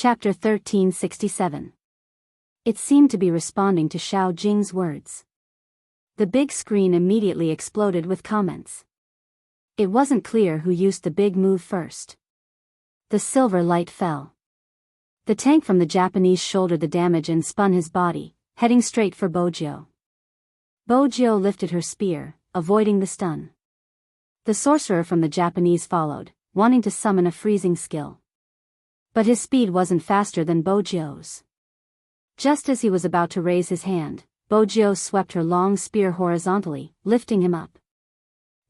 Chapter 1367. It seemed to be responding to Xiao Jing's words. The big screen immediately exploded with comments. It wasn't clear who used the big move first. The silver light fell. The tank from the Japanese shouldered the damage and spun his body, heading straight for Bojiu. Bojiu lifted her spear, avoiding the stun. The sorcerer from the Japanese followed, wanting to summon a freezing skill. But his speed wasn't faster than Bojiu's. Just as he was about to raise his hand, Bojiu swept her long spear horizontally, lifting him up.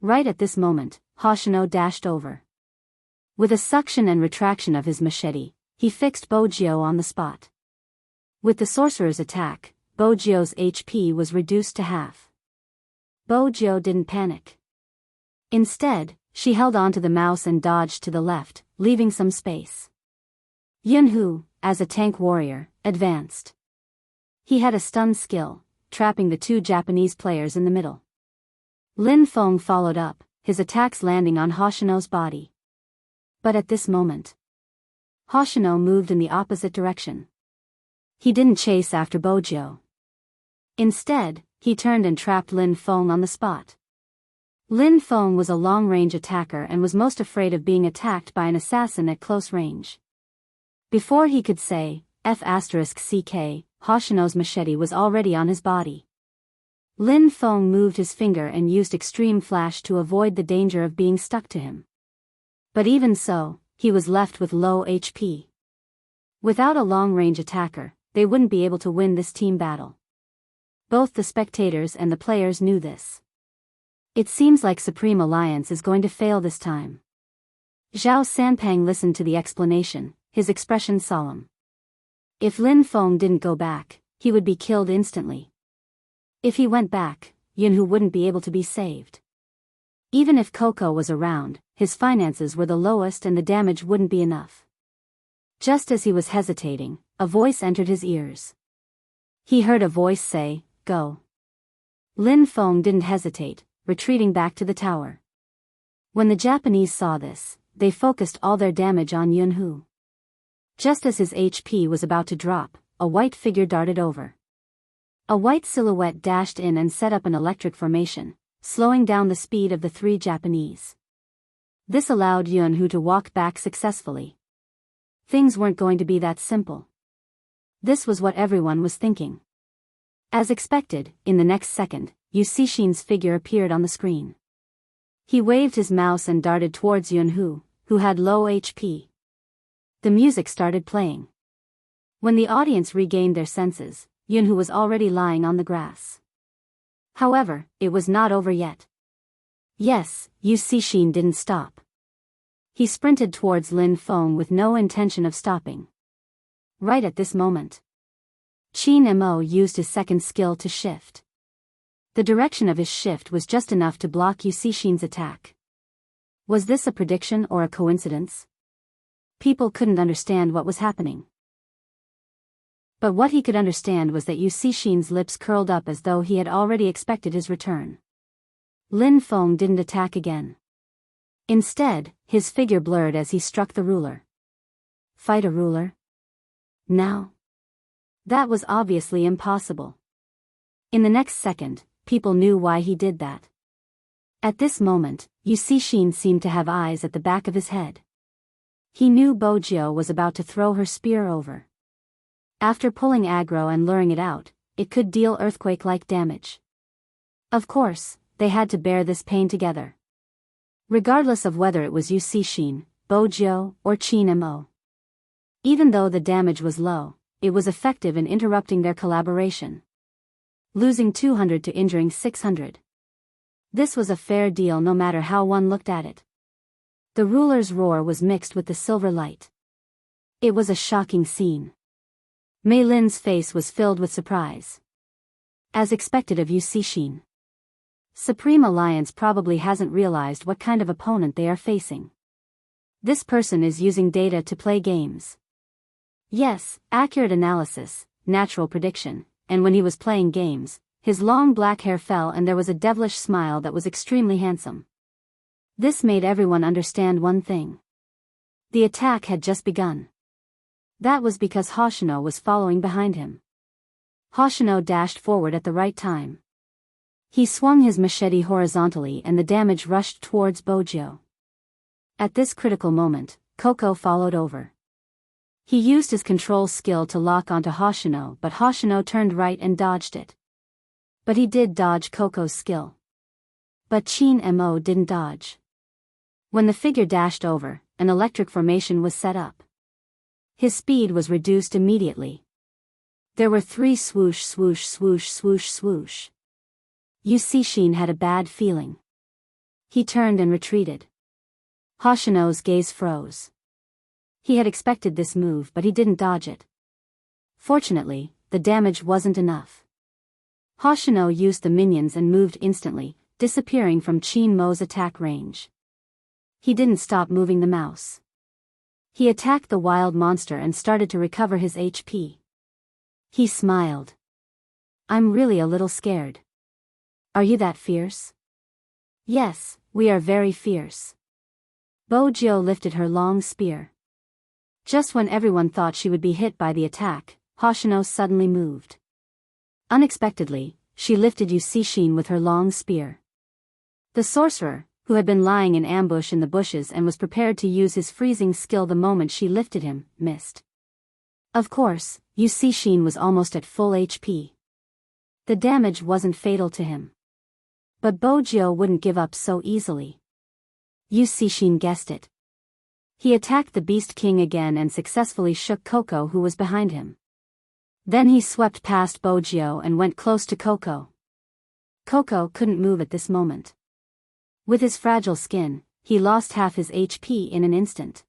Right at this moment, Hoshino dashed over. With a suction and retraction of his machete, he fixed Bojiu on the spot. With the sorcerer's attack, Bojiu's HP was reduced to half. Bojiu didn't panic. Instead, she held onto the mouse and dodged to the left, leaving some space. Yunhu, as a tank warrior, advanced. He had a stun skill, trapping the two Japanese players in the middle. Lin Feng followed up, his attacks landing on Hoshino's body. But at this moment, Hoshino moved in the opposite direction. He didn't chase after Bojiu. Instead, he turned and trapped Lin Feng on the spot. Lin Feng was a long-range attacker and was most afraid of being attacked by an assassin at close range. Before he could say, F***CK, Hoshino's machete was already on his body. Lin Feng moved his finger and used extreme flash to avoid the danger of being stuck to him. But even so, he was left with low HP. Without a long-range attacker, they wouldn't be able to win this team battle. Both the spectators and the players knew this. It seems like Supreme Alliance is going to fail this time. Zhao Sanpang listened to the explanation, his expression solemn. If Lin Feng didn't go back, he would be killed instantly. If he went back, Yunhu wouldn't be able to be saved. Even if Coco was around, his finances were the lowest and the damage wouldn't be enough. Just as he was hesitating, a voice entered his ears. He heard a voice say, "Go." Lin Feng didn't hesitate, retreating back to the tower. When the Japanese saw this, they focused all their damage on Yunhu. Just as his HP was about to drop, a white figure darted over. A white silhouette dashed in and set up an electric formation, slowing down the speed of the three Japanese. This allowed Yunhu to walk back successfully. Things weren't going to be that simple. This was what everyone was thinking. As expected, in the next second, Yu Cixin's figure appeared on the screen. He waved his mouse and darted towards Yunhu, who had low HP. The music started playing. When the audience regained their senses, Yunhu was already lying on the grass. However, it was not over yet. Yes, Yu Cixin didn't stop. He sprinted towards Lin Feng with no intention of stopping. Right at this moment, Qin Mo used his second skill to shift. The direction of his shift was just enough to block Yu Cixin's attack. Was this a prediction or a coincidence? People couldn't understand what was happening. But what he could understand was that Yu Cixin's lips curled up as though he had already expected his return. Lin Feng didn't attack again. Instead, his figure blurred as he struck the ruler. Fight a ruler? Now? That was obviously impossible. In the next second, people knew why he did that. At this moment, Yu Cixin seemed to have eyes at the back of his head. He knew Bojiu was about to throw her spear over. After pulling aggro and luring it out, it could deal earthquake-like damage. Of course, they had to bear this pain together. Regardless of whether it was Yu Cixin, Bojiu, or Qin Mo. Even though the damage was low, it was effective in interrupting their collaboration. Losing 200 to injuring 600. This was a fair deal no matter how one looked at it. The ruler's roar was mixed with the silver light. It was a shocking scene. Mei Lin's face was filled with surprise. As expected of Yu Cixin. Supreme Alliance probably hasn't realized what kind of opponent they are facing. This person is using data to play games. Yes, accurate analysis, natural prediction, and when he was playing games, his long black hair fell and there was a devilish smile that was extremely handsome. This made everyone understand one thing. The attack had just begun. That was because Hoshino was following behind him. Hoshino dashed forward at the right time. He swung his machete horizontally and the damage rushed towards Bojio. At this critical moment, Koko followed over. He used his control skill to lock onto Hoshino, but Hoshino turned right and dodged it. But he did dodge Koko's skill. But Chin Mo didn't dodge. When the figure dashed over, an electric formation was set up. His speed was reduced immediately. There were 3 swoosh swoosh swoosh swoosh swoosh. Yusishin had a bad feeling. He turned and retreated. Hoshino's gaze froze. He had expected this move, but he didn't dodge it. Fortunately, the damage wasn't enough. Hoshino used the minions and moved instantly, disappearing from Chin Mo's attack range. He didn't stop moving the mouse. He attacked the wild monster and started to recover his HP. He smiled. "I'm really a little scared." "Are you that fierce?" "Yes, we are very fierce." Bojio lifted her long spear. Just when everyone thought she would be hit by the attack, Hoshino suddenly moved. Unexpectedly, she lifted Yusishin with her long spear. The sorcerer, who had been lying in ambush in the bushes and was prepared to use his freezing skill the moment she lifted him, missed. Of course, Yusishin was almost at full HP. The damage wasn't fatal to him. But Bojio wouldn't give up so easily. Yusishin guessed it. He attacked the Beast King again and successfully shook Koko, who was behind him. Then he swept past Bojio and went close to Koko. Koko couldn't move at this moment. With his fragile skin, he lost half his HP in an instant.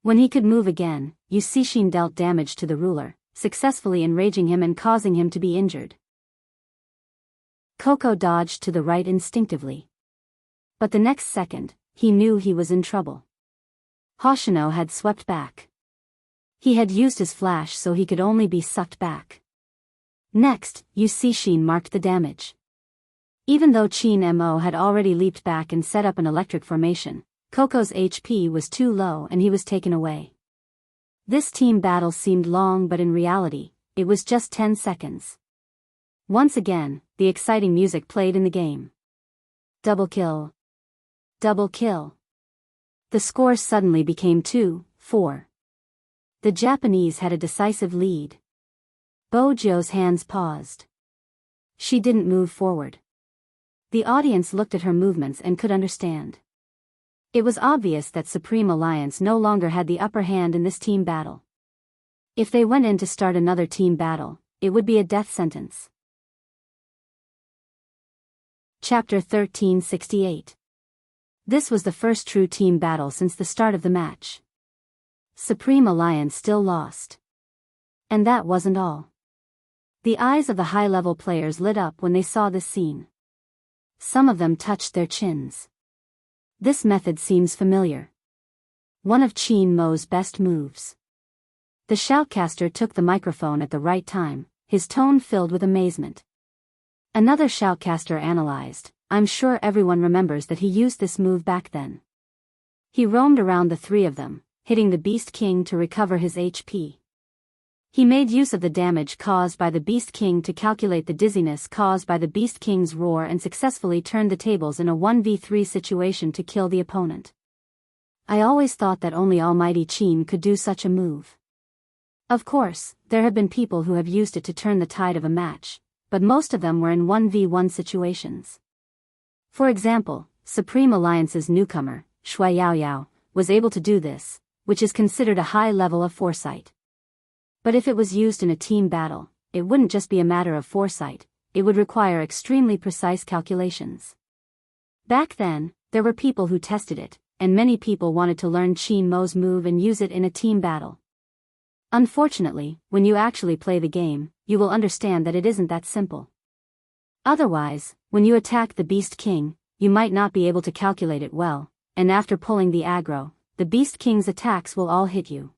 When he could move again, Yusishin dealt damage to the ruler, successfully enraging him and causing him to be injured. Koko dodged to the right instinctively. But the next second, he knew he was in trouble. Hoshino had swept back. He had used his flash so he could only be sucked back. Next, Yusishin marked the damage. Even though Chin Mo had already leaped back and set up an electric formation, Koko's HP was too low and he was taken away. This team battle seemed long, but in reality, it was just 10 seconds. Once again, the exciting music played in the game. Double kill. Double kill. The score suddenly became 2-4. The Japanese had a decisive lead. Bojio's hands paused. She didn't move forward. The audience looked at her movements and could understand. It was obvious that Supreme Alliance no longer had the upper hand in this team battle. If they went in to start another team battle, it would be a death sentence. Chapter 1368. This was the first true team battle since the start of the match. Supreme Alliance still lost. And that wasn't all. The eyes of the high-level players lit up when they saw this scene. Some of them touched their chins. This method seems familiar. One of Chin Mo's best moves. The shoutcaster took the microphone at the right time, his tone filled with amazement. Another shoutcaster analyzed, "I'm sure everyone remembers that he used this move back then." He roamed around the 3 of them, hitting the Beast King to recover his HP. He made use of the damage caused by the Beast King to calculate the dizziness caused by the Beast King's roar and successfully turned the tables in a 1v3 situation to kill the opponent. I always thought that only Almighty Chin could do such a move. Of course, there have been people who have used it to turn the tide of a match, but most of them were in 1v1 situations. For example, Supreme Alliance's newcomer, Shui Yaoyao, was able to do this, which is considered a high level of foresight. But if it was used in a team battle, it wouldn't just be a matter of foresight, it would require extremely precise calculations. Back then, there were people who tested it, and many people wanted to learn Chin Mo's move and use it in a team battle. Unfortunately, when you actually play the game, you will understand that it isn't that simple. Otherwise, when you attack the Beast King, you might not be able to calculate it well, and after pulling the aggro, the Beast King's attacks will all hit you.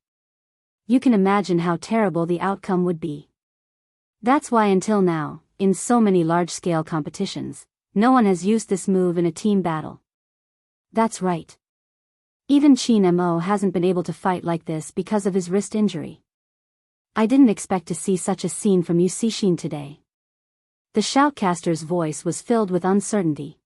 You can imagine how terrible the outcome would be. That's why until now, in so many large-scale competitions, no one has used this move in a team battle. That's right. Even Chin Mo hasn't been able to fight like this because of his wrist injury. I didn't expect to see such a scene from you Cixin today. The shoutcaster's voice was filled with uncertainty.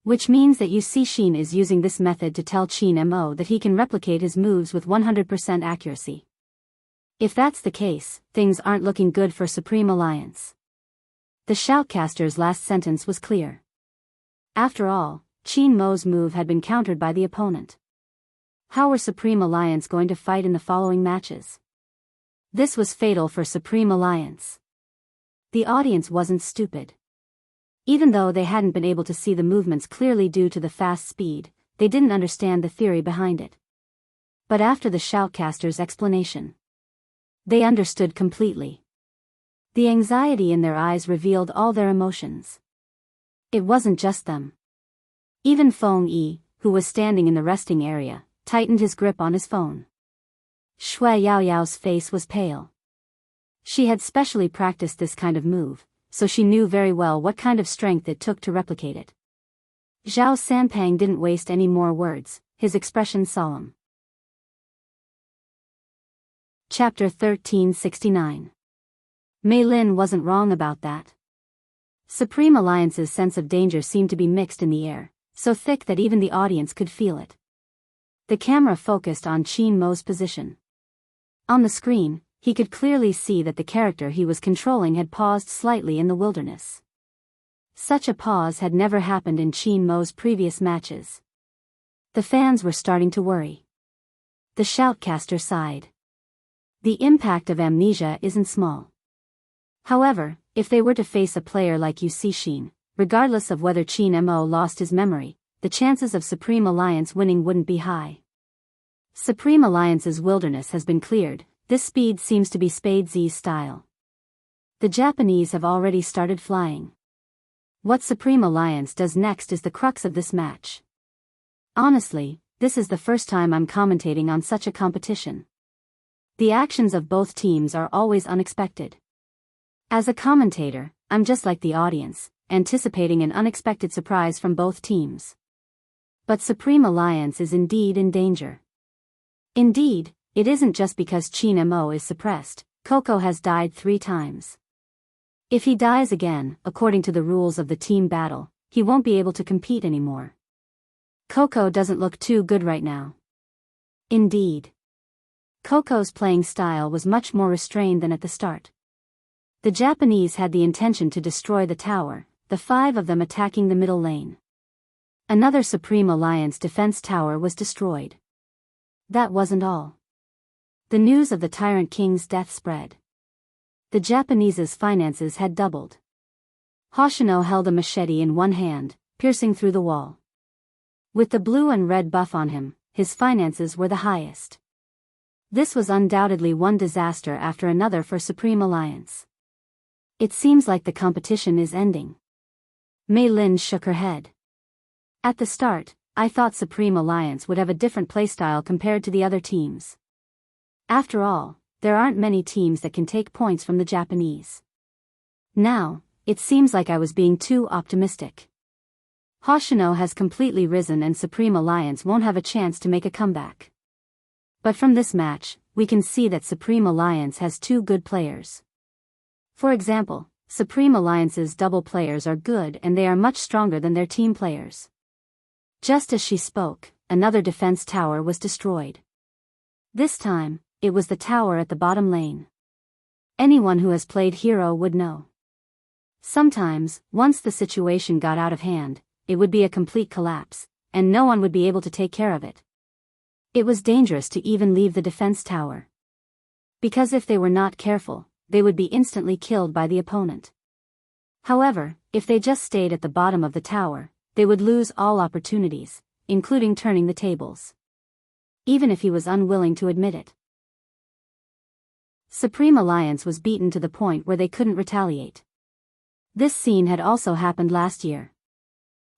Which means that Yu Cixin is using this method to tell Qin Mo that he can replicate his moves with 100% accuracy. If that's the case, things aren't looking good for Supreme Alliance. The shoutcaster's last sentence was clear. After all, Qin Mo's move had been countered by the opponent. How were Supreme Alliance going to fight in the following matches? This was fatal for Supreme Alliance. The audience wasn't stupid. Even though they hadn't been able to see the movements clearly due to the fast speed, they didn't understand the theory behind it. But after the shoutcaster's explanation, they understood completely. The anxiety in their eyes revealed all their emotions. It wasn't just them. Even Feng Yi, who was standing in the resting area, tightened his grip on his phone. Shui Yaoyao's face was pale. She had specially practiced this kind of move, so she knew very well what kind of strength it took to replicate it. Zhao Sanpang didn't waste any more words, his expression solemn. Chapter 1369. Mei Lin wasn't wrong about that. Supreme Alliance's sense of danger seemed to be mixed in the air, so thick that even the audience could feel it. The camera focused on Qin Mo's position. On the screen, he could clearly see that the character he was controlling had paused slightly in the wilderness. Such a pause had never happened in Qin Mo's previous matches. The fans were starting to worry. The shoutcaster sighed. The impact of amnesia isn't small. However, if they were to face a player like Yu Cixin, regardless of whether Qin Mo lost his memory, the chances of Supreme Alliance winning wouldn't be high. Supreme Alliance's wilderness has been cleared. This speed seems to be Spade Z's style. The Japanese have already started flying. What Supreme Alliance does next is the crux of this match. Honestly, this is the first time I'm commentating on such a competition. The actions of both teams are always unexpected. As a commentator, I'm just like the audience, anticipating an unexpected surprise from both teams. But Supreme Alliance is indeed in danger. Indeed, it isn't just because Qin Mo is suppressed. Coco has died 3 times. If he dies again, according to the rules of the team battle, he won't be able to compete anymore. Coco doesn't look too good right now. Indeed. Coco's playing style was much more restrained than at the start. The Japanese had the intention to destroy the tower, the 5 of them attacking the middle lane. Another Supreme Alliance defense tower was destroyed. That wasn't all. The news of the Tyrant King's death spread. The Japanese's finances had doubled. Hoshino held a machete in one hand, piercing through the wall. With the blue and red buff on him, his finances were the highest. This was undoubtedly one disaster after another for Supreme Alliance. It seems like the competition is ending. Mei Lin shook her head. At the start, I thought Supreme Alliance would have a different playstyle compared to the other teams. After all, there aren't many teams that can take points from the Japanese. Now, it seems like I was being too optimistic. Hoshino has completely risen and Supreme Alliance won't have a chance to make a comeback. But from this match, we can see that Supreme Alliance has 2 good players. For example, Supreme Alliance's double players are good and they are much stronger than their team players. Just as she spoke, another defense tower was destroyed. This time, it was the tower at the bottom lane. Anyone who has played Hero would know. Sometimes, once the situation got out of hand, it would be a complete collapse, and no one would be able to take care of it. It was dangerous to even leave the defense tower. Because if they were not careful, they would be instantly killed by the opponent. However, if they just stayed at the bottom of the tower, they would lose all opportunities, including turning the tables. Even if he was unwilling to admit it. Supreme Alliance was beaten to the point where they couldn't retaliate. This scene had also happened last year.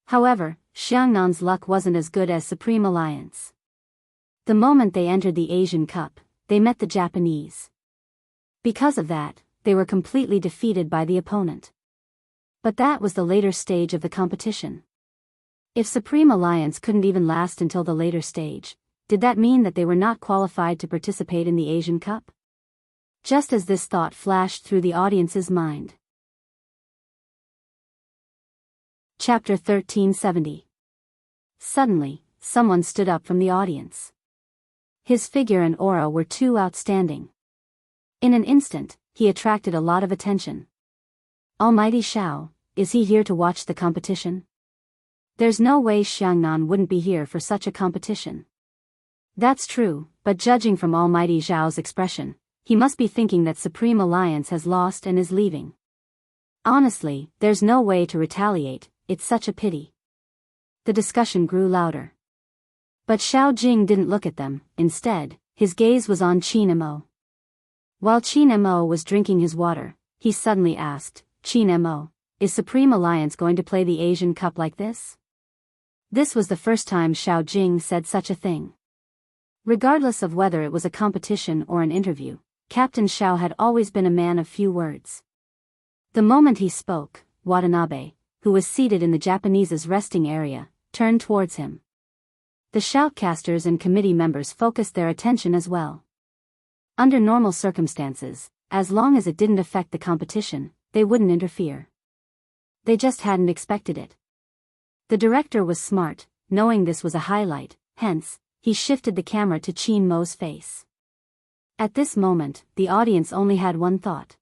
However, Xiangnan's luck wasn't as good as Supreme Alliance. The moment they entered the Asian Cup, they met the Japanese. Because of that, they were completely defeated by the opponent. But that was the later stage of the competition. If Supreme Alliance couldn't even last until the later stage, did that mean that they were not qualified to participate in the Asian Cup? Just as this thought flashed through the audience's mind. Chapter 1370. Suddenly, someone stood up from the audience. His figure and aura were too outstanding. In an instant, he attracted a lot of attention. Almighty Xiao, is he here to watch the competition? There's no way Xiangnan wouldn't be here for such a competition. That's true, but judging from Almighty Xiao's expression, he must be thinking that Supreme Alliance has lost and is leaving. Honestly, there's no way to retaliate, it's such a pity. The discussion grew louder. But Xiao Jing didn't look at them, instead, his gaze was on Qin Mo. While Qin Mo was drinking his water, he suddenly asked, Qin Mo, is Supreme Alliance going to play the Asian Cup like this? This was the first time Xiao Jing said such a thing. Regardless of whether it was a competition or an interview, Captain Xiao had always been a man of few words. The moment he spoke, Watanabe, who was seated in the Japanese's resting area, turned towards him. The shoutcasters and committee members focused their attention as well. Under normal circumstances, as long as it didn't affect the competition, they wouldn't interfere. They just hadn't expected it. The director was smart, knowing this was a highlight, hence, he shifted the camera to Qin Mo's face. At this moment, the audience only had one thought.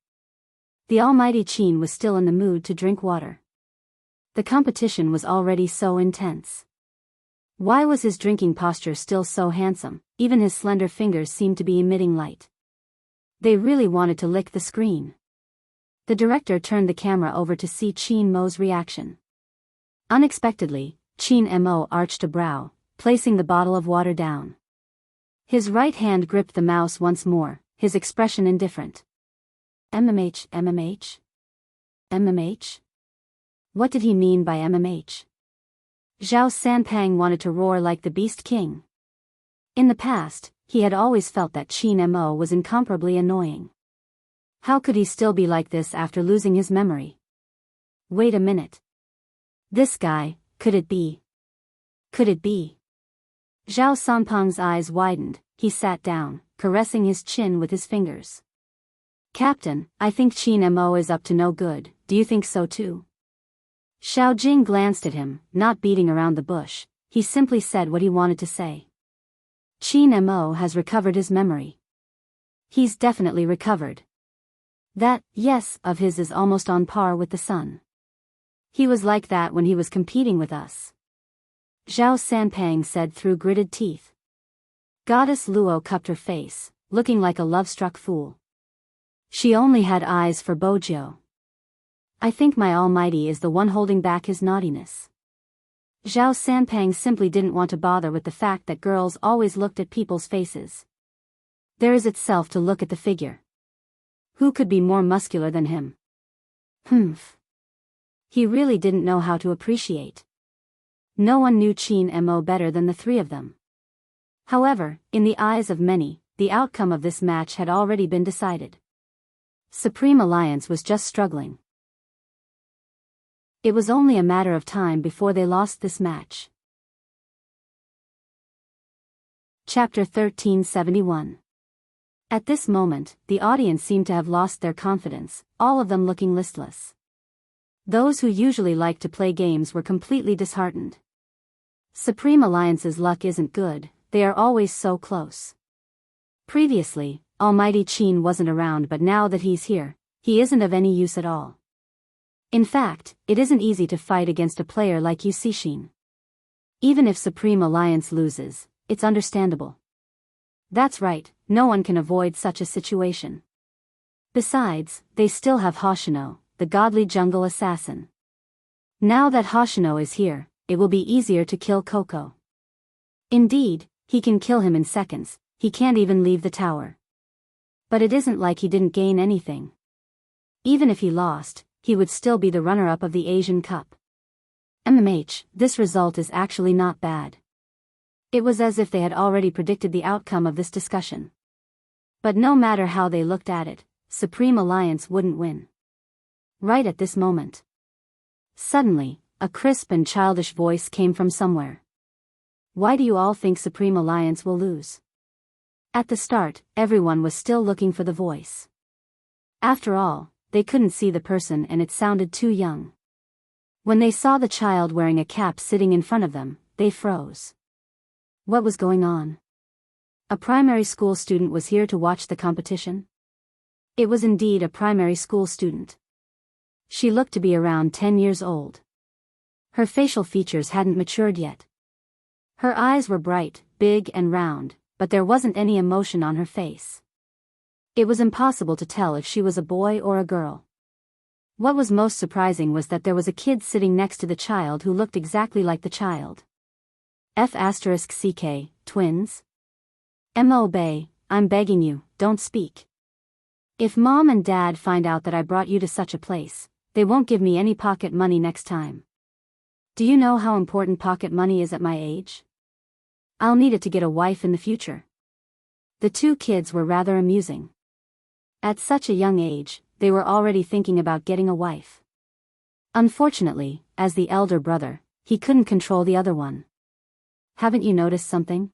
The almighty Qin was still in the mood to drink water. The competition was already so intense. Why was his drinking posture still so handsome? Even his slender fingers seemed to be emitting light. They really wanted to lick the screen. The director turned the camera over to see Qin Mo's reaction. Unexpectedly, Qin Mo arched a brow, placing the bottle of water down. His right hand gripped the mouse once more, his expression indifferent. MMH? What did he mean by MMH? Zhao Sanpang wanted to roar like the Beast King. In the past, he had always felt that Qin Mo was incomparably annoying. How could he still be like this after losing his memory? Wait a minute. This guy, could it be? Could it be? Zhao Sanpang's eyes widened, he sat down, caressing his chin with his fingers. Captain, I think Qin Mo is up to no good, do you think so too? Xiao Jing glanced at him, not beating around the bush, he simply said what he wanted to say. Qin Mo has recovered his memory. He's definitely recovered. That, yes, of his is almost on par with the sun. He was like that when he was competing with us. Zhao Sanpang said through gritted teeth. Goddess Luo cupped her face, looking like a love-struck fool. She only had eyes for Bojiu. I think my almighty is the one holding back his naughtiness. Zhao Sanpang simply didn't want to bother with the fact that girls always looked at people's faces. There is itself to look at the figure. Who could be more muscular than him? Humph. He really didn't know how to appreciate. No one knew Qin Mo better than the three of them. However, in the eyes of many, the outcome of this match had already been decided. Supreme Alliance was just struggling. It was only a matter of time before they lost this match. Chapter 1371. At this moment, the audience seemed to have lost their confidence, all of them looking listless. Those who usually like to play games were completely disheartened. Supreme Alliance's luck isn't good, they are always so close. Previously, Almighty Qin wasn't around, but now that he's here, he isn't of any use at all. In fact, it isn't easy to fight against a player like Yucixin. Even if Supreme Alliance loses, it's understandable. That's right, no one can avoid such a situation. Besides, they still have Hoshino, the godly jungle assassin. Now that Hoshino is here, it will be easier to kill Coco. Indeed, he can kill him in seconds, he can't even leave the tower. But it isn't like he didn't gain anything. Even if he lost, he would still be the runner-up of the Asian Cup. This result is actually not bad. It was as if they had already predicted the outcome of this discussion. But no matter how they looked at it, Supreme Alliance wouldn't win. Right at this moment. Suddenly, a crisp and childish voice came from somewhere. Why do you all think Supreme Alliance will lose? At the start, everyone was still looking for the voice. After all, they couldn't see the person and it sounded too young. When they saw the child wearing a cap sitting in front of them, they froze. What was going on? A primary school student was here to watch the competition? It was indeed a primary school student. She looked to be around 10 years old. Her facial features hadn't matured yet. Her eyes were bright, big and round, but there wasn't any emotion on her face. It was impossible to tell if she was a boy or a girl. What was most surprising was that there was a kid sitting next to the child who looked exactly like the child. F***CK, twins? Mo Bay, I'm begging you, don't speak. If Mom and Dad find out that I brought you to such a place, they won't give me any pocket money next time. Do you know how important pocket money is at my age? I'll need it to get a wife in the future. The two kids were rather amusing. At such a young age, they were already thinking about getting a wife. Unfortunately, as the elder brother, he couldn't control the other one. Haven't you noticed something?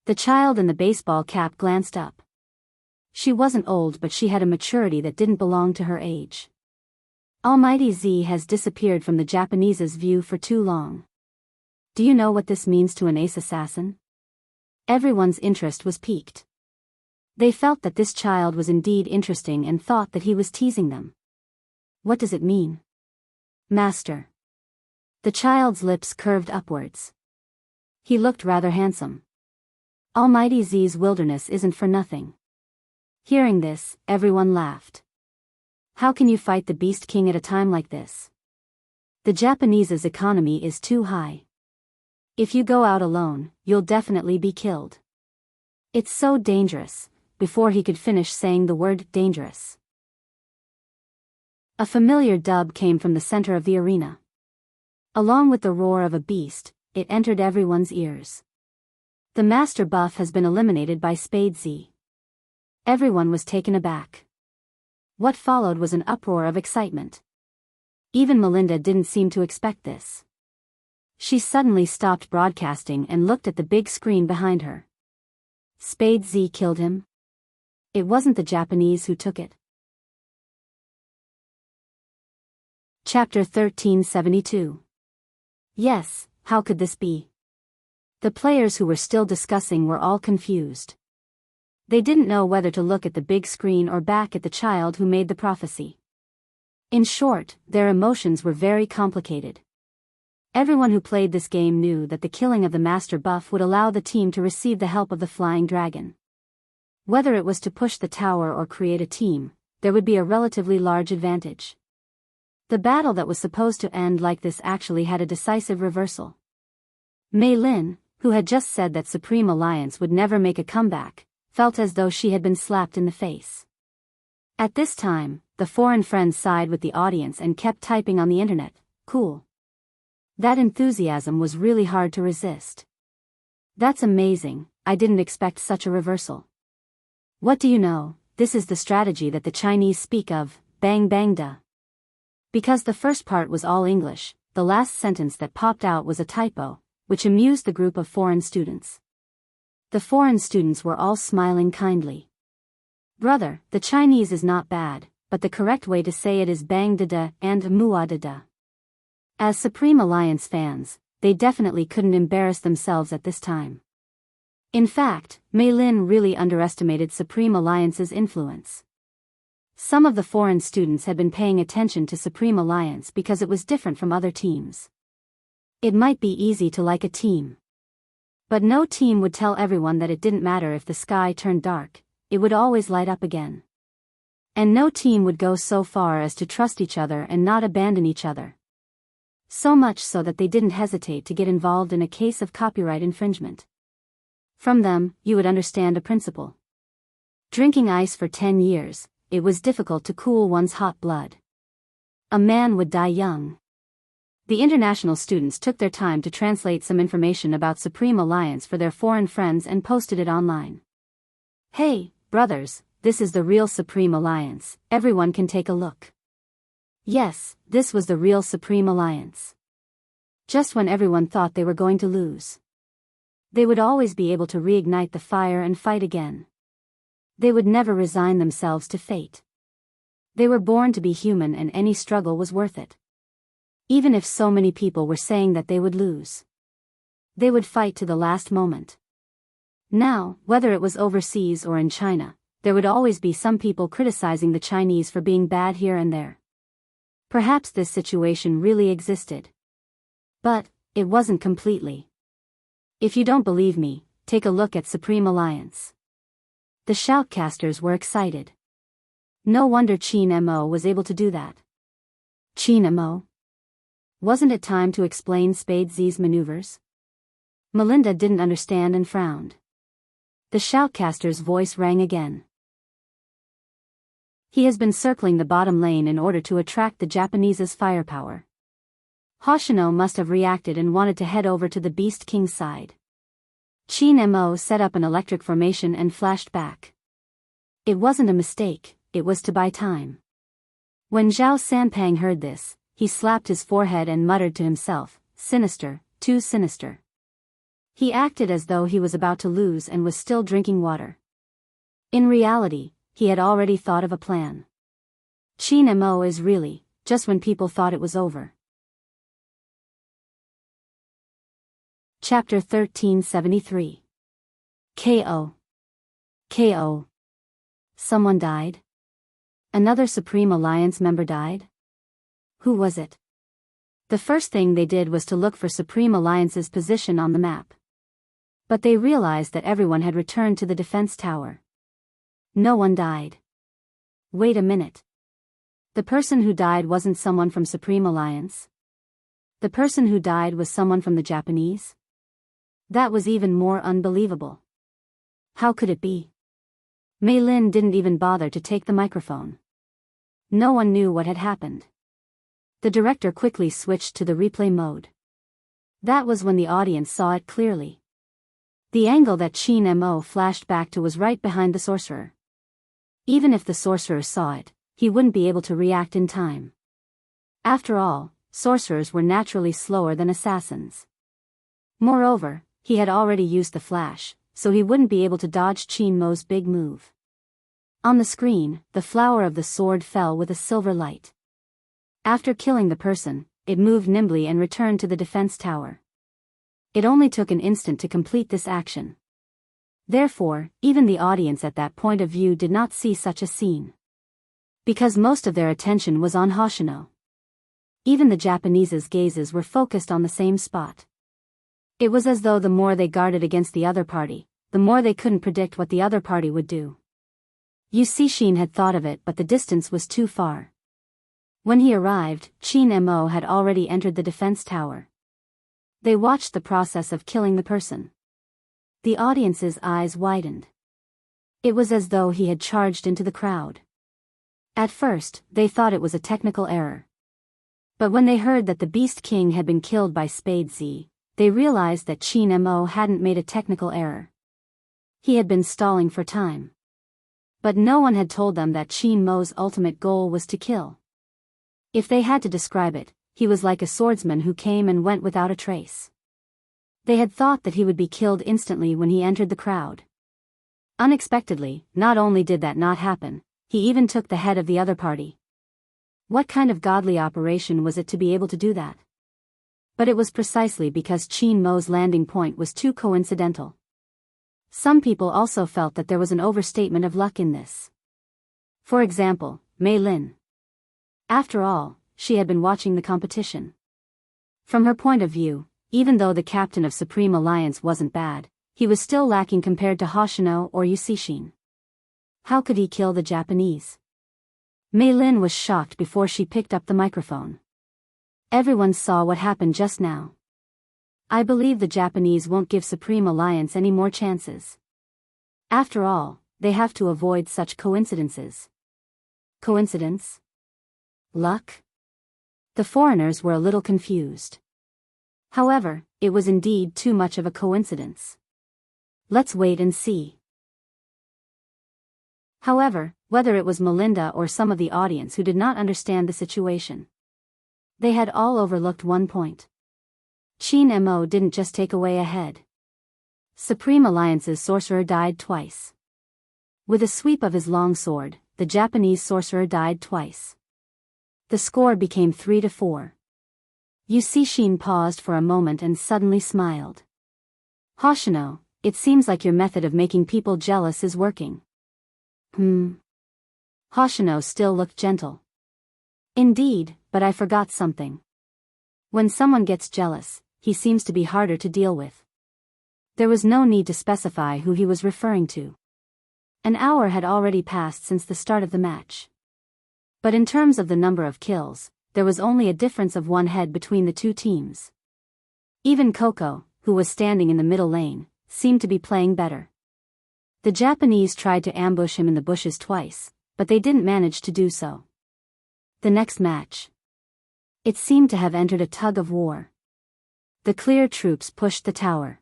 The child in the baseball cap glanced up. She wasn't old, but she had a maturity that didn't belong to her age. Almighty Z has disappeared from the Japanese's view for too long. Do you know what this means to an ace assassin? Everyone's interest was piqued. They felt that this child was indeed interesting and thought that he was teasing them. What does it mean? Master. The child's lips curved upwards. He looked rather handsome. Almighty Z's wilderness isn't for nothing. Hearing this, everyone laughed. How can you fight the Beast King at a time like this? The Japanese's economy is too high. If you go out alone, you'll definitely be killed. It's so dangerous. Before he could finish saying the word dangerous, a familiar dub came from the center of the arena. Along with the roar of a beast, it entered everyone's ears. The Master Buff has been eliminated by Spade Z. Everyone was taken aback. What followed was an uproar of excitement. Even Melinda didn't seem to expect this. She suddenly stopped broadcasting and looked at the big screen behind her. Spade Z killed him? It wasn't the Japanese who took it. Chapter 1372. Yes, how could this be? The players who were still discussing were all confused. They didn't know whether to look at the big screen or back at the child who made the prophecy. In short, their emotions were very complicated. Everyone who played this game knew that the killing of the Master Buff would allow the team to receive the help of the Flying Dragon. Whether it was to push the tower or create a team, there would be a relatively large advantage. The battle that was supposed to end like this actually had a decisive reversal. Mei Lin, who had just said that Supreme Alliance would never make a comeback, felt as though she had been slapped in the face. At this time, the foreign friends sighed with the audience and kept typing on the internet, "Cool." That enthusiasm was really hard to resist. That's amazing, I didn't expect such a reversal. What do you know, this is the strategy that the Chinese speak of, bang bang da. Because the first part was all English, the last sentence that popped out was a typo, which amused the group of foreign students. The foreign students were all smiling kindly. Brother, the Chinese is not bad, but the correct way to say it is bang da da and mua da da. As Supreme Alliance fans, they definitely couldn't embarrass themselves at this time. In fact, Mei Lin really underestimated Supreme Alliance's influence. Some of the foreign students had been paying attention to Supreme Alliance because it was different from other teams. It might be easy to like a team. But no team would tell everyone that it didn't matter if the sky turned dark, it would always light up again. And no team would go so far as to trust each other and not abandon each other. So much so that they didn't hesitate to get involved in a case of copyright infringement. From them, you would understand a principle. Drinking ice for 10 years, it was difficult to cool one's hot blood. A man would die young. The international students took their time to translate some information about Supreme Alliance for their foreign friends and posted it online. Hey, brothers, this is the real Supreme Alliance, everyone can take a look. Yes, this was the real Supreme Alliance. Just when everyone thought they were going to lose. They would always be able to reignite the fire and fight again. They would never resign themselves to fate. They were born to be human and any struggle was worth it. Even if so many people were saying that they would lose. They would fight to the last moment. Now, whether it was overseas or in China, there would always be some people criticizing the Chinese for being bad here and there. Perhaps this situation really existed. But, it wasn't completely. If you don't believe me, take a look at Supreme Alliance. The shoutcasters were excited. No wonder Qin Mo was able to do that. Qin Mo? Wasn't it time to explain Spade Z's maneuvers? Melinda didn't understand and frowned. The shoutcaster's voice rang again. He has been circling the bottom lane in order to attract the Japanese's firepower. Hoshino must have reacted and wanted to head over to the Beast King's side. Qin Mo set up an electric formation and flashed back. It wasn't a mistake, it was to buy time. When Zhao Sanpang heard this, he slapped his forehead and muttered to himself, "Sinister, too sinister." He acted as though he was about to lose and was still drinking water. In reality, he had already thought of a plan. Qin Mo is really, just when people thought it was over. Chapter 1373. KO. KO. Someone died? Another Supreme Alliance member died? Who was it? The first thing they did was to look for Supreme Alliance's position on the map. But they realized that everyone had returned to the defense tower. No one died. Wait a minute. The person who died wasn't someone from Supreme Alliance? The person who died was someone from the Japanese? That was even more unbelievable. How could it be? Mei Lin didn't even bother to take the microphone. No one knew what had happened. The director quickly switched to the replay mode. That was when the audience saw it clearly. The angle that Qin Mo flashed back to was right behind the sorcerer. Even if the sorcerer saw it, he wouldn't be able to react in time. After all, sorcerers were naturally slower than assassins. Moreover, he had already used the flash, so he wouldn't be able to dodge Qin Mo's big move. On the screen, the flower of the sword fell with a silver light. After killing the person, it moved nimbly and returned to the defense tower. It only took an instant to complete this action. Therefore, even the audience at that point of view did not see such a scene. Because most of their attention was on Hoshino. Even the Japanese's gazes were focused on the same spot. It was as though the more they guarded against the other party, the more they couldn't predict what the other party would do. Yusishin had thought of it, but the distance was too far. When he arrived, Qin Mo had already entered the defense tower. They watched the process of killing the person. The audience's eyes widened. It was as though he had charged into the crowd. At first, they thought it was a technical error. But when they heard that the Beast King had been killed by Spade Z, they realized that Qin Mo hadn't made a technical error. He had been stalling for time. But no one had told them that Qin Mo's ultimate goal was to kill. If they had to describe it, he was like a swordsman who came and went without a trace. They had thought that he would be killed instantly when he entered the crowd. Unexpectedly, not only did that not happen, he even took the head of the other party. What kind of godly operation was it to be able to do that? But it was precisely because Qin Mo's landing point was too coincidental. Some people also felt that there was an overstatement of luck in this. For example, Mei Lin. After all, she had been watching the competition. From her point of view, even though the captain of Supreme Alliance wasn't bad, he was still lacking compared to Hoshino or Yusishin. How could he kill the Japanese? Mei Lin was shocked before she picked up the microphone. Everyone saw what happened just now. I believe the Japanese won't give Supreme Alliance any more chances. After all, they have to avoid such coincidences. Coincidence? Luck? The foreigners were a little confused. However, it was indeed too much of a coincidence. Let's wait and see. However, whether it was Melinda or some of the audience who did not understand the situation, they had all overlooked one point. Qin Mo didn't just take away a head. Supreme Alliance's sorcerer died twice. With a sweep of his long sword, the Japanese sorcerer died twice. The score became 3-4. Yusishin paused for a moment and suddenly smiled. Hoshino, it seems like your method of making people jealous is working. Hoshino still looked gentle. Indeed, but I forgot something. When someone gets jealous, he seems to be harder to deal with. There was no need to specify who he was referring to. An hour had already passed since the start of the match. But in terms of the number of kills, there was only a difference of one head between the two teams. Even Coco, who was standing in the middle lane, seemed to be playing better. The Japanese tried to ambush him in the bushes twice, but they didn't manage to do so. The next match. It seemed to have entered a tug of war. The clear troops pushed the tower.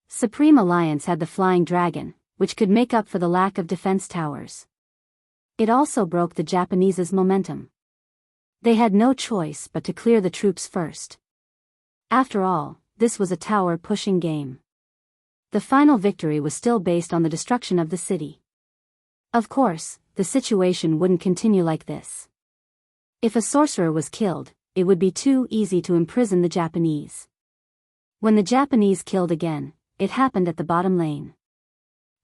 Supreme Alliance had the Flying Dragon, which could make up for the lack of defense towers. It also broke the Japanese's momentum. They had no choice but to clear the troops first. After all, this was a tower-pushing game. The final victory was still based on the destruction of the city. Of course, the situation wouldn't continue like this. If a sorcerer was killed, it would be too easy to imprison the Japanese. When the Japanese killed again, it happened at the bottom lane.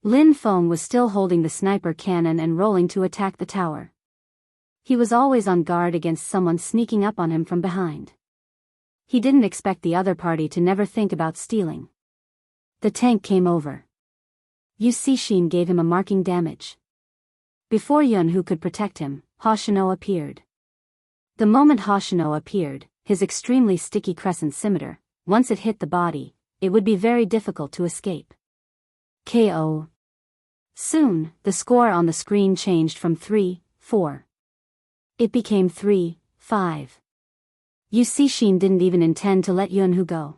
Lin Feng was still holding the sniper cannon and rolling to attack the tower. He was always on guard against someone sneaking up on him from behind. He didn't expect the other party to never think about stealing. The tank came over. Yusishin gave him a marking damage. Before Yunhu could protect him, Hoshino appeared. The moment Hoshino appeared, his extremely sticky crescent scimitar, once it hit the body, it would be very difficult to escape. KO. Soon, the score on the screen changed from 3-4. It became 3-5. Yusishin didn't even intend to let Yunhu go.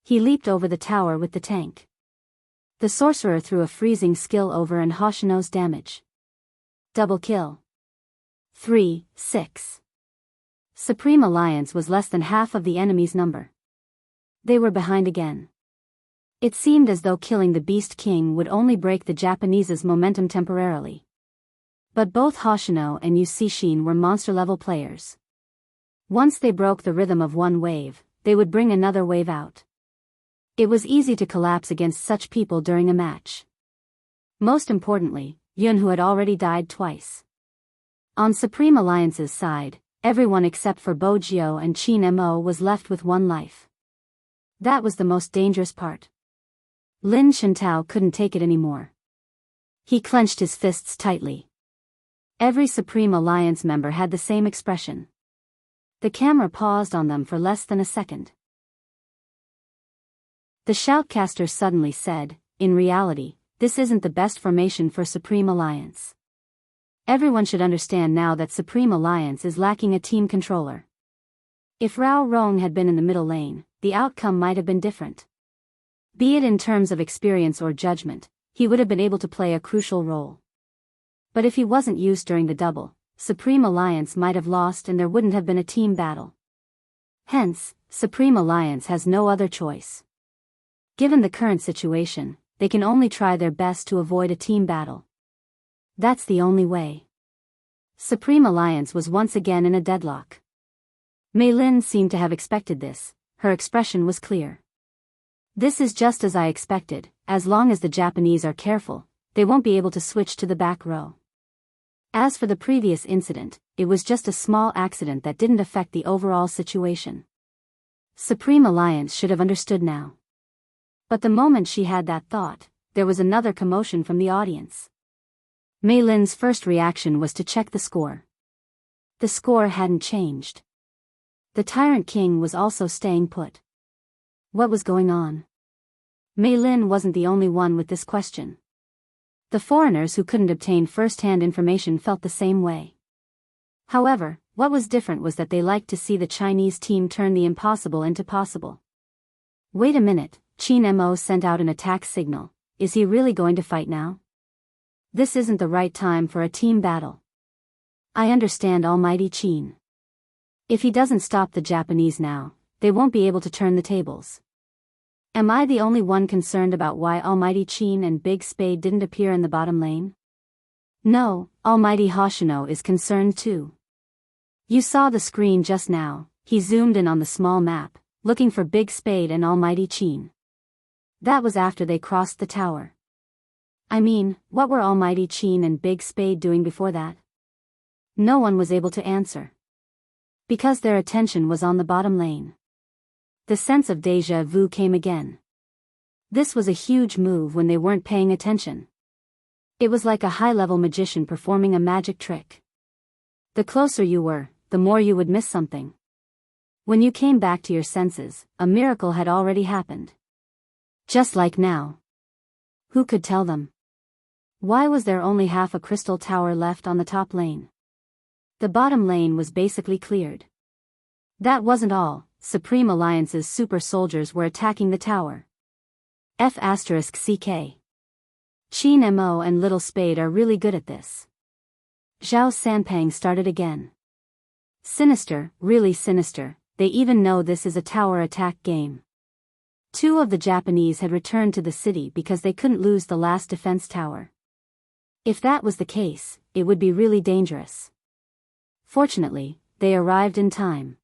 He leaped over the tower with the tank. The sorcerer threw a freezing skill over and Hoshino's damage. Double kill. 3-6. Supreme Alliance was less than half of the enemy's number. They were behind again. It seemed as though killing the Beast King would only break the Japanese's momentum temporarily. But both Hoshino and Yusishin were monster-level players. Once they broke the rhythm of one wave, they would bring another wave out. It was easy to collapse against such people during a match. Most importantly, Yunhu had already died twice. On Supreme Alliance's side, everyone except for Bojio and Qin Mo was left with one life. That was the most dangerous part. Lin Shintao couldn't take it anymore. He clenched his fists tightly. Every Supreme Alliance member had the same expression. The camera paused on them for less than a second. The shoutcaster suddenly said, "In reality, this isn't the best formation for Supreme Alliance. Everyone should understand now that Supreme Alliance is lacking a team controller. If Rao Rong had been in the middle lane, the outcome might have been different. Be it in terms of experience or judgment, he would have been able to play a crucial role. But if he wasn't used during the double, Supreme Alliance might have lost and there wouldn't have been a team battle. Hence, Supreme Alliance has no other choice. Given the current situation, they can only try their best to avoid a team battle. That's the only way." Supreme Alliance was once again in a deadlock. Mei Lin seemed to have expected this, her expression was clear. "This is just as I expected, as long as the Japanese are careful, they won't be able to switch to the back row." As for the previous incident, it was just a small accident that didn't affect the overall situation. Supreme Alliance should have understood now. But the moment she had that thought, there was another commotion from the audience. Mei Lin's first reaction was to check the score. The score hadn't changed. The Tyrant King was also staying put. What was going on? Mei Lin wasn't the only one with this question. The foreigners who couldn't obtain first-hand information felt the same way. However, what was different was that they liked to see the Chinese team turn the impossible into possible. Wait a minute, Qin Mo sent out an attack signal. Is he really going to fight now? This isn't the right time for a team battle. I understand Almighty Qin. If he doesn't stop the Japanese now, they won't be able to turn the tables. Am I the only one concerned about why Almighty Qin and Big Spade didn't appear in the bottom lane? No, Almighty Hoshino is concerned too. You saw the screen just now. He zoomed in on the small map, looking for Big Spade and Almighty Chin. That was after they crossed the tower. I mean, what were Almighty Chin and Big Spade doing before that? No one was able to answer. Because their attention was on the bottom lane. The sense of déjà vu came again. This was a huge move when they weren't paying attention. It was like a high-level magician performing a magic trick. The closer you were, the more you would miss something. When you came back to your senses, a miracle had already happened. Just like now. Who could tell them? Why was there only half a crystal tower left on the top lane? The bottom lane was basically cleared. That wasn't all. Supreme Alliance's super soldiers were attacking the tower. F***CK. Chin Mo and Little Spade are really good at this. Zhao Sanpang started again. Sinister, really sinister, they even know this is a tower attack game. Two of the Japanese had returned to the city because they couldn't lose the last defense tower. If that was the case, it would be really dangerous. Fortunately, they arrived in time.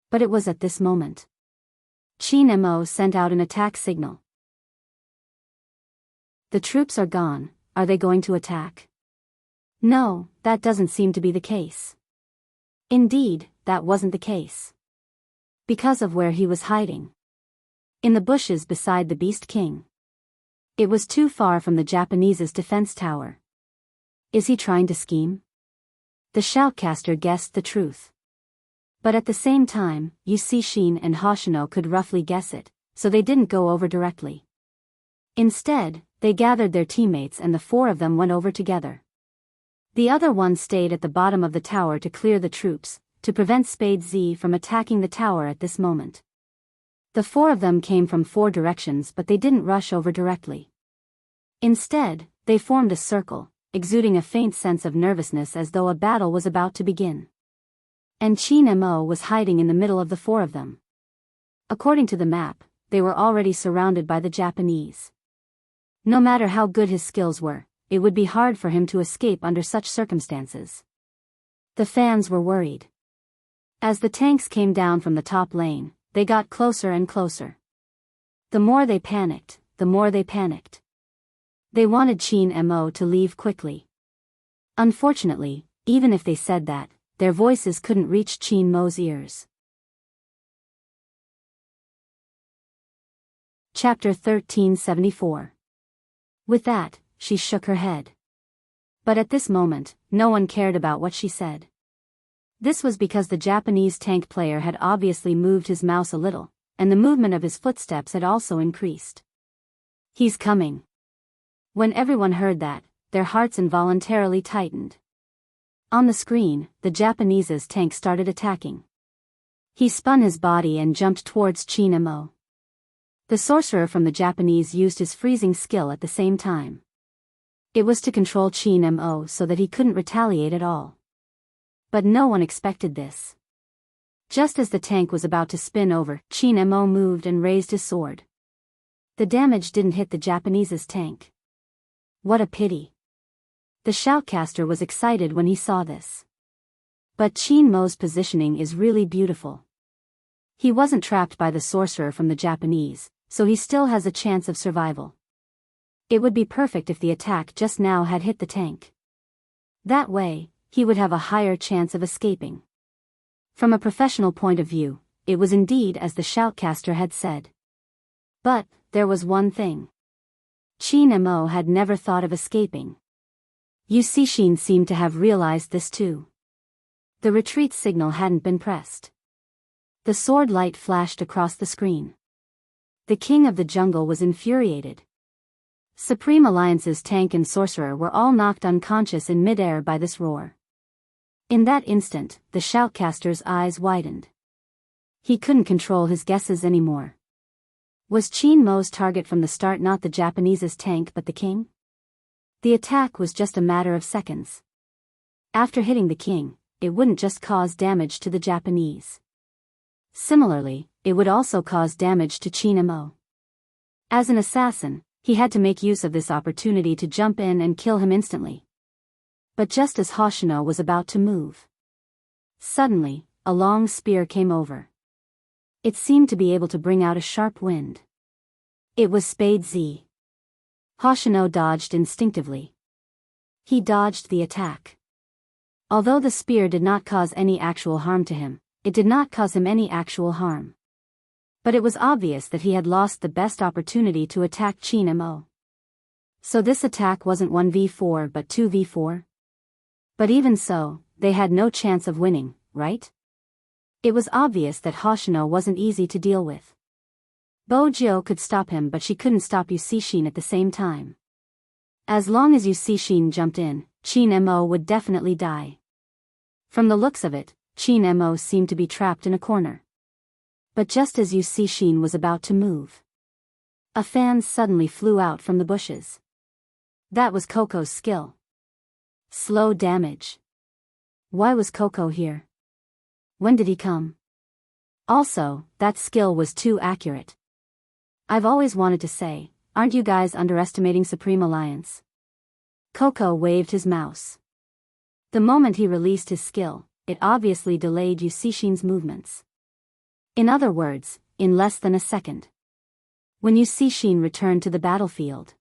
But it was at this moment. Chin Mo sent out an attack signal. The troops are gone, are they going to attack? No, that doesn't seem to be the case. Indeed, that wasn't the case. Because of where he was hiding. In the bushes beside the Beast King. It was too far from the Japanese's defense tower. Is he trying to scheme? The shoutcaster guessed the truth. But at the same time, Shin and Hoshino could roughly guess it, so they didn't go over directly. Instead, they gathered their teammates and the four of them went over together. The other one stayed at the bottom of the tower to clear the troops, to prevent Spade Z from attacking the tower at this moment. The four of them came from four directions, but they didn't rush over directly. Instead, they formed a circle, exuding a faint sense of nervousness as though a battle was about to begin. And Chin Mo was hiding in the middle of the four of them. According to the map, they were already surrounded by the Japanese. No matter how good his skills were, it would be hard for him to escape under such circumstances. The fans were worried. As the tanks came down from the top lane, they got closer and closer. The more they panicked, the more they panicked. They wanted Chin Mo to leave quickly. Unfortunately, even if they said that, their voices couldn't reach Chin Mo's ears. Chapter 1374. With that, she shook her head. But at this moment, no one cared about what she said. This was because the Japanese tank player had obviously moved his mouse a little, and the movement of his footsteps had also increased. He's coming. When everyone heard that, their hearts involuntarily tightened. On the screen, the Japanese's tank started attacking. He spun his body and jumped towards Chin Mo. The sorcerer from the Japanese used his freezing skill at the same time. It was to control Chin Mo so that he couldn't retaliate at all. But no one expected this. Just as the tank was about to spin over, Chin Mo moved and raised his sword. The damage didn't hit the Japanese's tank. What a pity. The shoutcaster was excited when he saw this. But Chin Mo's positioning is really beautiful. He wasn't trapped by the sorcerer from the Japanese, so he still has a chance of survival. It would be perfect if the attack just now had hit the tank. That way, he would have a higher chance of escaping. From a professional point of view, it was indeed as the shoutcaster had said. But, there was one thing. Chin Mo had never thought of escaping. Shin seemed to have realized this too. The retreat signal hadn't been pressed. The sword light flashed across the screen. The king of the jungle was infuriated. Supreme Alliance's tank and sorcerer were all knocked unconscious in midair by this roar. In that instant, the shoutcaster's eyes widened. He couldn't control his guesses anymore. Was Chin Mo's target from the start not the Japanese's tank but the king? The attack was just a matter of seconds. After hitting the king, it wouldn't just cause damage to the Japanese. Similarly, it would also cause damage to Chin Mo. As an assassin, he had to make use of this opportunity to jump in and kill him instantly. But just as Hoshino was about to move, suddenly, a long spear came over. It seemed to be able to bring out a sharp wind. It was Spade Z. Hoshino dodged instinctively. He dodged the attack. Although the spear did not cause any actual harm to him, it did not cause him any actual harm. But it was obvious that he had lost the best opportunity to attack Chin Mo. So this attack wasn't 1v4 but 2v4? But even so, they had no chance of winning, right? It was obvious that Hoshino wasn't easy to deal with. Bojo could stop him, but she couldn't stop Yusishin at the same time. As long as Yusishin jumped in, Chin Mo would definitely die. From the looks of it, Chin Mo seemed to be trapped in a corner. But just as Yusishin was about to move, a fan suddenly flew out from the bushes. That was Coco's skill. Slow damage. Why was Coco here? When did he come? Also, that skill was too accurate. I've always wanted to say, aren't you guys underestimating Supreme Alliance? Coco waved his mouse. The moment he released his skill, it obviously delayed Yusishin's movements. In other words, in less than a second. When Yusishin returned to the battlefield,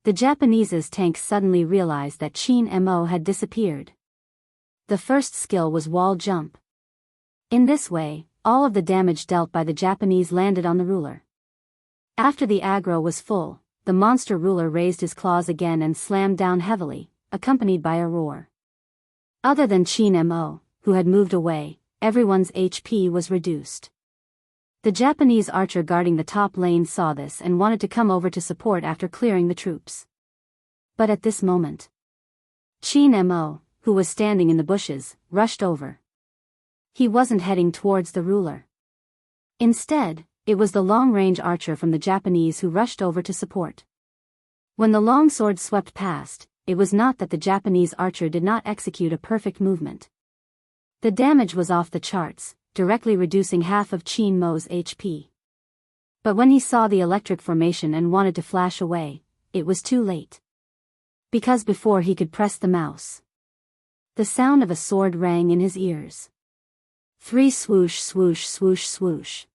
the Japanese's tank suddenly realized that Chin Mo had disappeared. The first skill was wall jump. In this way, all of the damage dealt by the Japanese landed on the ruler. After the aggro was full, the monster ruler raised his claws again and slammed down heavily, accompanied by a roar. Other than Chin Mo, who had moved away, everyone's HP was reduced. The Japanese archer guarding the top lane saw this and wanted to come over to support after clearing the troops. But at this moment, Chin Mo, who was standing in the bushes, rushed over. He wasn't heading towards the ruler. Instead, it was the long-range archer from the Japanese who rushed over to support. When the long sword swept past, it was not that the Japanese archer did not execute a perfect movement. The damage was off the charts, directly reducing half of Chin Mo's HP. But when he saw the electric formation and wanted to flash away, it was too late. Because before he could press the mouse, the sound of a sword rang in his ears. 3 swoosh swoosh swoosh swoosh.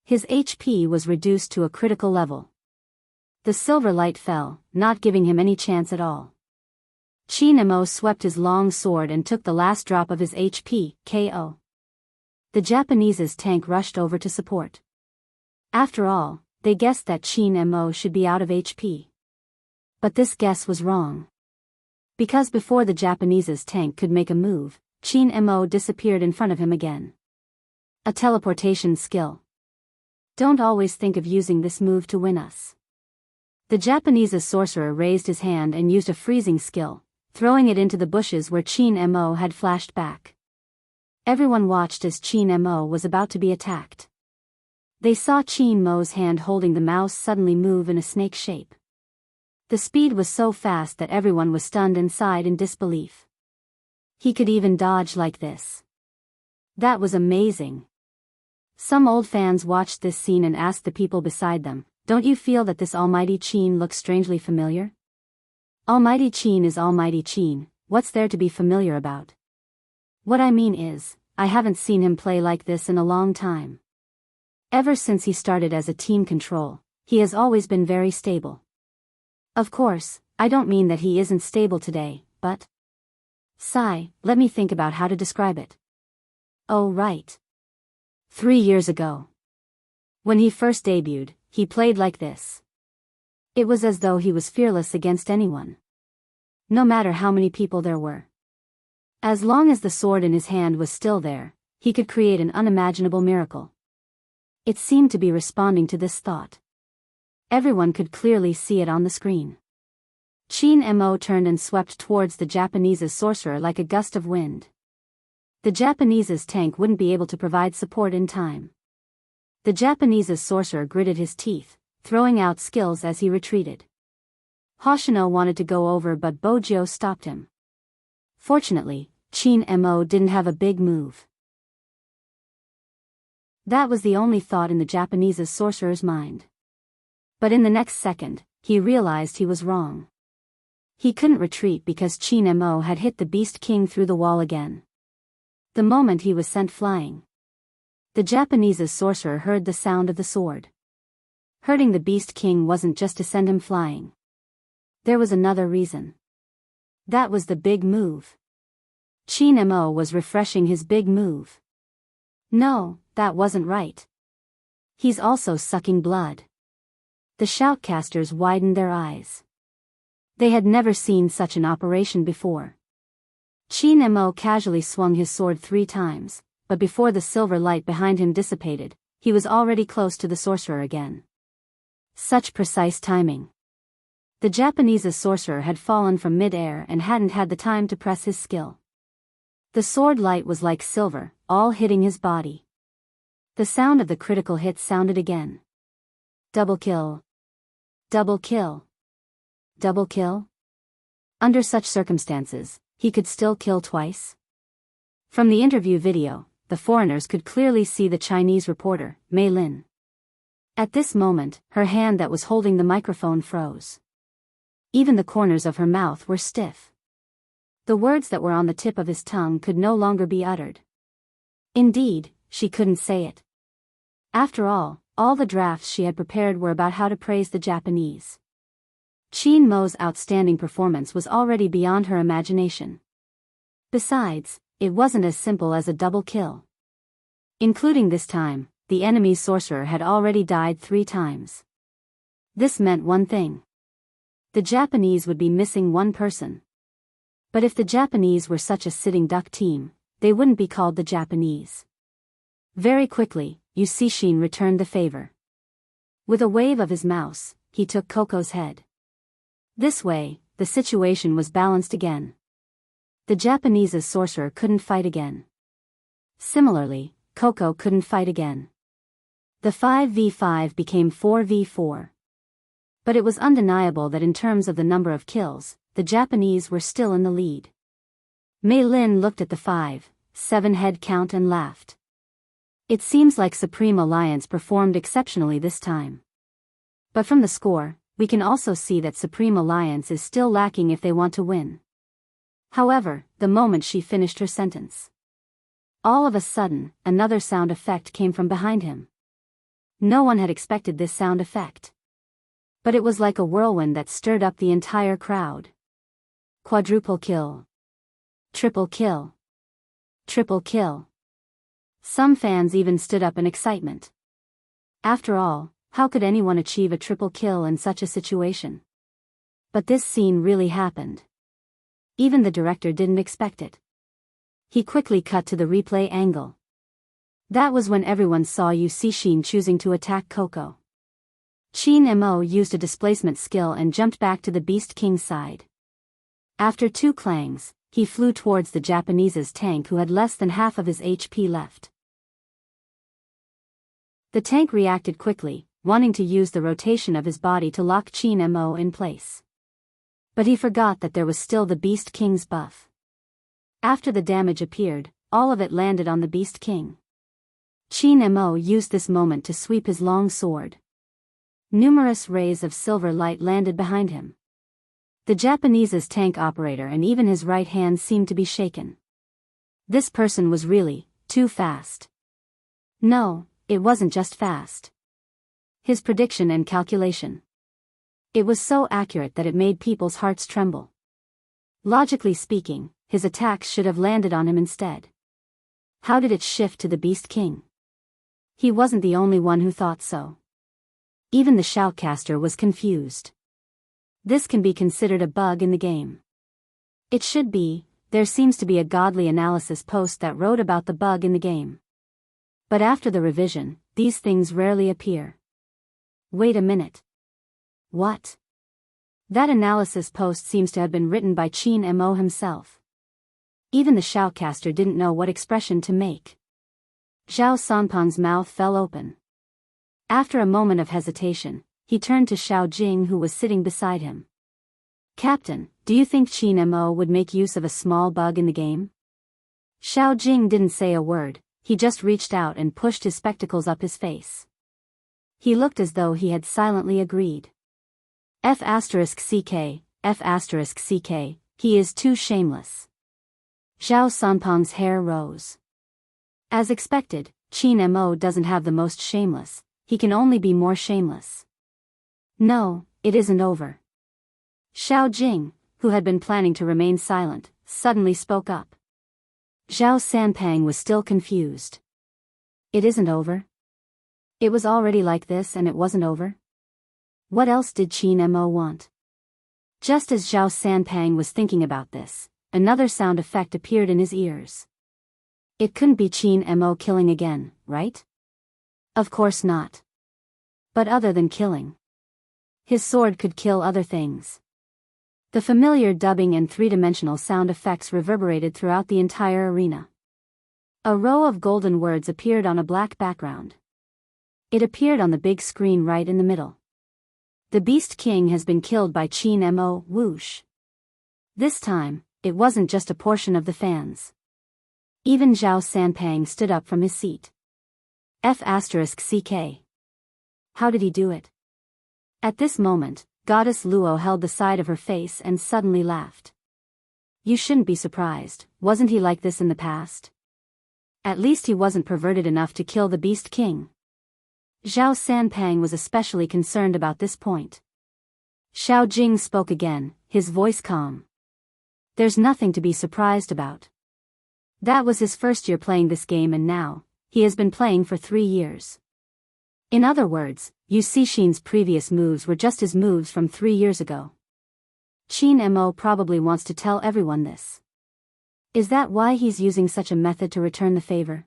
His HP was reduced to a critical level. The silver light fell, not giving him any chance at all. Chin Mo swept his long sword and took the last drop of his HP, KO. The Japanese's tank rushed over to support. After all, they guessed that Chin Mo should be out of HP. But this guess was wrong. Because before the Japanese's tank could make a move, Chin Mo disappeared in front of him again. A teleportation skill. Don't always think of using this move to win us. The Japanese's sorcerer raised his hand and used a freezing skill, throwing it into the bushes where Chin Mo had flashed back. Everyone watched as Chin Mo was about to be attacked. They saw Chin Mo's hand holding the mouse suddenly move in a snake shape. The speed was so fast that everyone was stunned and sighed in disbelief. He could even dodge like this. That was amazing. Some old fans watched this scene and asked the people beside them, "Don't you feel that this Almighty Chin looks strangely familiar?" Almighty Chin is Almighty Chin, what's there to be familiar about? What I mean is, I haven't seen him play like this in a long time. Ever since he started as a team control, he has always been very stable. Of course, I don't mean that he isn't stable today, but... Sigh, let me think about how to describe it. Oh right. 3 years ago. When he first debuted, he played like this. It was as though he was fearless against anyone. No matter how many people there were. As long as the sword in his hand was still there, he could create an unimaginable miracle. It seemed to be responding to this thought. Everyone could clearly see it on the screen. Chin Mo turned and swept towards the Japanese's sorcerer like a gust of wind. The Japanese's tank wouldn't be able to provide support in time. The Japanese's sorcerer gritted his teeth, throwing out skills as he retreated. Hoshino wanted to go over but Bojo stopped him. Fortunately, Chin Mo didn't have a big move. That was the only thought in the Japanese's sorcerer's mind. But in the next second, he realized he was wrong. He couldn't retreat because Qin Mo had hit the Beast King through the wall again. The moment he was sent flying, the Japanese's sorcerer heard the sound of the sword. Hurting the Beast King wasn't just to send him flying. There was another reason. That was the big move. Qin Mo was refreshing his big move. No, that wasn't right. He's also sucking blood. The shoutcasters widened their eyes. They had never seen such an operation before. Qin Mo casually swung his sword 3 times, but before the silver light behind him dissipated, he was already close to the sorcerer again. Such precise timing. The Japanese's sorcerer had fallen from mid-air and hadn't had the time to press his skill. The sword light was like silver, all hitting his body. The sound of the critical hit sounded again. Double kill. Double kill. Double kill? Under such circumstances, he could still kill twice? From the interview video, the foreigners could clearly see the Chinese reporter, Mei Lin. At this moment, her hand that was holding the microphone froze. Even the corners of her mouth were stiff. The words that were on the tip of his tongue could no longer be uttered. Indeed, she couldn't say it. After all the drafts she had prepared were about how to praise the Japanese. Qin Mo's outstanding performance was already beyond her imagination. Besides, it wasn't as simple as a double kill. Including this time, the enemy's sorcerer had already died 3 times. This meant one thing. The Japanese would be missing one person. But if the Japanese were such a sitting duck team, they wouldn't be called the Japanese. Very quickly, Yusishin returned the favor. With a wave of his mouse, he took Coco's head. This way, the situation was balanced again. The Japanese's sorcerer couldn't fight again. Similarly, Coco couldn't fight again. The 5v5 became 4v4. But it was undeniable that in terms of the number of kills, the Japanese were still in the lead. Mei Lin looked at the 5-7 head count and laughed. It seems like Supreme Alliance performed exceptionally this time. But from the score, we can also see that Supreme Alliance is still lacking if they want to win. However, the moment she finished her sentence, all of a sudden, another sound effect came from behind him. No one had expected this sound effect. But it was like a whirlwind that stirred up the entire crowd. Quadruple kill. Triple kill. Triple kill. Some fans even stood up in excitement. After all, how could anyone achieve a triple kill in such a situation? But this scene really happened. Even the director didn't expect it. He quickly cut to the replay angle. That was when everyone saw Yusishin choosing to attack Coco. Qin Mo used a displacement skill and jumped back to the Beast King's side. After 2 clangs, he flew towards the Japanese's tank who had less than half of his HP left. The tank reacted quickly, wanting to use the rotation of his body to lock Qin Mo in place. But he forgot that there was still the Beast King's buff. After the damage appeared, all of it landed on the Beast King. Qin Mo used this moment to sweep his long sword. Numerous rays of silver light landed behind him. The Japanese's tank operator and even his right hand seemed to be shaken. This person was really too fast. No, it wasn't just fast. His prediction and calculation. It was so accurate that it made people's hearts tremble. Logically speaking, his attacks should have landed on him instead. How did it shift to the Beast King? He wasn't the only one who thought so. Even the shoutcaster was confused. This can be considered a bug in the game. It should be. There seems to be a godly analysis post that wrote about the bug in the game. But after the revision, these things rarely appear. Wait a minute. What? That analysis post seems to have been written by Qin Mo himself. Even the shoutcaster didn't know what expression to make. Zhao Sanpeng's mouth fell open. After a moment of hesitation, he turned to Xiao Jing who was sitting beside him. Captain, do you think Qin Mo would make use of a small bug in the game? Xiao Jing didn't say a word, he just reached out and pushed his spectacles up his face. He looked as though he had silently agreed. F*CK, F***ck, he is too shameless. Zhao Sanpeng's hair rose. As expected, Qin Mo doesn't have the most shameless, he can only be more shameless. No, it isn't over. Xiao Jing, who had been planning to remain silent, suddenly spoke up. Zhao Sanpeng was still confused. It isn't over? It was already like this and it wasn't over? What else did Qin Mo want? Just as Zhao Sanpeng was thinking about this, another sound effect appeared in his ears. It couldn't be Qin Mo killing again, right? Of course not. But other than killing. His sword could kill other things. The familiar dubbing and three-dimensional sound effects reverberated throughout the entire arena. A row of golden words appeared on a black background. It appeared on the big screen right in the middle. The Beast King has been killed by Qin Mo, whoosh. This time, it wasn't just a portion of the fans. Even Zhao Sanpeng stood up from his seat. F***ck. How did he do it? At this moment, Goddess Luo held the side of her face and suddenly laughed. You shouldn't be surprised, wasn't he like this in the past? At least he wasn't perverted enough to kill the Beast King. Zhao Sanpeng was especially concerned about this point. Xiao Jing spoke again, his voice calm. There's nothing to be surprised about. That was his first year playing this game and now, he has been playing for 3 years. In other words, Yu Cixin's previous moves were just his moves from 3 years ago. Qin Mo probably wants to tell everyone this. Is that why he's using such a method to return the favor?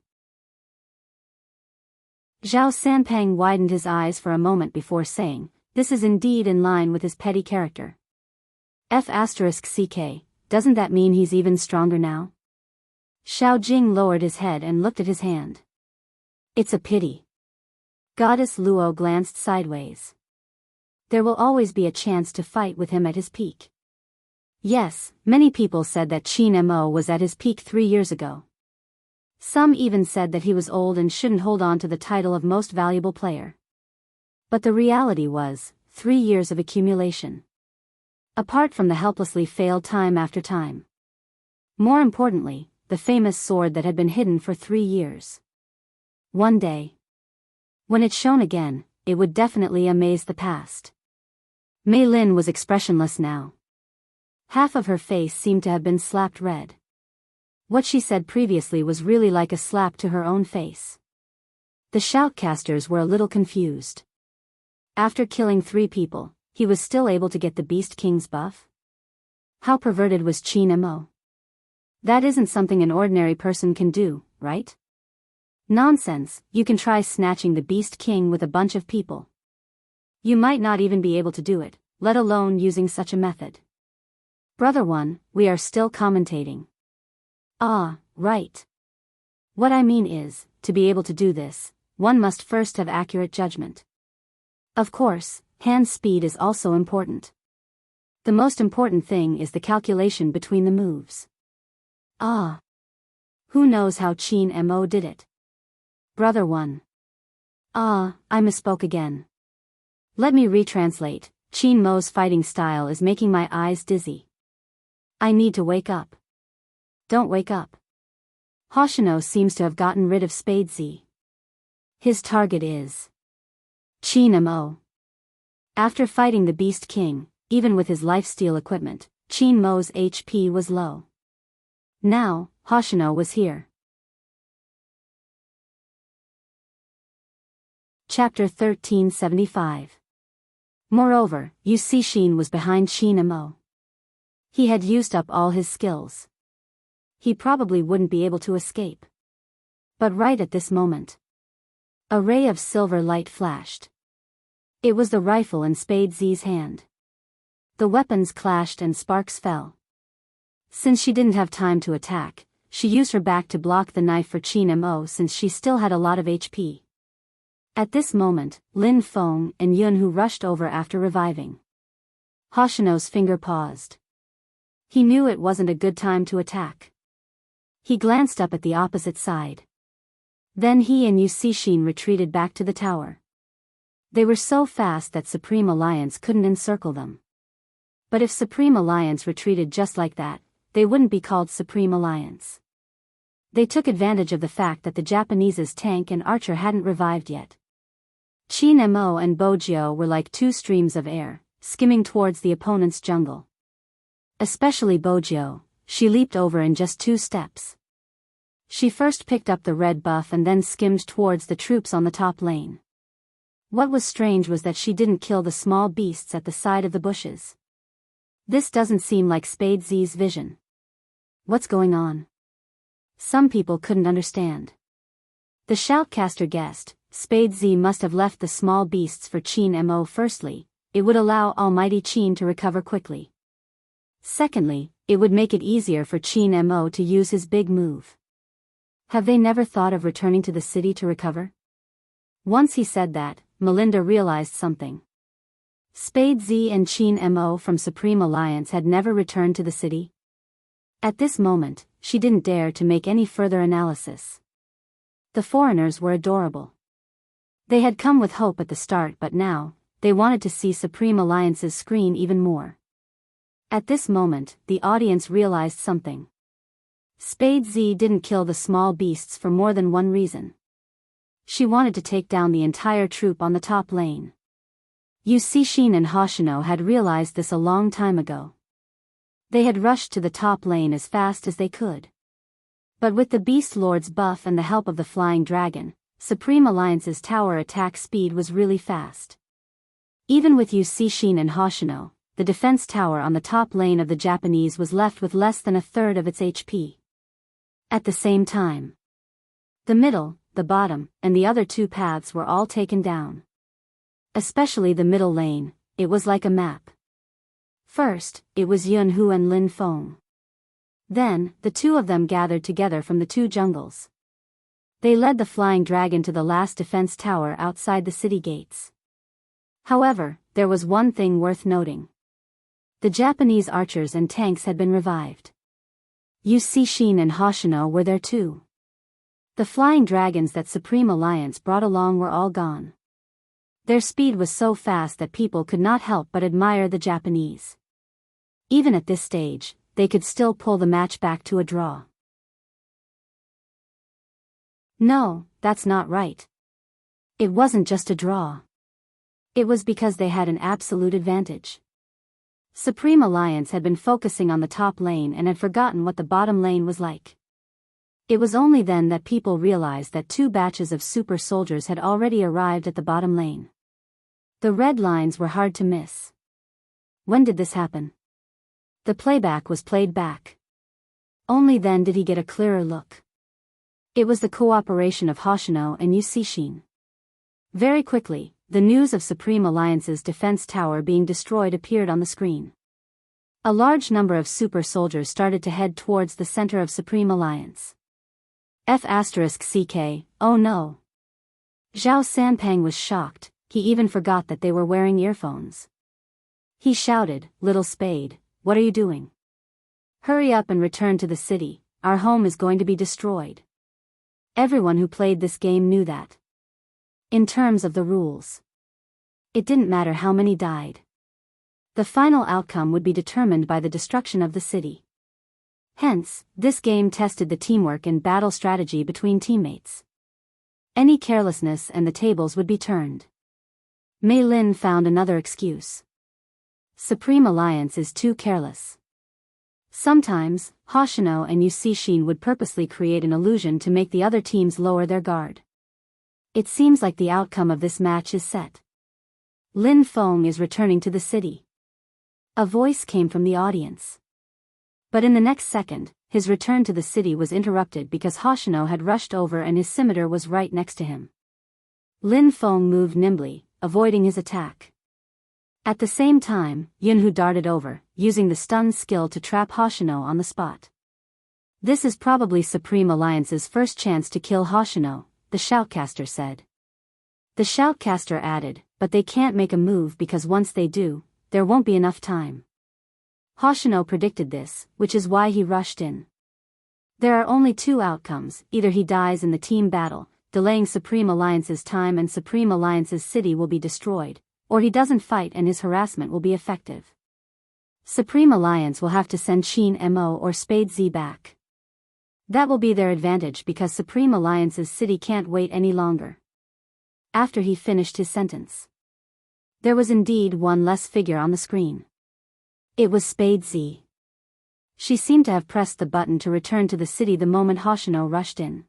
Zhao Sanpeng widened his eyes for a moment before saying, this is indeed in line with his petty character. F***ck, doesn't that mean he's even stronger now? Xiao Jing lowered his head and looked at his hand. It's a pity. Goddess Luo glanced sideways. There will always be a chance to fight with him at his peak. Yes, many people said that Qin Mo was at his peak 3 years ago. Some even said that he was old and shouldn't hold on to the title of most valuable player. But the reality was, 3 years of accumulation. Apart from the helplessly failed time after time. More importantly, the famous sword that had been hidden for 3 years. One day, when it shone again, it would definitely amaze the past. Mei Lin was expressionless now. Half of her face seemed to have been slapped red. What she said previously was really like a slap to her own face. The shoutcasters were a little confused. After killing 3 people, he was still able to get the Beast King's buff? How perverted was Qin Mo? That isn't something an ordinary person can do, right? Nonsense, you can try snatching the Beast King with a bunch of people. You might not even be able to do it, let alone using such a method. Brother One, we are still commentating. Ah, right. What I mean is, to be able to do this, one must first have accurate judgment. Of course, hand speed is also important. The most important thing is the calculation between the moves. Ah. Who knows how Qin Mo did it? Brother One. Ah, I misspoke again. Let me retranslate, Qin Mo's fighting style is making my eyes dizzy. I need to wake up. Don't wake up. Hoshino seems to have gotten rid of Spade Z. His target is Qin Mo. After fighting the Beast King, even with his lifesteal equipment, Qin Mo's HP was low. Now, Hoshino was here. Chapter 1375. Moreover, Yu Cixin was behind Qin Mo. He had used up all his skills. He probably wouldn't be able to escape. But right at this moment, a ray of silver light flashed. It was the rifle in Spade Z's hand. The weapons clashed and sparks fell. Since she didn't have time to attack, she used her back to block the knife for Qin Mo since she still had a lot of HP. At this moment, Lin Feng and Yun Hu rushed over after reviving. Hoshino's finger paused. He knew it wasn't a good time to attack. He glanced up at the opposite side. Then he and Yu Cixin retreated back to the tower. They were so fast that Supreme Alliance couldn't encircle them. But if Supreme Alliance retreated just like that, they wouldn't be called Supreme Alliance. They took advantage of the fact that the Japanese's tank and archer hadn't revived yet. Chin Mo and Bojio were like two streams of air, skimming towards the opponent's jungle. Especially Bojio, she leaped over in just 2 steps. She first picked up the red buff and then skimmed towards the troops on the top lane. What was strange was that she didn't kill the small beasts at the side of the bushes. This doesn't seem like Spade Z's vision. What's going on? Some people couldn't understand. The shoutcaster guessed, Spade Z must have left the small beasts for Chin Mo. Firstly, it would allow Almighty Chin to recover quickly. Secondly, it would make it easier for Chin Mo to use his big move. Have they never thought of returning to the city to recover? Once he said that, Melinda realized something. Spade Z and Chin Mo from Supreme Alliance had never returned to the city. At this moment, she didn't dare to make any further analysis. The foreigners were adorable. They had come with hope at the start, but now, they wanted to see Supreme Alliance's screen even more. At this moment, the audience realized something. Spade Z didn't kill the small beasts for more than one reason. She wanted to take down the entire troop on the top lane. Shin and Hoshino had realized this a long time ago. They had rushed to the top lane as fast as they could. But with the Beast Lord's buff and the help of the Flying Dragon, Supreme Alliance's tower attack speed was really fast. Even with Shin and Hoshino, the defense tower on the top lane of the Japanese was left with less than a third of its HP. At the same time, the middle, the bottom, and the other 2 paths were all taken down. Especially the middle lane, it was like a map. First, it was Yunhu and Lin Feng. Then, the 2 of them gathered together from the 2 jungles. They led the Flying Dragon to the last defense tower outside the city gates. However, there was one thing worth noting. The Japanese archers and tanks had been revived. Shin and Hoshino were there too. The Flying Dragons that Supreme Alliance brought along were all gone. Their speed was so fast that people could not help but admire the Japanese. Even at this stage, they could still pull the match back to a draw. No, that's not right. It wasn't just a draw. It was because they had an absolute advantage. Supreme Alliance had been focusing on the top lane and had forgotten what the bottom lane was like. It was only then that people realized that 2 batches of super soldiers had already arrived at the bottom lane. The red lines were hard to miss. When did this happen? The playback was played back. Only then did he get a clearer look. It was the cooperation of Hoshino and Shin. Very quickly, the news of Supreme Alliance's defense tower being destroyed appeared on the screen. A large number of super soldiers started to head towards the center of Supreme Alliance. F***CK, oh no. Zhao Sanpang was shocked, he even forgot that they were wearing earphones. He shouted, "Little Spade, what are you doing? Hurry up and return to the city, our home is going to be destroyed." Everyone who played this game knew that. In terms of the rules, it didn't matter how many died. The final outcome would be determined by the destruction of the city. Hence, this game tested the teamwork and battle strategy between teammates. Any carelessness and the tables would be turned. Mei Lin found another excuse. Supreme Alliance is too careless. Sometimes, Hoshino and Shin would purposely create an illusion to make the other teams lower their guard. It seems like the outcome of this match is set. Lin Feng is returning to the city. A voice came from the audience. But in the next second, his return to the city was interrupted because Hoshino had rushed over and his scimitar was right next to him. Lin Feng moved nimbly, avoiding his attack. At the same time, Yunhu darted over, using the stun skill to trap Hoshino on the spot. This is probably Supreme Alliance's first chance to kill Hoshino, the shoutcaster said. The shoutcaster added, but they can't make a move because once they do, there won't be enough time. Hoshino predicted this, which is why he rushed in. There are only 2 outcomes, either he dies in the team battle, delaying Supreme Alliance's time and Supreme Alliance's city will be destroyed, or he doesn't fight and his harassment will be effective. Supreme Alliance will have to send Qin Mo or Spade Z back. That will be their advantage because Supreme Alliance's city can't wait any longer. After he finished his sentence, there was indeed one less figure on the screen. It was Spade Z. She seemed to have pressed the button to return to the city the moment Hoshino rushed in.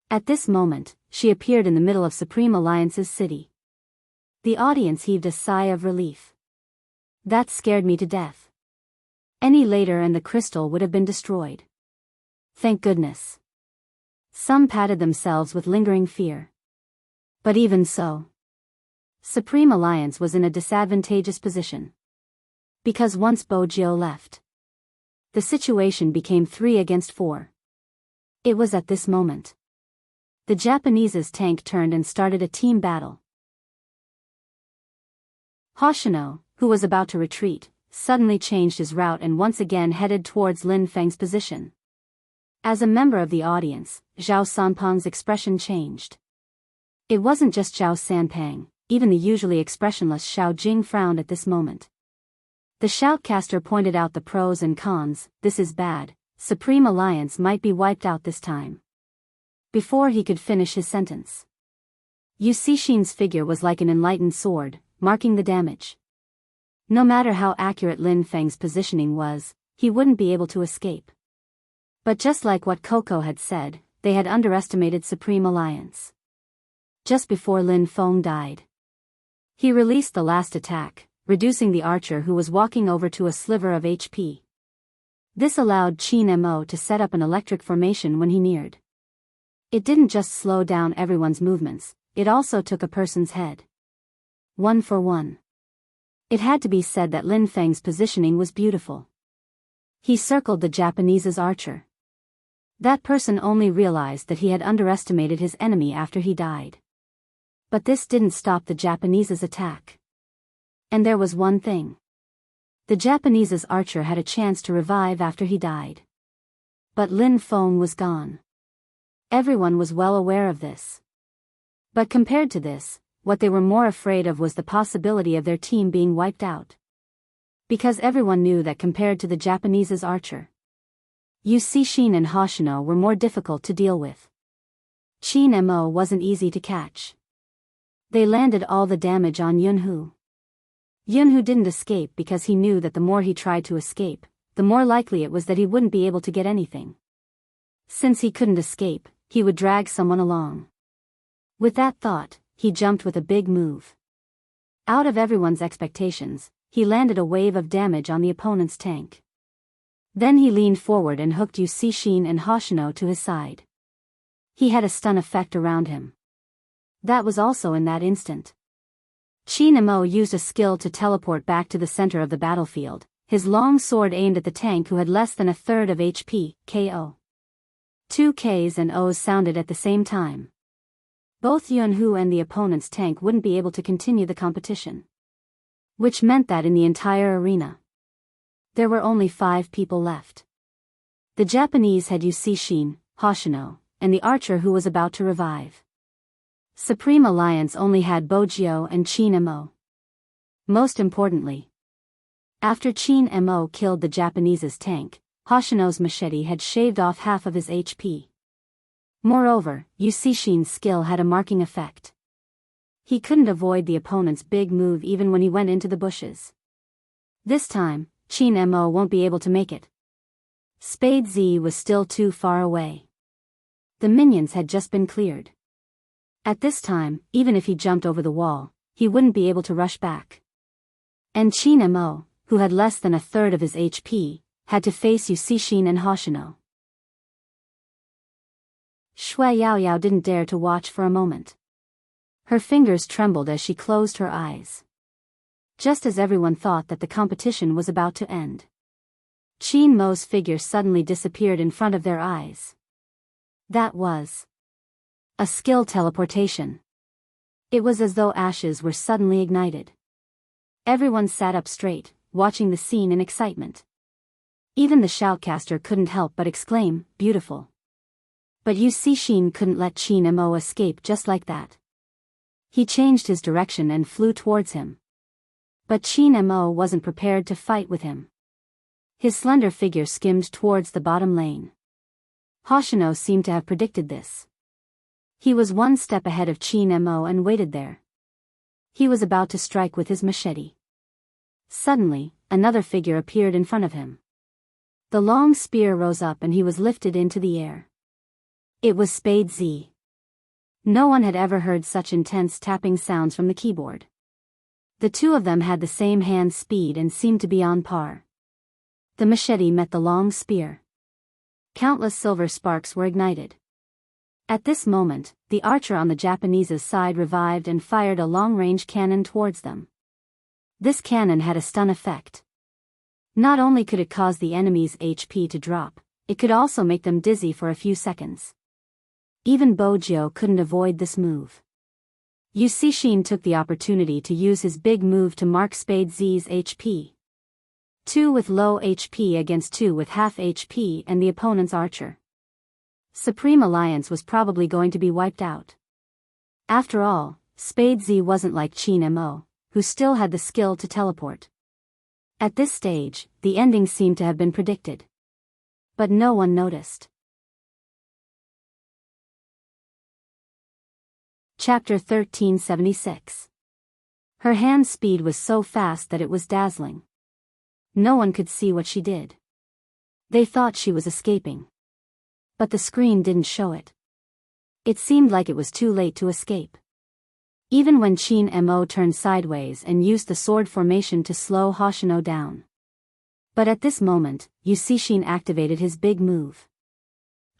At this moment, she appeared in the middle of Supreme Alliance's city. The audience heaved a sigh of relief. That scared me to death. Any later and the crystal would have been destroyed. Thank goodness. Some patted themselves with lingering fear. But even so, Supreme Alliance was in a disadvantageous position. Because once Bojio left, the situation became 3 against 4. It was at this moment the Japanese's tank turned and started a team battle. Hoshino, who was about to retreat, suddenly changed his route and once again headed towards Lin Feng's position. As a member of the audience, Zhao Sanpang's expression changed. It wasn't just Zhao Sanpang, even the usually expressionless Xiao Jing frowned at this moment. The shoutcaster pointed out the pros and cons. This is bad, Supreme Alliance might be wiped out this time. Before he could finish his sentence, Yu Cixin's figure was like an enlightened sword, marking the damage. No matter how accurate Lin Feng's positioning was, he wouldn't be able to escape. But just like what Coco had said, they had underestimated Supreme Alliance. Just before Lin Feng died, he released the last attack, reducing the archer who was walking over to a sliver of HP. This allowed Qin Mo to set up an electric formation when he neared. It didn't just slow down everyone's movements, it also took a person's head. 1 for 1. It had to be said that Lin Feng's positioning was beautiful. He circled the Japanese's archer. That person only realized that he had underestimated his enemy after he died. But this didn't stop the Japanese's attack. And there was one thing. The Japanese's archer had a chance to revive after he died. But Lin Feng was gone. Everyone was well aware of this. But compared to this, what they were more afraid of was the possibility of their team being wiped out. Because everyone knew that compared to the Japanese's archer, Yu Cixin and Hoshino were more difficult to deal with. Qin Mo wasn't easy to catch. They landed all the damage on Yunhu. Yunhu didn't escape because he knew that the more he tried to escape, the more likely it was that he wouldn't be able to get anything. Since he couldn't escape, he would drag someone along. With that thought, he jumped with a big move. Out of everyone's expectations, he landed a wave of damage on the opponent's tank. Then he leaned forward and hooked Yu Cixin and Hoshino to his side. He had a stun effect around him. That was also in that instant. Qin Mo used a skill to teleport back to the center of the battlefield, his long sword aimed at the tank who had less than a third of HP, KO. 2 Ks and Os sounded at the same time. Both Yunhu and the opponent's tank wouldn't be able to continue the competition. Which meant that in the entire arena, there were only 5 people left. The Japanese had Yu Cixin, Hoshino, and the archer who was about to revive. Supreme Alliance only had Bojio and Qin Mo. Most importantly, after Qin Mo killed the Japanese's tank, Hoshino's machete had shaved off half of his HP. Moreover, Yu Cixin's skill had a marking effect. He couldn't avoid the opponent's big move even when he went into the bushes. This time, Qin Mo won't be able to make it. Spade Z was still too far away. The minions had just been cleared. At this time, even if he jumped over the wall, he wouldn't be able to rush back. And Qin Mo, who had less than a third of his HP, had to face Yu Cixin and Hoshino. Shui Yaoyao didn't dare to watch for a moment. Her fingers trembled as she closed her eyes. Just as everyone thought that the competition was about to end, Qin Mo's figure suddenly disappeared in front of their eyes. That was a skill teleportation. It was as though ashes were suddenly ignited. Everyone sat up straight, watching the scene in excitement. Even the shoutcaster couldn't help but exclaim, "Beautiful." But Yu Cixin couldn't let Qin Mo escape just like that. He changed his direction and flew towards him. But Qin Mo wasn't prepared to fight with him. His slender figure skimmed towards the bottom lane. Hoshino seemed to have predicted this. He was one step ahead of Qin Mo and waited there. He was about to strike with his machete. Suddenly, another figure appeared in front of him. The long spear rose up and he was lifted into the air. It was Spade Z. No one had ever heard such intense tapping sounds from the keyboard. The two of them had the same hand speed and seemed to be on par. The machete met the long spear. Countless silver sparks were ignited. At this moment, the archer on the Japanese's side revived and fired a long-range cannon towards them. This cannon had a stun effect. Not only could it cause the enemy's HP to drop, it could also make them dizzy for a few seconds. Even Bojio couldn't avoid this move. Yusishin took the opportunity to use his big move to mark Spade Z's HP. 2 with low HP against 2 with half HP and the opponent's archer. Supreme Alliance was probably going to be wiped out. After all, Spade Z wasn't like Qin Mo, who still had the skill to teleport. At this stage, the ending seemed to have been predicted. But no one noticed. Chapter 1376. Her hand speed was so fast that it was dazzling. No one could see what she did. They thought she was escaping. But the screen didn't show it. It seemed like it was too late to escape. Even when Qin Mo turned sideways and used the sword formation to slow Hoshino down. But at this moment, Yusishin activated his big move.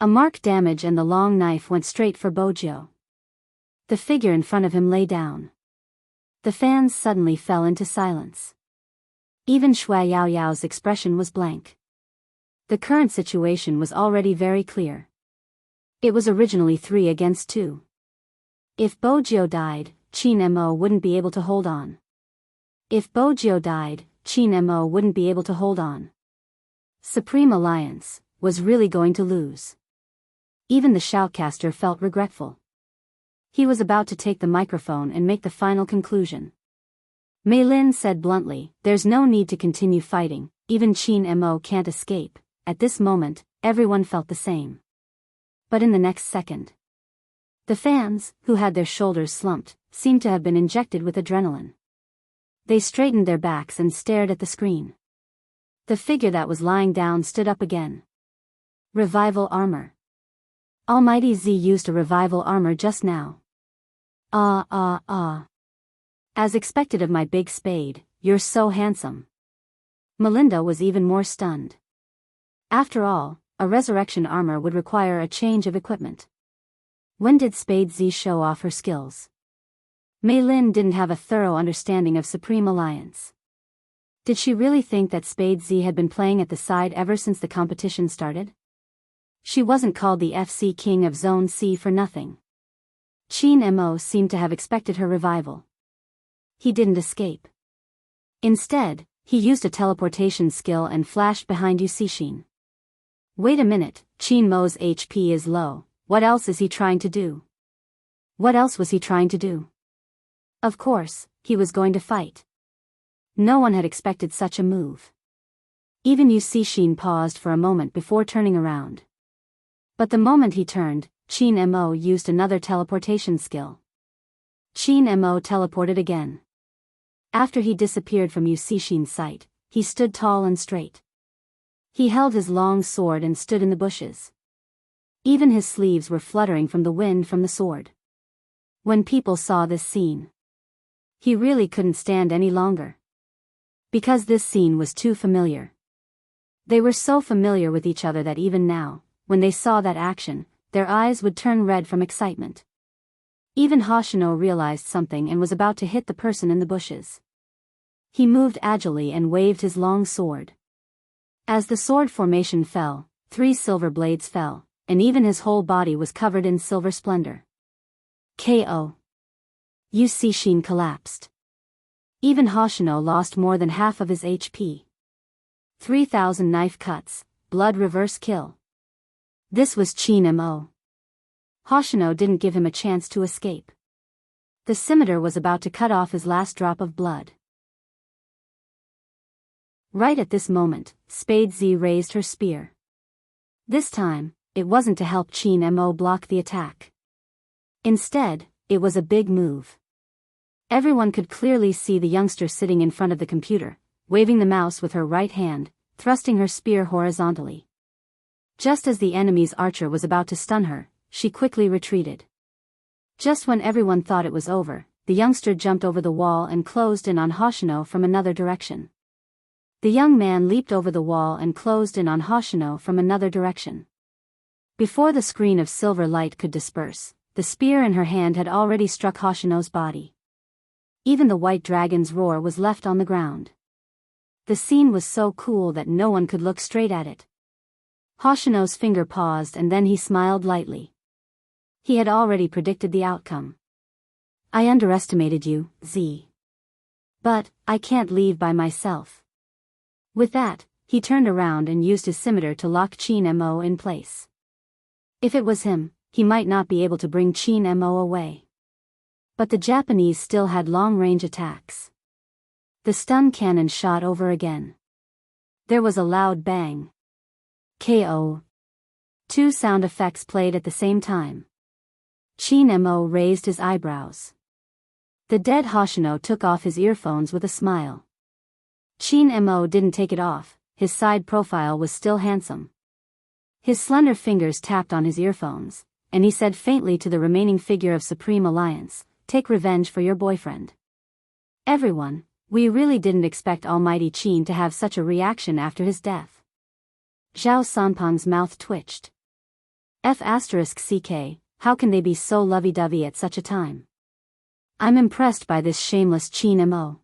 A mark damage and the long knife went straight for Bojio. The figure in front of him lay down. The fans suddenly fell into silence. Even Shui Yaoyao's expression was blank. The current situation was already very clear. It was originally 3 against 2. If Bojio died, Qin Mo wouldn't be able to hold on. If Bojio died, Qin Mo wouldn't be able to hold on. Supreme Alliance was really going to lose. Even the shoutcaster felt regretful. He was about to take the microphone and make the final conclusion. Mei Lin said bluntly, "There's no need to continue fighting, even Qin Mo can't escape." At this moment, everyone felt the same. But in the next second, the fans, who had their shoulders slumped, seemed to have been injected with adrenaline. They straightened their backs and stared at the screen. The figure that was lying down stood up again. Revival armor. Almighty Z used a revival armor just now. As expected of my big spade, you're so handsome. Melinda was even more stunned. After all, a resurrection armor would require a change of equipment. When did Spade Z show off her skills? Mei Lin didn't have a thorough understanding of Supreme Alliance. Did she really think that Spade Z had been playing at the side ever since the competition started? She wasn't called the FC King of Zone C for nothing. Qin Mo seemed to have expected her revival. He didn't escape. Instead, he used a teleportation skill and flashed behind Yusishin. Wait a minute, Qin Mo's HP is low. What else is he trying to do? What else was he trying to do? Of course, he was going to fight. No one had expected such a move. Even Yusishin paused for a moment before turning around. But the moment he turned, Qin Mo used another teleportation skill. Qin Mo teleported again. After he disappeared from Yusishin's sight, he stood tall and straight. He held his long sword and stood in the bushes. Even his sleeves were fluttering from the wind from the sword. When people saw this scene, he really couldn't stand any longer. Because this scene was too familiar. They were so familiar with each other that even now, when they saw that action, their eyes would turn red from excitement. Even Hoshino realized something and was about to hit the person in the bushes. He moved agilely and waved his long sword. As the sword formation fell, 3 silver blades fell, and even his whole body was covered in silver splendor. KO. Yusishin collapsed. Even Hoshino lost more than half of his HP. 3,000 knife cuts, blood reverse kill. This was Qin Mo. Hoshino didn't give him a chance to escape. The scimitar was about to cut off his last drop of blood. Right at this moment, Spade Z raised her spear. This time, it wasn't to help Chin Mo block the attack. Instead, it was a big move. Everyone could clearly see the youngster sitting in front of the computer, waving the mouse with her right hand, thrusting her spear horizontally. Just as the enemy's archer was about to stun her, she quickly retreated. Just when everyone thought it was over, the youngster jumped over the wall and closed in on Hoshino from another direction. The young man leaped over the wall and closed in on Hoshino from another direction. Before the screen of silver light could disperse, the spear in her hand had already struck Hoshino's body. Even the white dragon's roar was left on the ground. The scene was so cool that no one could look straight at it. Hoshino's finger paused and then he smiled lightly. He had already predicted the outcome. I underestimated you, Z. But, I can't leave by myself. With that, he turned around and used his scimitar to lock Chin Mo in place. If it was him, he might not be able to bring Chin Mo away. But the Japanese still had long-range attacks. The stun cannon shot over again. There was a loud bang. KO. Two sound effects played at the same time. Chin Mo raised his eyebrows. The dead Hoshino took off his earphones with a smile. Chin Mo didn't take it off, his side profile was still handsome. His slender fingers tapped on his earphones, and he said faintly to the remaining figure of Supreme Alliance, "Take revenge for your boyfriend." Everyone, we really didn't expect Almighty Chin to have such a reaction after his death. Zhao Sanpeng's mouth twitched. F***CK, how can they be so lovey-dovey at such a time? I'm impressed by this shameless Chin Mo.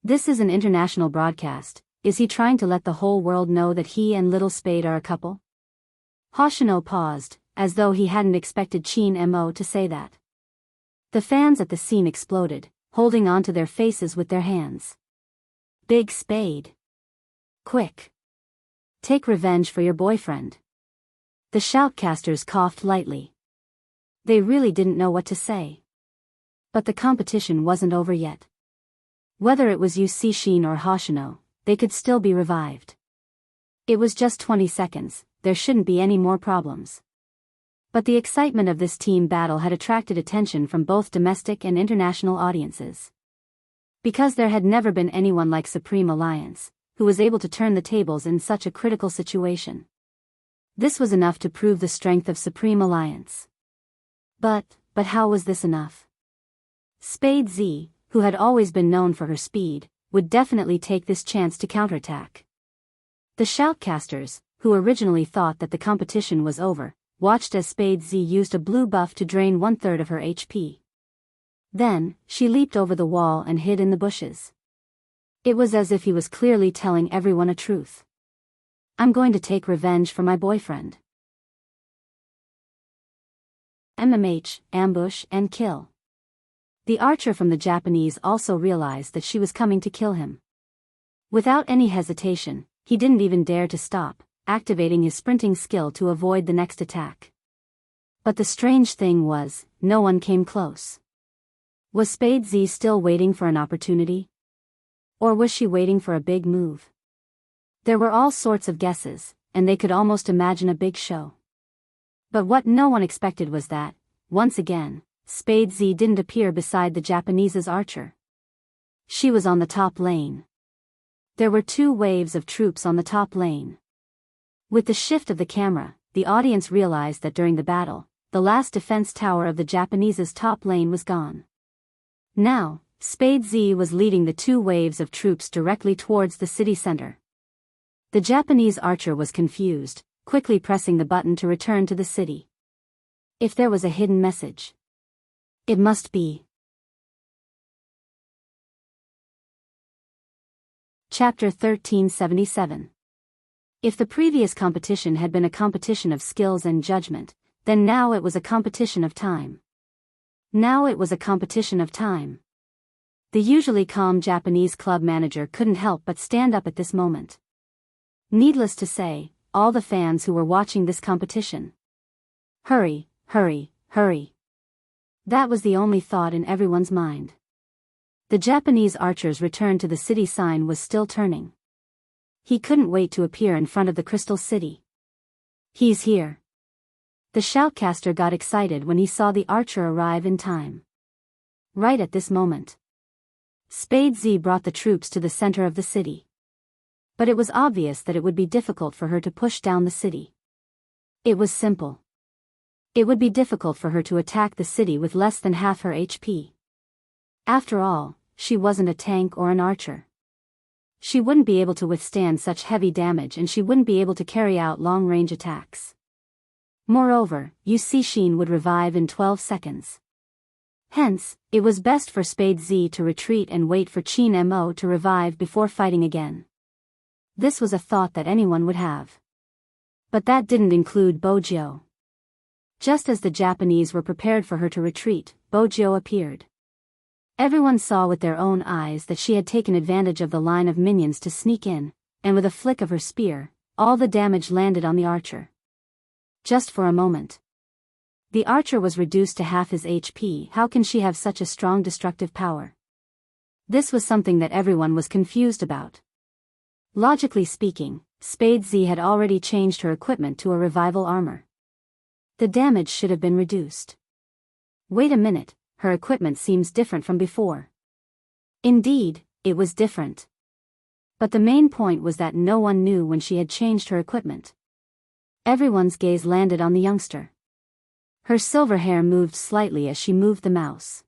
This is an international broadcast, is he trying to let the whole world know that he and Little Spade are a couple? Hoshino paused, as though he hadn't expected Chin Mo to say that. The fans at the scene exploded, holding on to their faces with their hands. Big Spade. Quick. Take revenge for your boyfriend. The shoutcasters coughed lightly. They really didn't know what to say. But the competition wasn't over yet. Whether it was Yu Cixin or Hoshino, they could still be revived. It was just 20 seconds, there shouldn't be any more problems. But the excitement of this team battle had attracted attention from both domestic and international audiences. Because there had never been anyone like Supreme Alliance, who was able to turn the tables in such a critical situation. This was enough to prove the strength of Supreme Alliance. But how was this enough? Spade Z, who had always been known for her speed, would definitely take this chance to counterattack. The shoutcasters, who originally thought that the competition was over, watched as Spade Z used a blue buff to drain 1/3 of her HP. Then, she leaped over the wall and hid in the bushes. It was as if he was clearly telling everyone a truth. I'm going to take revenge for my boyfriend. MMH, ambush and kill. The archer from the Japanese also realized that she was coming to kill him. Without any hesitation, he didn't even dare to stop, activating his sprinting skill to avoid the next attack. But the strange thing was, no one came close. Was Spade Z still waiting for an opportunity? Or was she waiting for a big move? There were all sorts of guesses, and they could almost imagine a big show. But what no one expected was that, once again, Spade Z didn't appear beside the Japanese's archer. She was on the top lane. There were 2 waves of troops on the top lane. With the shift of the camera, the audience realized that during the battle, the last defense tower of the Japanese's top lane was gone. Now, Spade Z was leading the 2 waves of troops directly towards the city center. The Japanese archer was confused, quickly pressing the button to return to the city. If there was a hidden message, it must be. Chapter 1377. If the previous competition had been a competition of skills and judgment, then now it was a competition of time. Now it was a competition of time. The usually calm Japanese club manager couldn't help but stand up at this moment. Needless to say, all the fans who were watching this competition. Hurry, hurry, hurry. That was the only thought in everyone's mind. The Japanese archer's return to the city sign was still turning. He couldn't wait to appear in front of the Crystal City. He's here. The shoutcaster got excited when he saw the archer arrive in time. Right at this moment, Spade Z brought the troops to the center of the city. But it was obvious that it would be difficult for her to push down the city. It was simple. It would be difficult for her to attack the city with less than half her HP. After all, she wasn't a tank or an archer. She wouldn't be able to withstand such heavy damage, and she wouldn't be able to carry out long-range attacks. Moreover, Sheen would revive in 12 seconds. Hence, it was best for Spade Z to retreat and wait for Chin Mo to revive before fighting again. This was a thought that anyone would have. But that didn't include Bojo. Just as the Japanese were prepared for her to retreat, Bojo appeared. Everyone saw with their own eyes that she had taken advantage of the line of minions to sneak in, and with a flick of her spear, all the damage landed on the archer. Just for a moment. The archer was reduced to half his HP. How can she have such a strong destructive power? This was something that everyone was confused about. Logically speaking, Spade Z had already changed her equipment to a revival armor. The damage should have been reduced. Wait a minute, her equipment seems different from before. Indeed, it was different. But the main point was that no one knew when she had changed her equipment. Everyone's gaze landed on the youngster. Her silver hair moved slightly as she moved the mouse.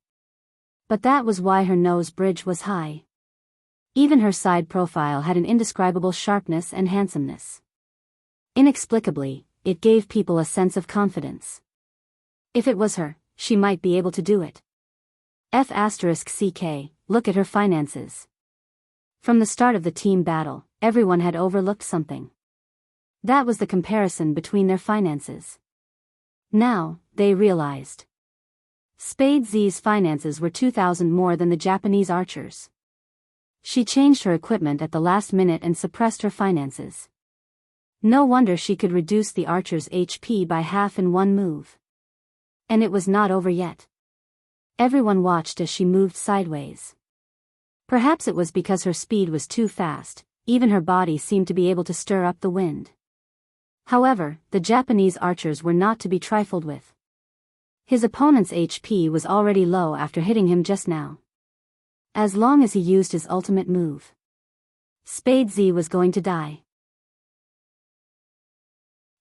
But that was why her nose bridge was high. Even her side profile had an indescribable sharpness and handsomeness. Inexplicably, it gave people a sense of confidence. If it was her, she might be able to do it. F***CK, look at her finances. From the start of the team battle, everyone had overlooked something. That was the comparison between their finances. Now, they realized. Spade Z's finances were 2,000 more than the Japanese archers. She changed her equipment at the last minute and suppressed her finances. No wonder she could reduce the archer's HP by half in one move. And it was not over yet. Everyone watched as she moved sideways. Perhaps it was because her speed was too fast, even her body seemed to be able to stir up the wind. However, the Japanese archers were not to be trifled with. His opponent's HP was already low after hitting him just now. As long as he used his ultimate move, Spade Z was going to die.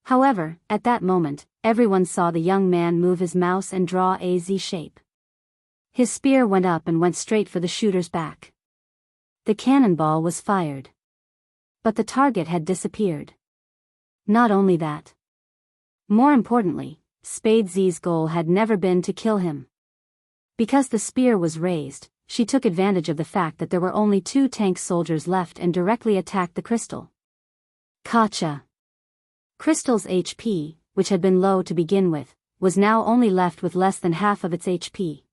However, at that moment, everyone saw the young man move his mouse and draw a Z shape. His spear went up and went straight for the shooter's back. The cannonball was fired. But the target had disappeared. Not only that. More importantly, Spade Z's goal had never been to kill him. Because the spear was raised, she took advantage of the fact that there were only 2 tank soldiers left and directly attacked the crystal. Gotcha. Crystal's HP, which had been low to begin with, was now only left with less than half of its HP.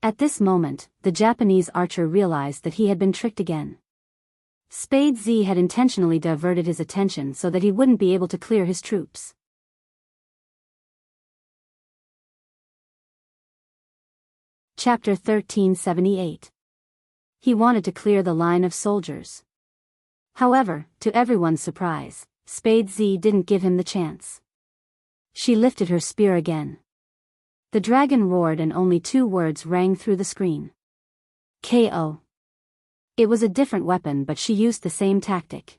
At this moment, the Japanese archer realized that he had been tricked again. Spade Z had intentionally diverted his attention so that he wouldn't be able to clear his troops. Chapter 1378. He wanted to clear the line of soldiers. However, to everyone's surprise, Spade Z didn't give him the chance. She lifted her spear again. The dragon roared and only 2 words rang through the screen. KO. It was a different weapon, but she used the same tactic.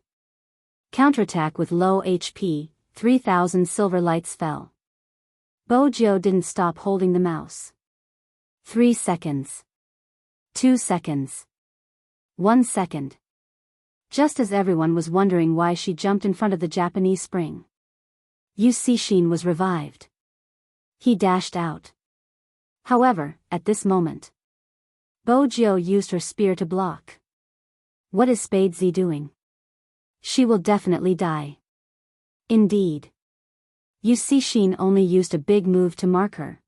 Counterattack with low HP, 3,000 silver lights fell. Bojo didn't stop holding the mouse. 3 seconds. 2 seconds. 1 second. Just as everyone was wondering why she jumped in front of the Japanese spring, Sheen was revived. He dashed out. However, at this moment, Bojo used her spear to block. What is Spade Z doing? She will definitely die. Indeed. Sheen only used a big move to mark her.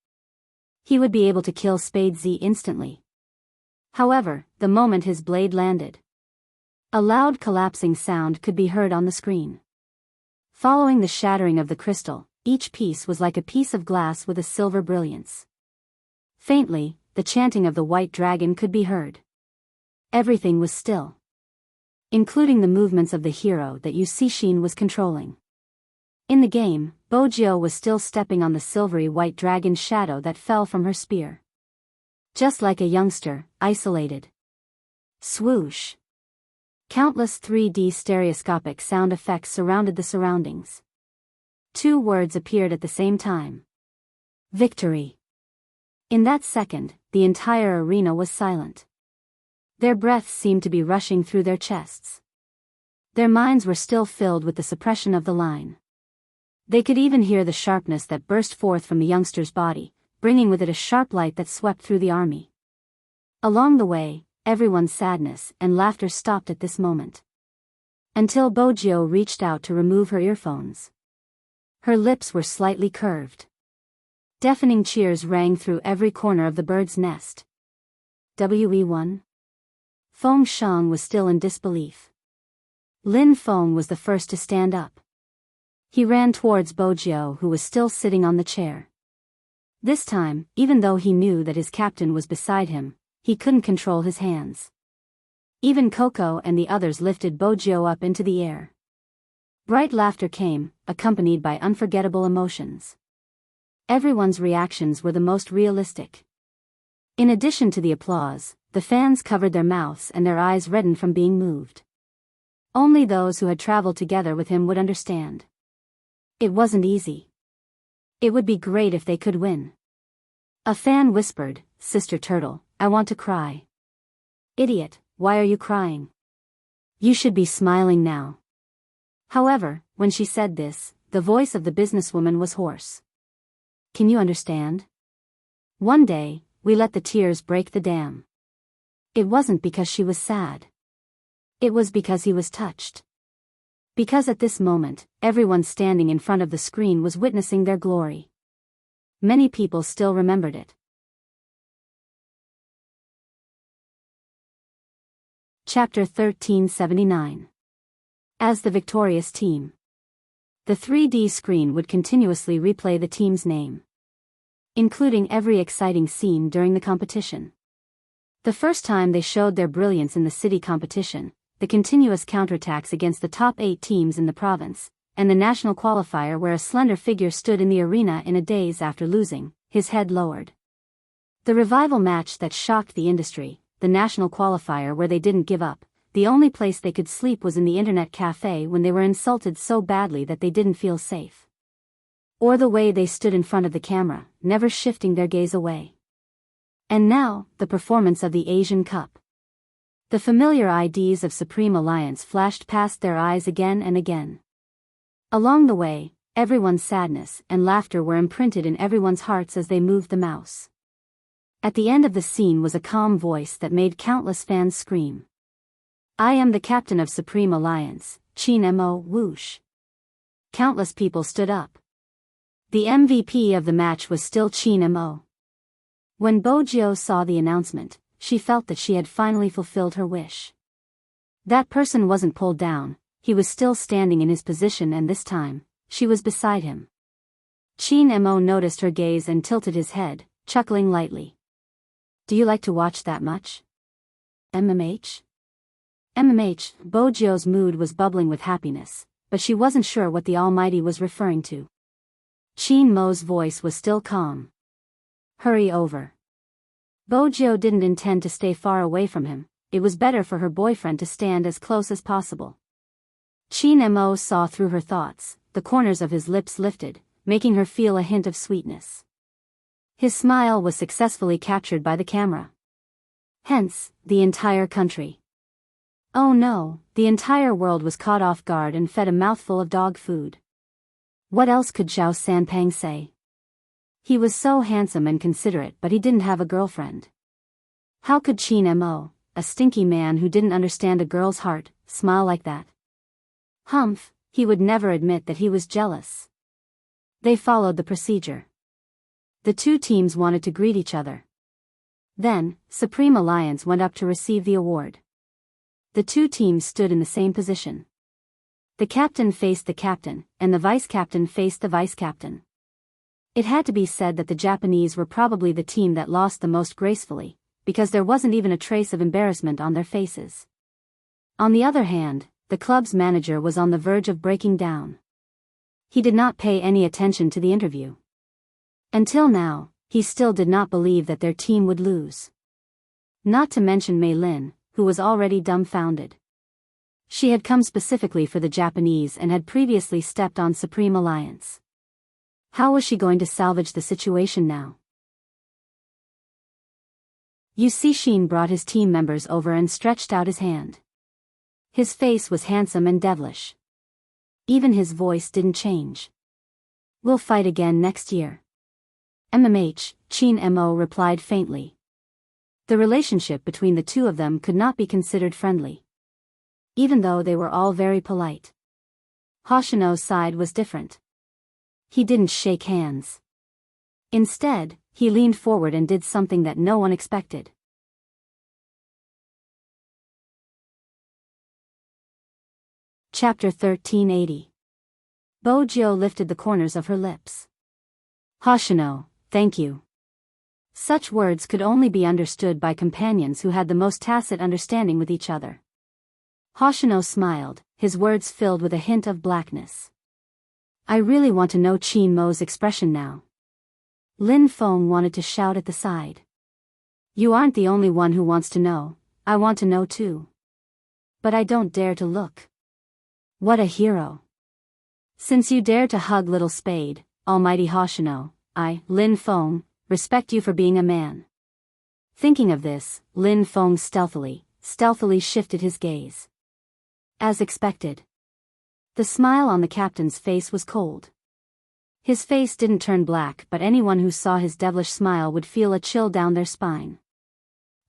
He would be able to kill Spade Z instantly. However, the moment his blade landed, a loud collapsing sound could be heard on the screen. Following the shattering of the crystal, each piece was like a piece of glass with a silver brilliance. Faintly, the chanting of the white dragon could be heard. Everything was still. including the movements of the hero that Yusishin was controlling. In the game, Bojio was still stepping on the silvery white dragon's shadow that fell from her spear. Just like a youngster, isolated. Swoosh. Countless 3D stereoscopic sound effects surrounded the surroundings. 2 words appeared at the same time. Victory. In that second, the entire arena was silent. Their breaths seemed to be rushing through their chests. Their minds were still filled with the suppression of the line. They could even hear the sharpness that burst forth from the youngster's body, bringing with it a sharp light that swept through the army. Along the way, everyone's sadness and laughter stopped at this moment. Until Bojio reached out to remove her earphones. Her lips were slightly curved. Deafening cheers rang through every corner of the bird's nest. WE1? Feng Shang was still in disbelief. Lin Feng was the first to stand up. He ran towards Bojio, who was still sitting on the chair. This time, even though he knew that his captain was beside him, he couldn't control his hands. Even Coco and the others lifted Bojio up into the air. Bright laughter came, accompanied by unforgettable emotions. Everyone's reactions were the most realistic. In addition to the applause, the fans covered their mouths and their eyes reddened from being moved. Only those who had traveled together with him would understand. It wasn't easy. It would be great if they could win. A fan whispered, "Sister Turtle, I want to cry." "Idiot, why are you crying? You should be smiling now." However, when she said this, the voice of the businesswoman was hoarse. "Can you understand? One day, we let the tears break the dam." It wasn't because she was sad. It was because he was touched. Because at this moment, everyone standing in front of the screen was witnessing their glory. Many people still remembered it. Chapter 1379. As the victorious team. The 3D screen would continuously replay the team's name, including every exciting scene during the competition. The first time they showed their brilliance in the city competition, the continuous counterattacks against the top 8 teams in the province, and the national qualifier where a slender figure stood in the arena in a daze after losing, his head lowered. The revival match that shocked the industry, the national qualifier where they didn't give up, the only place they could sleep was in the internet cafe when they were insulted so badly that they didn't feel safe. Or the way they stood in front of the camera, never shifting their gaze away. And now, the performance of the Asian Cup. The familiar IDs of Supreme Alliance flashed past their eyes again and again. Along the way, everyone's sadness and laughter were imprinted in everyone's hearts as they moved the mouse. At the end of the scene was a calm voice that made countless fans scream. "I am the captain of Supreme Alliance, Qin Mo Whoosh." Countless people stood up. The MVP of the match was still Qin Mo. When Bojio saw the announcement, she felt that she had finally fulfilled her wish. That person wasn't pulled down, he was still standing in his position, and this time, she was beside him. Qin Mo noticed her gaze and tilted his head, chuckling lightly. "Do you like to watch that much? MMH?" MMH, Bojio's mood was bubbling with happiness, but she wasn't sure what the Almighty was referring to. Qin Mo's voice was still calm. "Hurry over." Bojio didn't intend to stay far away from him, it was better for her boyfriend to stand as close as possible. Qin Mo saw through her thoughts, the corners of his lips lifted, making her feel a hint of sweetness. His smile was successfully captured by the camera. Hence, the entire country. Oh no, the entire world was caught off guard and fed a mouthful of dog food. What else could Zhao Sanpang say? He was so handsome and considerate, but he didn't have a girlfriend. How could Qin Mo, a stinky man who didn't understand a girl's heart, smile like that? Humph, he would never admit that he was jealous. They followed the procedure. The two teams wanted to greet each other. Then, Supreme Alliance went up to receive the award. The two teams stood in the same position. The captain faced the captain, and the vice-captain faced the vice-captain. It had to be said that the Japanese were probably the team that lost the most gracefully, because there wasn't even a trace of embarrassment on their faces. On the other hand, the club's manager was on the verge of breaking down. He did not pay any attention to the interview. Until now, he still did not believe that their team would lose. Not to mention Mei Lin, who was already dumbfounded. She had come specifically for the Japanese and had previously stepped on Supreme Alliance. How was she going to salvage the situation now? Shin brought his team members over and stretched out his hand. His face was handsome and devilish. Even his voice didn't change. "We'll fight again next year." Chin Mo replied faintly. The relationship between the two of them could not be considered friendly. Even though they were all very polite. Hoshino's side was different. He didn't shake hands. Instead, he leaned forward and did something that no one expected. Chapter 1380. Bojo lifted the corners of her lips. "Hoshino, thank you." Such words could only be understood by companions who had the most tacit understanding with each other. Hoshino smiled, his words filled with a hint of blackness. "I really want to know Chin Mo's expression now." Lin Feng wanted to shout at the side. "You aren't the only one who wants to know, I want to know too. But I don't dare to look." What a hero. "Since you dare to hug little Spade, Almighty Hoshino, I, Lin Feng, respect you for being a man." Thinking of this, Lin Feng stealthily shifted his gaze. As expected. The smile on the captain's face was cold. His face didn't turn black, but anyone who saw his devilish smile would feel a chill down their spine.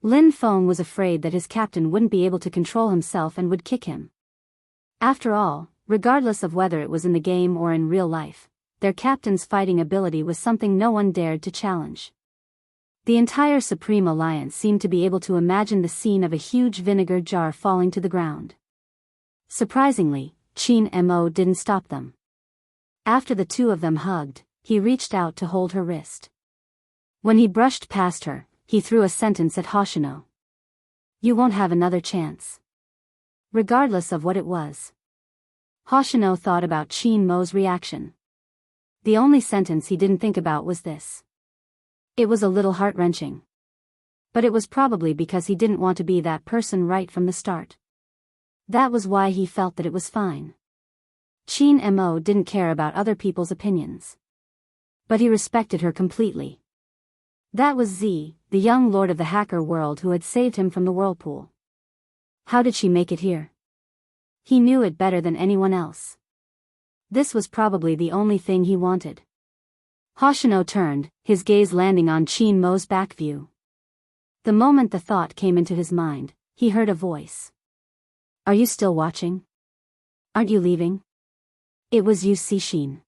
Lin Feng was afraid that his captain wouldn't be able to control himself and would kick him. After all, regardless of whether it was in the game or in real life, their captain's fighting ability was something no one dared to challenge. The entire Supreme Alliance seemed to be able to imagine the scene of a huge vinegar jar falling to the ground. Surprisingly, Chin Mo didn't stop them. After the two of them hugged, he reached out to hold her wrist. When he brushed past her, he threw a sentence at Hoshino. "You won't have another chance." Regardless of what it was. Hoshino thought about Chin Mo's reaction. The only sentence he didn't think about was this. It was a little heart-wrenching. But it was probably because he didn't want to be that person right from the start. That was why he felt that it was fine. Chin Mo didn't care about other people's opinions. But he respected her completely. That was Z, the young lord of the hacker world who had saved him from the whirlpool. How did she make it here? He knew it better than anyone else. This was probably the only thing he wanted. Hoshino turned, his gaze landing on Chin Mo's back view. The moment the thought came into his mind, he heard a voice. "Are you still watching? Aren't you leaving?" It was Shin.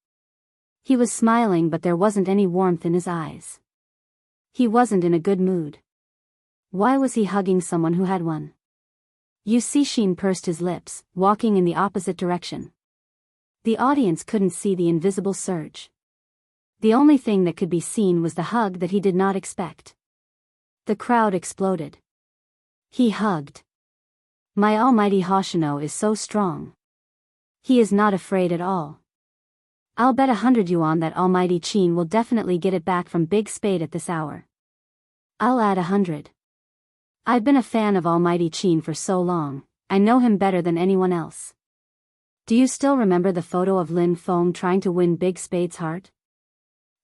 He was smiling, but there wasn't any warmth in his eyes. He wasn't in a good mood. Why was he hugging someone who had one? Shin pursed his lips, walking in the opposite direction. The audience couldn't see the invisible surge. The only thing that could be seen was the hug that he did not expect. The crowd exploded. He hugged. My almighty Hoshino is so strong. He is not afraid at all. I'll bet 100 yuan that almighty Chin will definitely get it back from Big Spade at this hour. I'll add 100. I've been a fan of almighty Chin for so long, I know him better than anyone else. Do you still remember the photo of Lin Feng trying to win Big Spade's heart?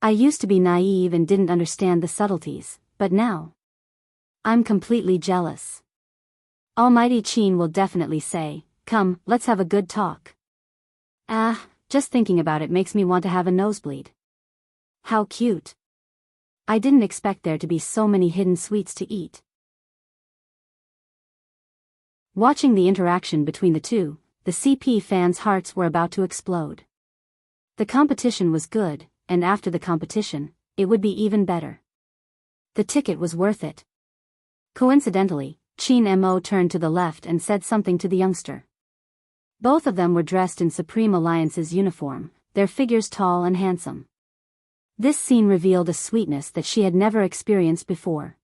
I used to be naive and didn't understand the subtleties, but now I'm completely jealous. Almighty Chin will definitely say, "Come, let's have a good talk." Just thinking about it makes me want to have a nosebleed. How cute. I didn't expect there to be so many hidden sweets to eat. Watching the interaction between the two, the CP fans' hearts were about to explode. The competition was good, and after the competition, it would be even better. The ticket was worth it. Coincidentally, Chin Mo turned to the left and said something to the youngster. Both of them were dressed in Supreme Alliance's uniform, their figures tall and handsome. This scene revealed a sweetness that she had never experienced before.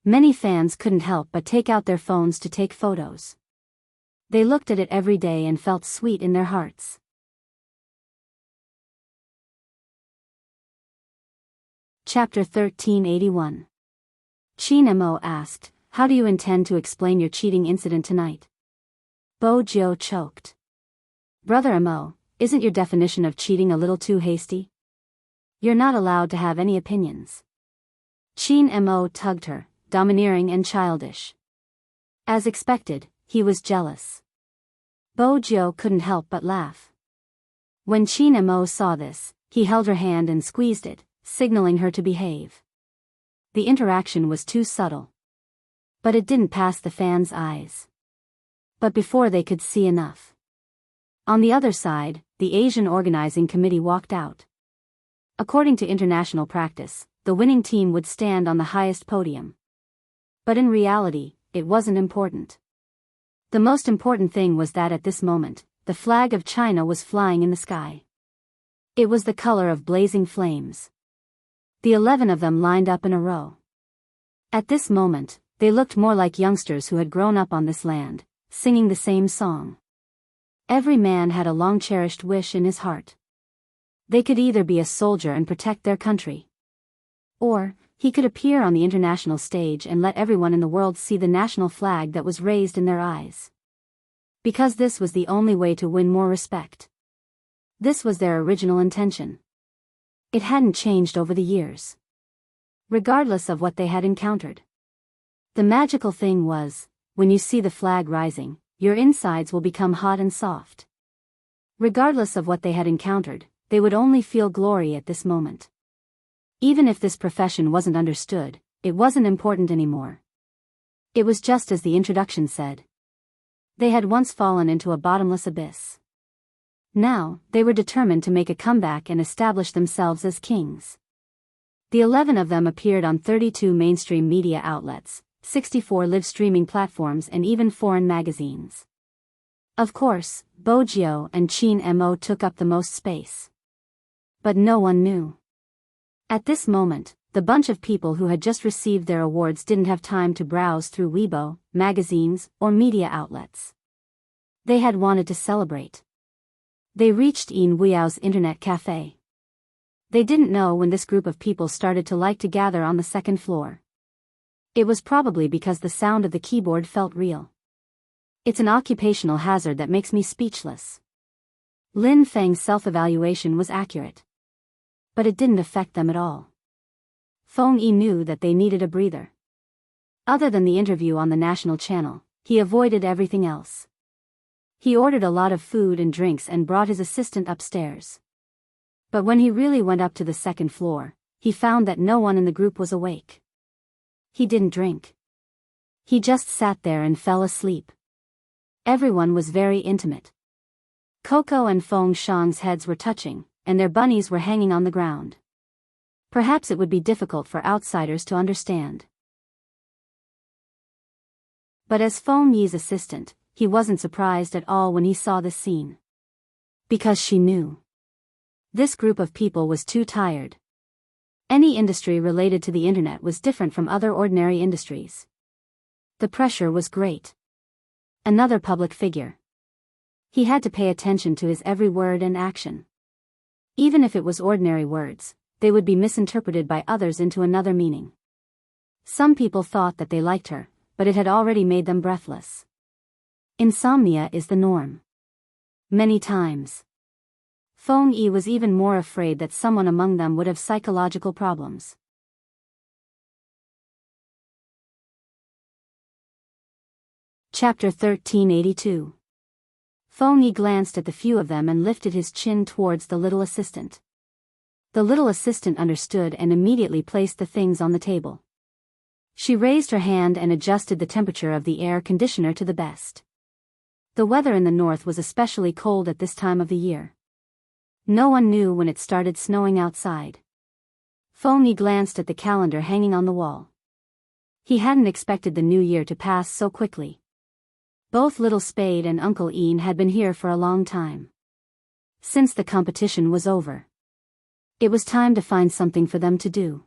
Many fans couldn't help but take out their phones to take photos. They looked at it every day and felt sweet in their hearts. Chapter 1381. Qin Mo asked, "How do you intend to explain your cheating incident tonight?" Bo Jiu choked. "Brother Mo, isn't your definition of cheating a little too hasty? You're not allowed to have any opinions." Qin Mo tugged her, domineering and childish. As expected, he was jealous. Bo Jiu couldn't help but laugh. When Qin Mo saw this, he held her hand and squeezed it, signaling her to behave. The interaction was too subtle. But it didn't pass the fans' eyes. But before they could see enough. On the other side, the Asian organizing committee walked out. According to international practice, the winning team would stand on the highest podium. But in reality, it wasn't important. The most important thing was that at this moment, the flag of China was flying in the sky. It was the color of blazing flames. The 11 of them lined up in a row. At this moment, they looked more like youngsters who had grown up on this land, singing the same song. Every man had a long-cherished wish in his heart. They could either be a soldier and protect their country, or he could appear on the international stage and let everyone in the world see the national flag that was raised in their eyes. Because this was the only way to win more respect. This was their original intention. It hadn't changed over the years. Regardless of what they had encountered. The magical thing was, when you see the flag rising, your insides will become hot and soft. Regardless of what they had encountered, they would only feel glory at this moment. Even if this profession wasn't understood, it wasn't important anymore. It was just as the introduction said. They had once fallen into a bottomless abyss. Now, they were determined to make a comeback and establish themselves as kings. The 11 of them appeared on 32 mainstream media outlets, 64 live streaming platforms and even foreign magazines. Of course, Bo Jiu and Qin Mo took up the most space. But no one knew. At this moment, the bunch of people who had just received their awards didn't have time to browse through Weibo, magazines, or media outlets. They had wanted to celebrate. They reached Yin Wuyao's internet cafe. They didn't know when this group of people started to like to gather on the second floor. It was probably because the sound of the keyboard felt real. It's an occupational hazard that makes me speechless. Lin Feng's self-evaluation was accurate. But it didn't affect them at all. Feng Yi knew that they needed a breather. Other than the interview on the national channel, he avoided everything else. He ordered a lot of food and drinks and brought his assistant upstairs. But when he really went up to the second floor, he found that no one in the group was awake. He didn't drink. He just sat there and fell asleep. Everyone was very intimate. Coco and Feng Shang's heads were touching, and their bunnies were hanging on the ground. Perhaps it would be difficult for outsiders to understand. But as Feng Yi's assistant, he wasn't surprised at all when he saw this scene. Because she knew. This group of people was too tired. Any industry related to the internet was different from other ordinary industries. The pressure was great. Another public figure. He had to pay attention to his every word and action. Even if it was ordinary words, they would be misinterpreted by others into another meaning. Some people thought that they liked her, but it had already made them breathless. Insomnia is the norm. Many times. Feng Yi was even more afraid that someone among them would have psychological problems. Chapter 1382. Feng Yi glanced at the few of them and lifted his chin towards the little assistant. The little assistant understood and immediately placed the things on the table. She raised her hand and adjusted the temperature of the air conditioner to the best. The weather in the north was especially cold at this time of the year. No one knew when it started snowing outside. Feng Yi glanced at the calendar hanging on the wall. He hadn't expected the new year to pass so quickly. Both Little Spade and Uncle Ian had been here for a long time. Since the competition was over. It was time to find something for them to do.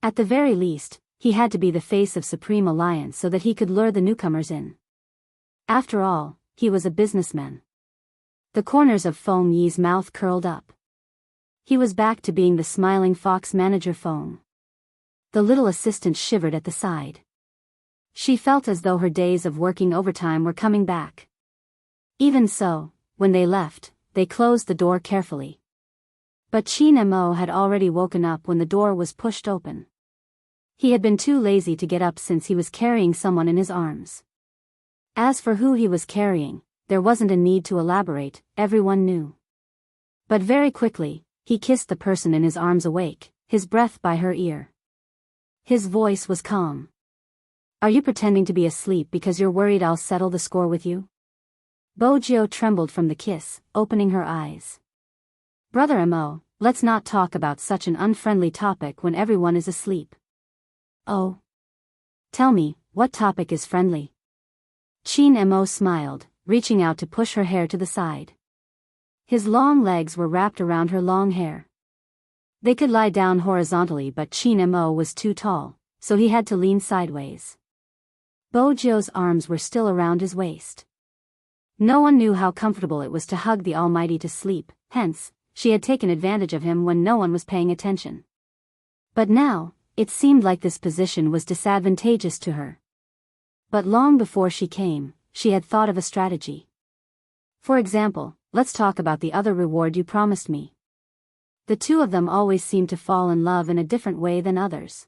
At the very least, he had to be the face of Supreme Alliance so that he could lure the newcomers in. After all, he was a businessman. The corners of Feng Yi's mouth curled up. He was back to being the smiling fox manager Feng. The little assistant shivered at the side. She felt as though her days of working overtime were coming back. Even so, when they left, they closed the door carefully. But Qin Mo had already woken up when the door was pushed open. He had been too lazy to get up since he was carrying someone in his arms. As for who he was carrying, there wasn't a need to elaborate, everyone knew. But very quickly, he kissed the person in his arms awake, his breath by her ear. His voice was calm. "Are you pretending to be asleep because you're worried I'll settle the score with you?" Bojiu trembled from the kiss, opening her eyes. "Brother Mo, let's not talk about such an unfriendly topic when everyone is asleep." "Oh. Tell me, what topic is friendly?" Qin Mo smiled, reaching out to push her hair to the side. His long legs were wrapped around her long hair. They could lie down horizontally, but Qin Mo was too tall, so he had to lean sideways. Bojiu's arms were still around his waist. No one knew how comfortable it was to hug the Almighty to sleep, hence, she had taken advantage of him when no one was paying attention. But now, it seemed like this position was disadvantageous to her. But long before she came, she had thought of a strategy. "For example, let's talk about the other reward you promised me." The two of them always seemed to fall in love in a different way than others.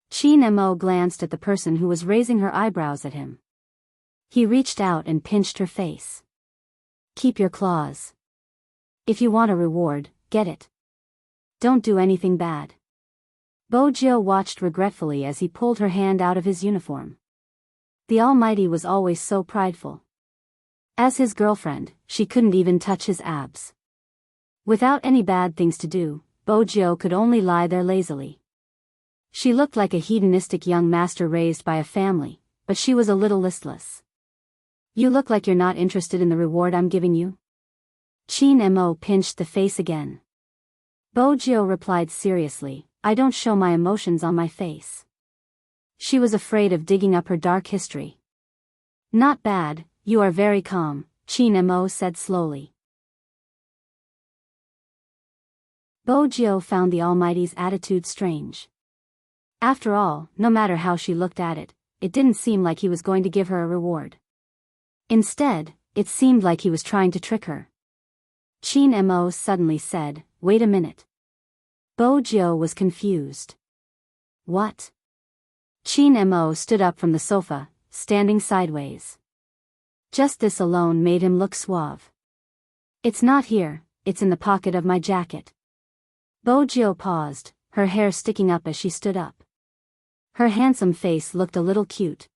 Qin Mo glanced at the person who was raising her eyebrows at him. He reached out and pinched her face. "Keep your claws. If you want a reward, get it. Don't do anything bad." Bojiu watched regretfully as he pulled her hand out of his uniform. The Almighty was always so prideful. As his girlfriend, she couldn't even touch his abs. Without any bad things to do, Bojiu could only lie there lazily. She looked like a hedonistic young master raised by a family, but she was a little listless. "You look like you're not interested in the reward I'm giving you." Qin Mo pinched the face again. Bojiu replied seriously, "I don't show my emotions on my face." She was afraid of digging up her dark history. "Not bad, you are very calm," Qin Mo said slowly. Bojiu found the Almighty's attitude strange. After all, no matter how she looked at it, it didn't seem like he was going to give her a reward. Instead, it seemed like he was trying to trick her. Qin Mo suddenly said, "Wait a minute." Bojiu was confused. "What?" Qin Mo stood up from the sofa, standing sideways. Just this alone made him look suave. "It's not here, it's in the pocket of my jacket." Bojiu paused, her hair sticking up as she stood up. Her handsome face looked a little cute.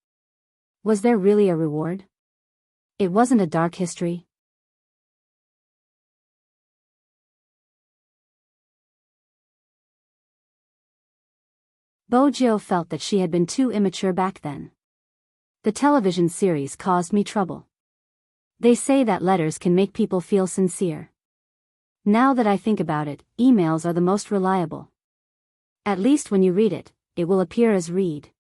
Was there really a reward? It wasn't a dark history. Bojiu felt that she had been too immature back then. "The television series caused me trouble. They say that letters can make people feel sincere. Now that I think about it, emails are the most reliable. At least when you read it, it will appear as read.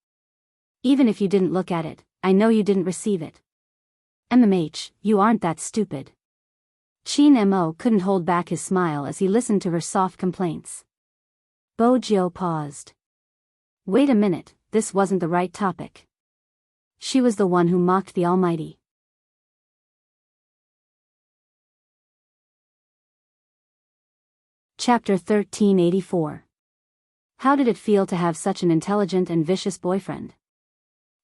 Even if you didn't look at it, I know you didn't receive it. MMH, you aren't that stupid." Qin Mo couldn't hold back his smile as he listened to her soft complaints. Bojiu paused. Wait a minute, this wasn't the right topic. She was the one who mocked the Almighty. Chapter 1384. How did it feel to have such an intelligent and vicious boyfriend?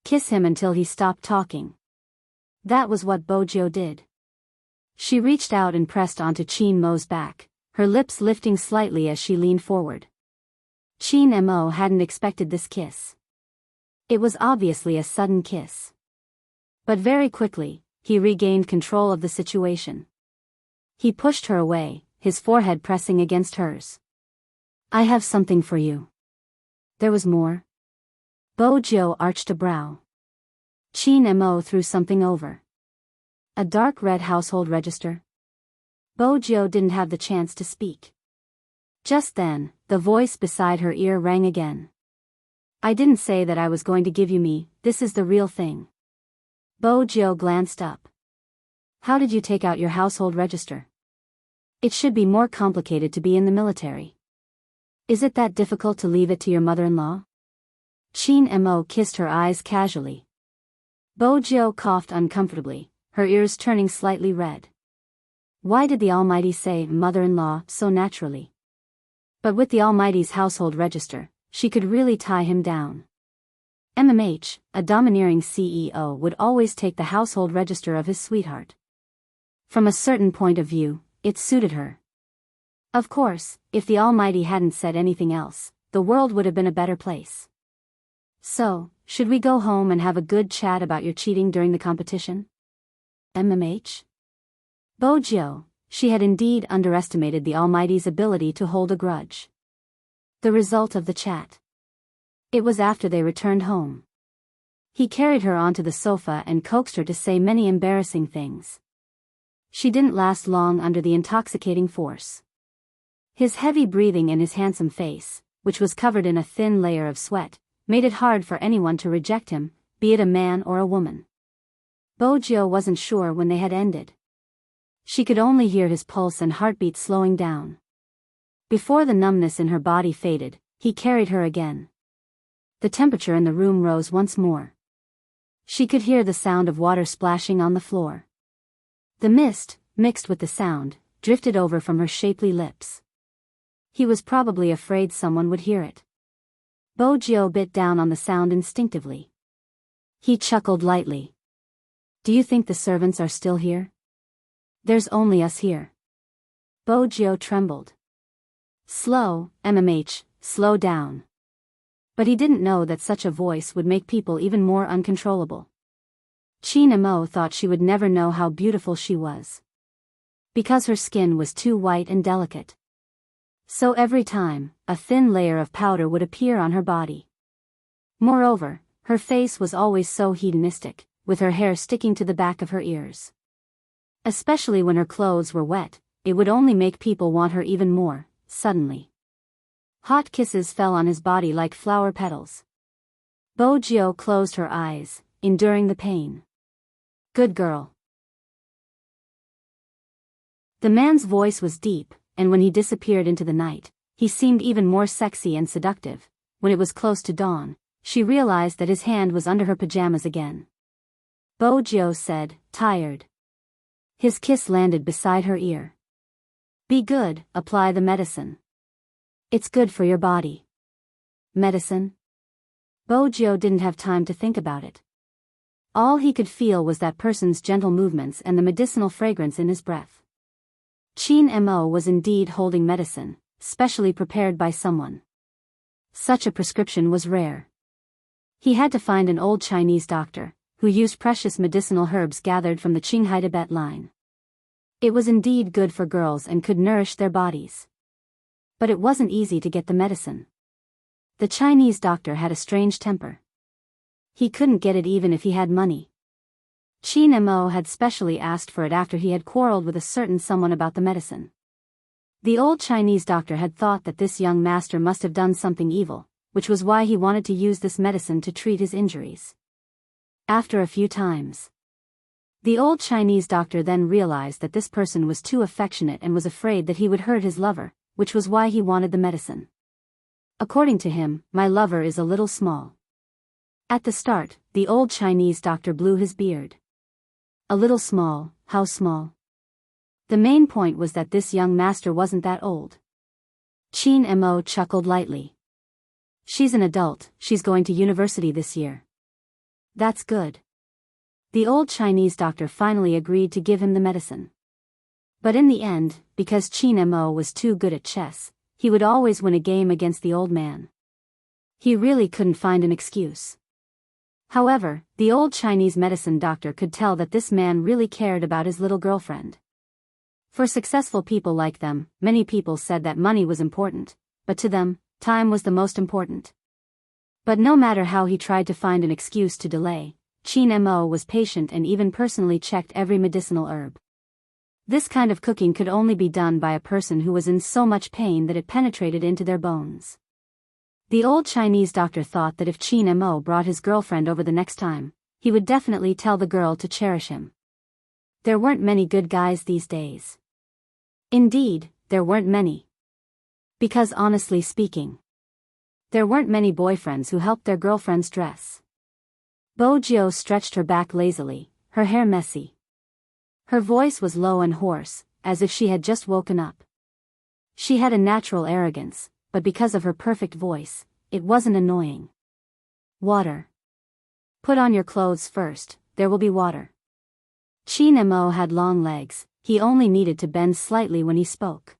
Kiss him until he stopped talking. That was what Bojiu did. She reached out and pressed onto Qin Mo's back, her lips lifting slightly as she leaned forward. Qin Mo hadn't expected this kiss. It was obviously a sudden kiss. But very quickly, he regained control of the situation. He pushed her away, his forehead pressing against hers. "I have something for you." There was more? Bojiu arched a brow. Qin Mo threw something over. A dark red household register? Bojiu didn't have the chance to speak. Just then, the voice beside her ear rang again. "I didn't say that I was going to give you me, this is the real thing." Bojiu glanced up. How did you take out your household register? It should be more complicated to be in the military. Is it that difficult to leave it to your mother-in-law? Chin Mo kissed her eyes casually. Bo Jiao coughed uncomfortably, her ears turning slightly red. Why did the Almighty say mother-in-law so naturally? But with the Almighty's household register, she could really tie him down. MMH, a domineering CEO, would always take the household register of his sweetheart. From a certain point of view, it suited her. Of course, if the Almighty hadn't said anything else, the world would have been a better place. So, should we go home and have a good chat about your cheating during the competition? MMH? Bo Jiao, she had indeed underestimated the Almighty's ability to hold a grudge. The result of the chat. It was after they returned home. He carried her onto the sofa and coaxed her to say many embarrassing things. She didn't last long under the intoxicating force. His heavy breathing and his handsome face, which was covered in a thin layer of sweat, made it hard for anyone to reject him, be it a man or a woman. Bo Jiao wasn't sure when they had ended. She could only hear his pulse and heartbeat slowing down. Before the numbness in her body faded, he carried her again. The temperature in the room rose once more. She could hear the sound of water splashing on the floor. The mist, mixed with the sound, drifted over from her shapely lips. He was probably afraid someone would hear it. Bo Jiao bit down on the sound instinctively. He chuckled lightly. Do you think the servants are still here? There's only us here. Bo Jiao trembled. Slow, MMH, slow down. But he didn't know that such a voice would make people even more uncontrollable. Chin Mo thought she would never know how beautiful she was. Because her skin was too white and delicate. So every time, a thin layer of powder would appear on her body. Moreover, her face was always so hedonistic, with her hair sticking to the back of her ears. Especially when her clothes were wet, it would only make people want her even more, suddenly. Hot kisses fell on his body like flower petals. Bo Jiao closed her eyes, enduring the pain. Good girl. The man's voice was deep, and when he disappeared into the night, he seemed even more sexy and seductive. When it was close to dawn, she realized that his hand was under her pajamas again. Bo Jiao said, tired. His kiss landed beside her ear. Be good, apply the medicine. It's good for your body. Medicine? Bo Jiao didn't have time to think about it. All he could feel was that person's gentle movements and the medicinal fragrance in his breath. Chin Mo was indeed holding medicine, specially prepared by someone. Such a prescription was rare. He had to find an old Chinese doctor, who used precious medicinal herbs gathered from the Qinghai Tibet line. It was indeed good for girls and could nourish their bodies. But it wasn't easy to get the medicine. The Chinese doctor had a strange temper. He couldn't get it even if he had money. Chin Mo had specially asked for it after he had quarreled with a certain someone about the medicine. The old Chinese doctor had thought that this young master must have done something evil, which was why he wanted to use this medicine to treat his injuries. After a few times, the old Chinese doctor then realized that this person was too affectionate and was afraid that he would hurt his lover, which was why he wanted the medicine. According to him, my lover is a little small. At the start, the old Chinese doctor blew his beard. A little small, how small? The main point was that this young master wasn't that old. Chin Mo chuckled lightly. She's an adult, she's going to university this year. That's good. The old Chinese doctor finally agreed to give him the medicine. But in the end, because Chin Mo was too good at chess, he would always win a game against the old man. He really couldn't find an excuse. However, the old Chinese medicine doctor could tell that this man really cared about his little girlfriend. For successful people like them, many people said that money was important, but to them, time was the most important. But no matter how he tried to find an excuse to delay, Chin Mo was patient and even personally checked every medicinal herb. This kind of cooking could only be done by a person who was in so much pain that it penetrated into their bones. The old Chinese doctor thought that if Chin Mo brought his girlfriend over the next time, he would definitely tell the girl to cherish him. There weren't many good guys these days. Indeed, there weren't many. Because honestly speaking, there weren't many boyfriends who helped their girlfriends dress. Bojo stretched her back lazily, her hair messy. Her voice was low and hoarse, as if she had just woken up. She had a natural arrogance, but because of her perfect voice, it wasn't annoying. Water. Put on your clothes first, there will be water. Chin Mo had long legs, he only needed to bend slightly when he spoke.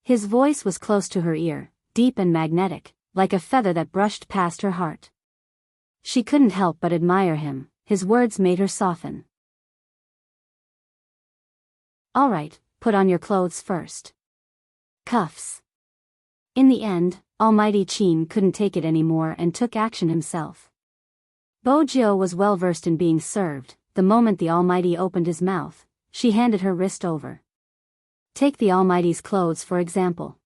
His voice was close to her ear, deep and magnetic, like a feather that brushed past her heart. She couldn't help but admire him, his words made her soften. All right, put on your clothes first. Cuffs. In the end, Almighty Chin couldn't take it anymore and took action himself. Bojo was well versed in being served. The moment the Almighty opened his mouth, she handed her wrist over. Take the Almighty's clothes for example.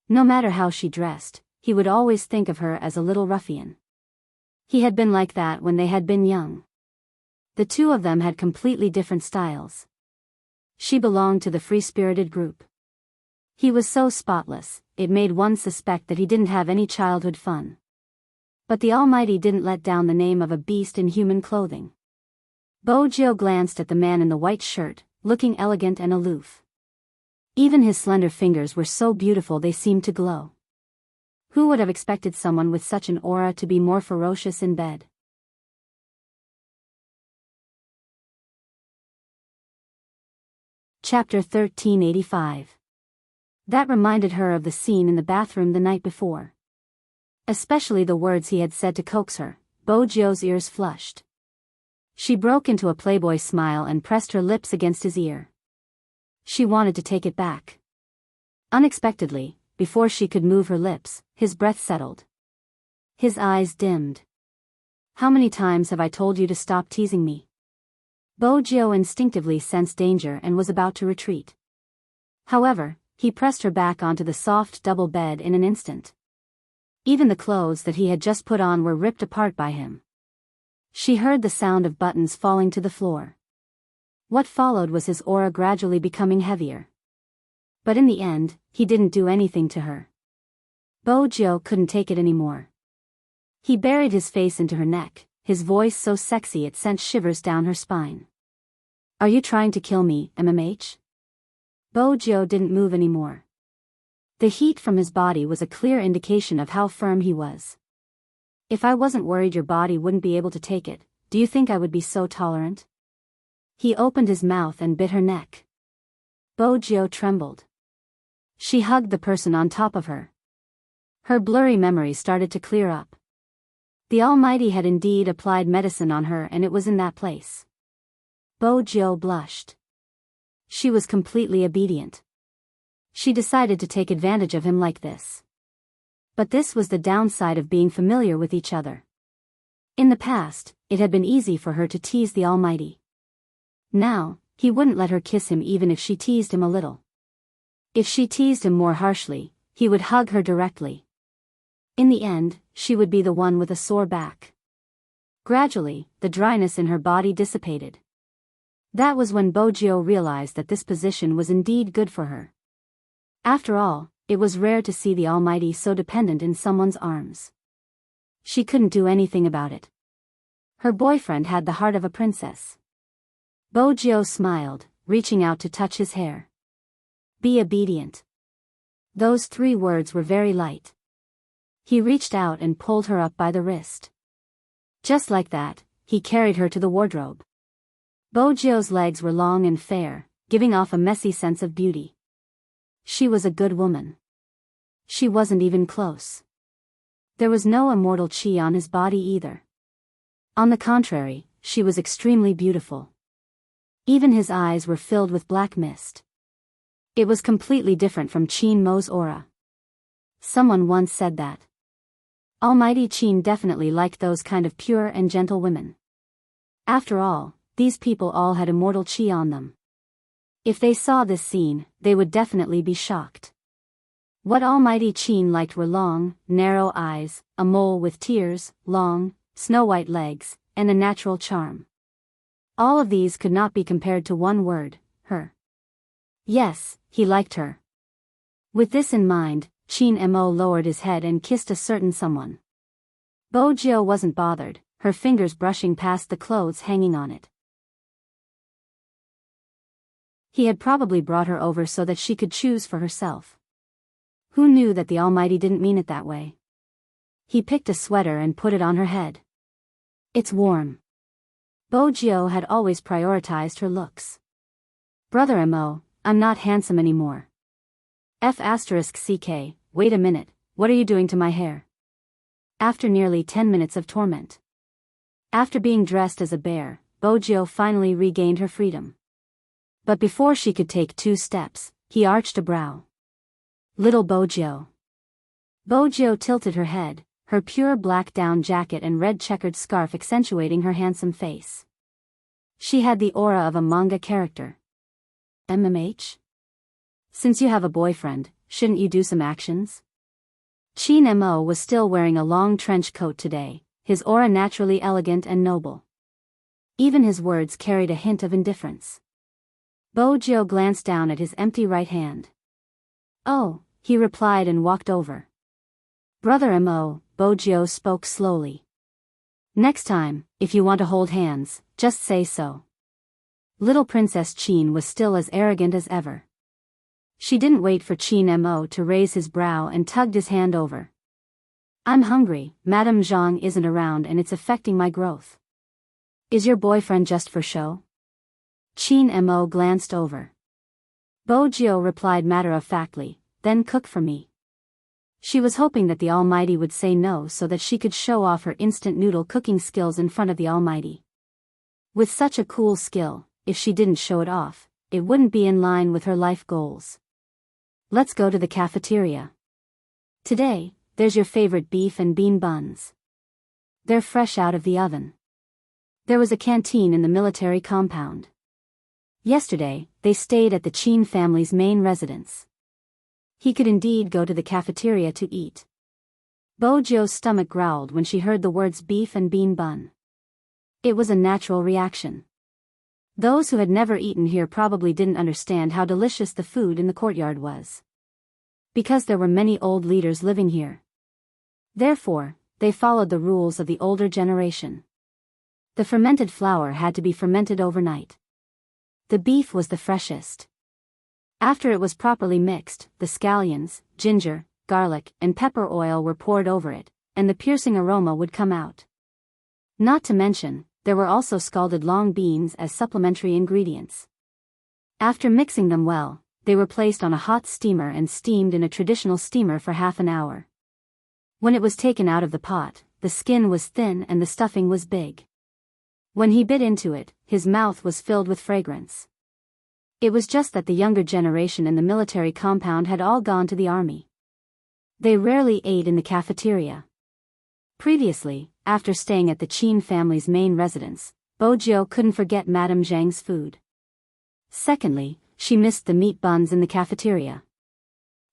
No matter how she dressed, he would always think of her as a little ruffian. He had been like that when they had been young. The two of them had completely different styles. She belonged to the free-spirited group. He was so spotless, it made one suspect that he didn't have any childhood fun. But the Almighty didn't let down the name of a beast in human clothing. Bojo glanced at the man in the white shirt, looking elegant and aloof. Even his slender fingers were so beautiful they seemed to glow. Who would have expected someone with such an aura to be more ferocious in bed? Chapter 1385. That reminded her of the scene in the bathroom the night before. Especially the words he had said to coax her. Bojo's ears flushed. She broke into a playboy smile and pressed her lips against his ear. She wanted to take it back. Unexpectedly, before she could move her lips, his breath settled. His eyes dimmed. How many times have I told you to stop teasing me? Bojo instinctively sensed danger and was about to retreat. However, he pressed her back onto the soft double bed in an instant. Even the clothes that he had just put on were ripped apart by him. She heard the sound of buttons falling to the floor. What followed was his aura gradually becoming heavier. But in the end, he didn't do anything to her. Bojo couldn't take it anymore. He buried his face into her neck, his voice so sexy it sent shivers down her spine. Are you trying to kill me, MMH? Bojo didn't move anymore. The heat from his body was a clear indication of how firm he was. If I wasn't worried your body wouldn't be able to take it, do you think I would be so tolerant? He opened his mouth and bit her neck. Bojo trembled. She hugged the person on top of her. Her blurry memory started to clear up. The Almighty had indeed applied medicine on her and it was in that place. Bojo blushed. She was completely obedient. She decided to take advantage of him like this. But this was the downside of being familiar with each other. In the past, it had been easy for her to tease the Almighty. Now, he wouldn't let her kiss him even if she teased him a little. If she teased him more harshly, he would hug her directly. In the end, she would be the one with a sore back. Gradually, the dryness in her body dissipated. That was when Bojo realized that this position was indeed good for her. After all, it was rare to see the Almighty so dependent in someone's arms. She couldn't do anything about it. Her boyfriend had the heart of a princess. Bojo smiled, reaching out to touch his hair. Be obedient. Those 3 words were very light. He reached out and pulled her up by the wrist. Just like that, he carried her to the wardrobe. Bojo's legs were long and fair, giving off a messy sense of beauty. She was a good woman. She wasn't even close. There was no immortal chi on his body either. On the contrary, she was extremely beautiful. Even his eyes were filled with black mist. It was completely different from Chin Mo's aura. Someone once said that Almighty Chin definitely liked those kind of pure and gentle women. After all, these people all had immortal chi on them. If they saw this scene, they would definitely be shocked. What Almighty Chin liked were long, narrow eyes, a mole with tears, long, snow-white legs, and a natural charm. All of these could not be compared to one word, her. Yes, he liked her. With this in mind, Chin Mo lowered his head and kissed a certain someone. Bojo wasn't bothered, her fingers brushing past the clothes hanging on it. He had probably brought her over so that she could choose for herself. Who knew that the Almighty didn't mean it that way? He picked a sweater and put it on her head. It's warm. Bojo had always prioritized her looks. Brother Mo, I'm not handsome anymore. *CK, wait a minute, what are you doing to my hair? After nearly 10 minutes of torment. After being dressed as a bear, Bojo finally regained her freedom. But before she could take 2 steps, he arched a brow. Little Bojo. Bojo tilted her head, her pure black down jacket and red checkered scarf accentuating her handsome face. She had the aura of a manga character. MMH? Since you have a boyfriend, shouldn't you do some actions? Chin Mo was still wearing a long trench coat today, his aura naturally elegant and noble. Even his words carried a hint of indifference. Bojo glanced down at his empty right hand. Oh, he replied and walked over. Brother Mo, Bojo spoke slowly. Next time, if you want to hold hands, just say so. Little Princess Chin was still as arrogant as ever. She didn't wait for Chin Mo to raise his brow and tugged his hand over. I'm hungry, Madame Zhang isn't around and it's affecting my growth. Is your boyfriend just for show? Chin Mo glanced over. Bojo replied matter-of-factly, then cook for me. She was hoping that the Almighty would say no so that she could show off her instant noodle cooking skills in front of the Almighty. With such a cool skill, if she didn't show it off, it wouldn't be in line with her life goals. Let's go to the cafeteria. Today, there's your favorite beef and bean buns. They're fresh out of the oven. There was a canteen in the military compound. Yesterday, they stayed at the Chin family's main residence. He could indeed go to the cafeteria to eat. Bojo's stomach growled when she heard the words beef and bean bun. It was a natural reaction. Those who had never eaten here probably didn't understand how delicious the food in the courtyard was. Because there were many old leaders living here. Therefore, they followed the rules of the older generation. The fermented flour had to be fermented overnight. The beef was the freshest. After it was properly mixed, the scallions, ginger, garlic, and pepper oil were poured over it, and the piercing aroma would come out. Not to mention, there were also scalded long beans as supplementary ingredients. After mixing them well, they were placed on a hot steamer and steamed in a traditional steamer for half an hour. When it was taken out of the pot, the skin was thin and the stuffing was big. When he bit into it, his mouth was filled with fragrance. It was just that the younger generation in the military compound had all gone to the army. They rarely ate in the cafeteria. Previously, after staying at the Chin family's main residence, Bojo couldn't forget Madame Zhang's food. Secondly, she missed the meat buns in the cafeteria.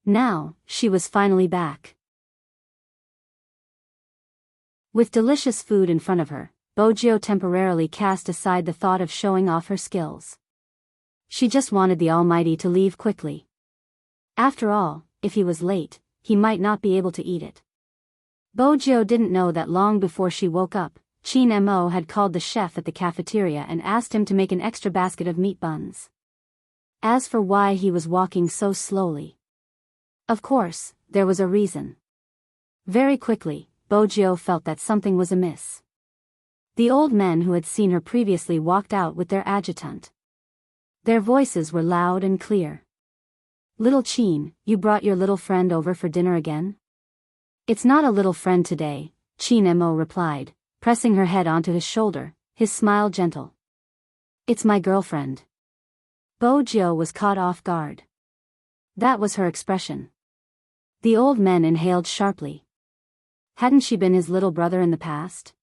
Now, she was finally back. With delicious food in front of her, Bojo temporarily cast aside the thought of showing off her skills. She just wanted the Almighty to leave quickly. After all, if he was late, he might not be able to eat it. Bojo didn't know that long before she woke up, Chin Mo had called the chef at the cafeteria and asked him to make an extra basket of meat buns. As for why he was walking so slowly. Of course, there was a reason. Very quickly, Bojo felt that something was amiss. The old men who had seen her previously walked out with their adjutant. Their voices were loud and clear. Little Chin, you brought your little friend over for dinner again? It's not a little friend today, Chin Mo replied, pressing her head onto his shoulder, his smile gentle. It's my girlfriend. Bojo was caught off guard. That was her expression. The old men inhaled sharply. Hadn't she been his little brother in the past?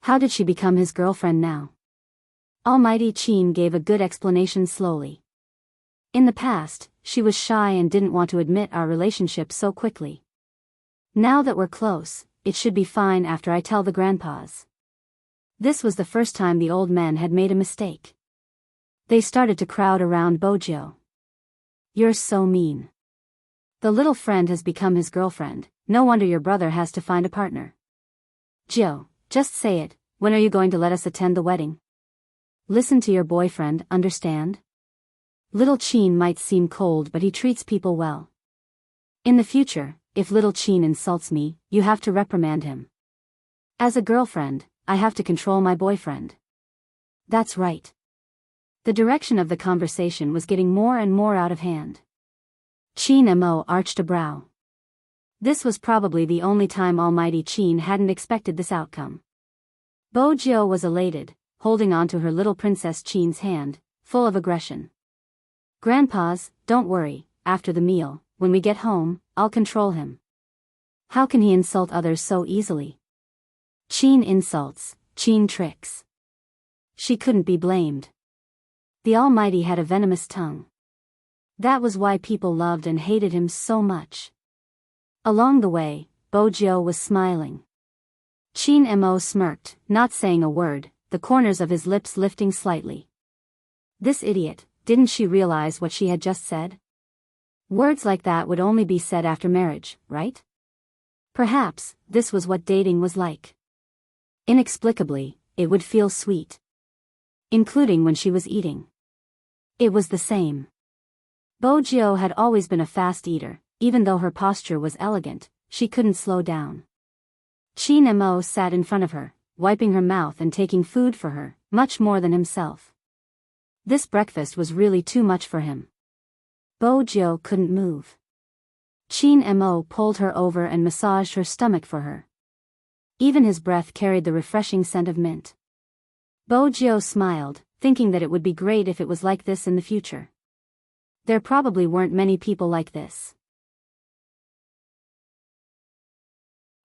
How did she become his girlfriend now? Almighty Chin gave a good explanation slowly. In the past, she was shy and didn't want to admit our relationship so quickly. Now that we're close, it should be fine after I tell the grandpas. This was the first time the old men had made a mistake. They started to crowd around Bojo. "You're so mean. The little friend has become his girlfriend, no wonder your brother has to find a partner. Joe, just say it, when are you going to let us attend the wedding? Listen to your boyfriend, understand? Little Chin might seem cold but he treats people well. In the future, if little Chin insults me, you have to reprimand him. As a girlfriend, I have to control my boyfriend." That's right. The direction of the conversation was getting more and more out of hand. Chin Mo arched a brow. This was probably the only time Almighty Chin hadn't expected this outcome. Bojo was elated, holding on to her little Princess Chin's hand, full of aggression. "Grandpa's, don't worry, after the meal, when we get home, I'll control him. How can he insult others so easily? Chin insults, Chin tricks. She couldn't be blamed. The Almighty had a venomous tongue. That was why people loved and hated him so much." Along the way, Bojo was smiling. Chin Mo smirked, not saying a word, the corners of his lips lifting slightly. This idiot, didn't she realize what she had just said? Words like that would only be said after marriage, right? Perhaps, this was what dating was like. Inexplicably, it would feel sweet. Including when she was eating. It was the same. Bojo had always been a fast eater, even though her posture was elegant, she couldn't slow down. Chin Mo sat in front of her, wiping her mouth and taking food for her, much more than himself. This breakfast was really too much for him. Bojo couldn't move. Chin Mo pulled her over and massaged her stomach for her. Even his breath carried the refreshing scent of mint. Bojo smiled, thinking that it would be great if it was like this in the future. There probably weren't many people like this.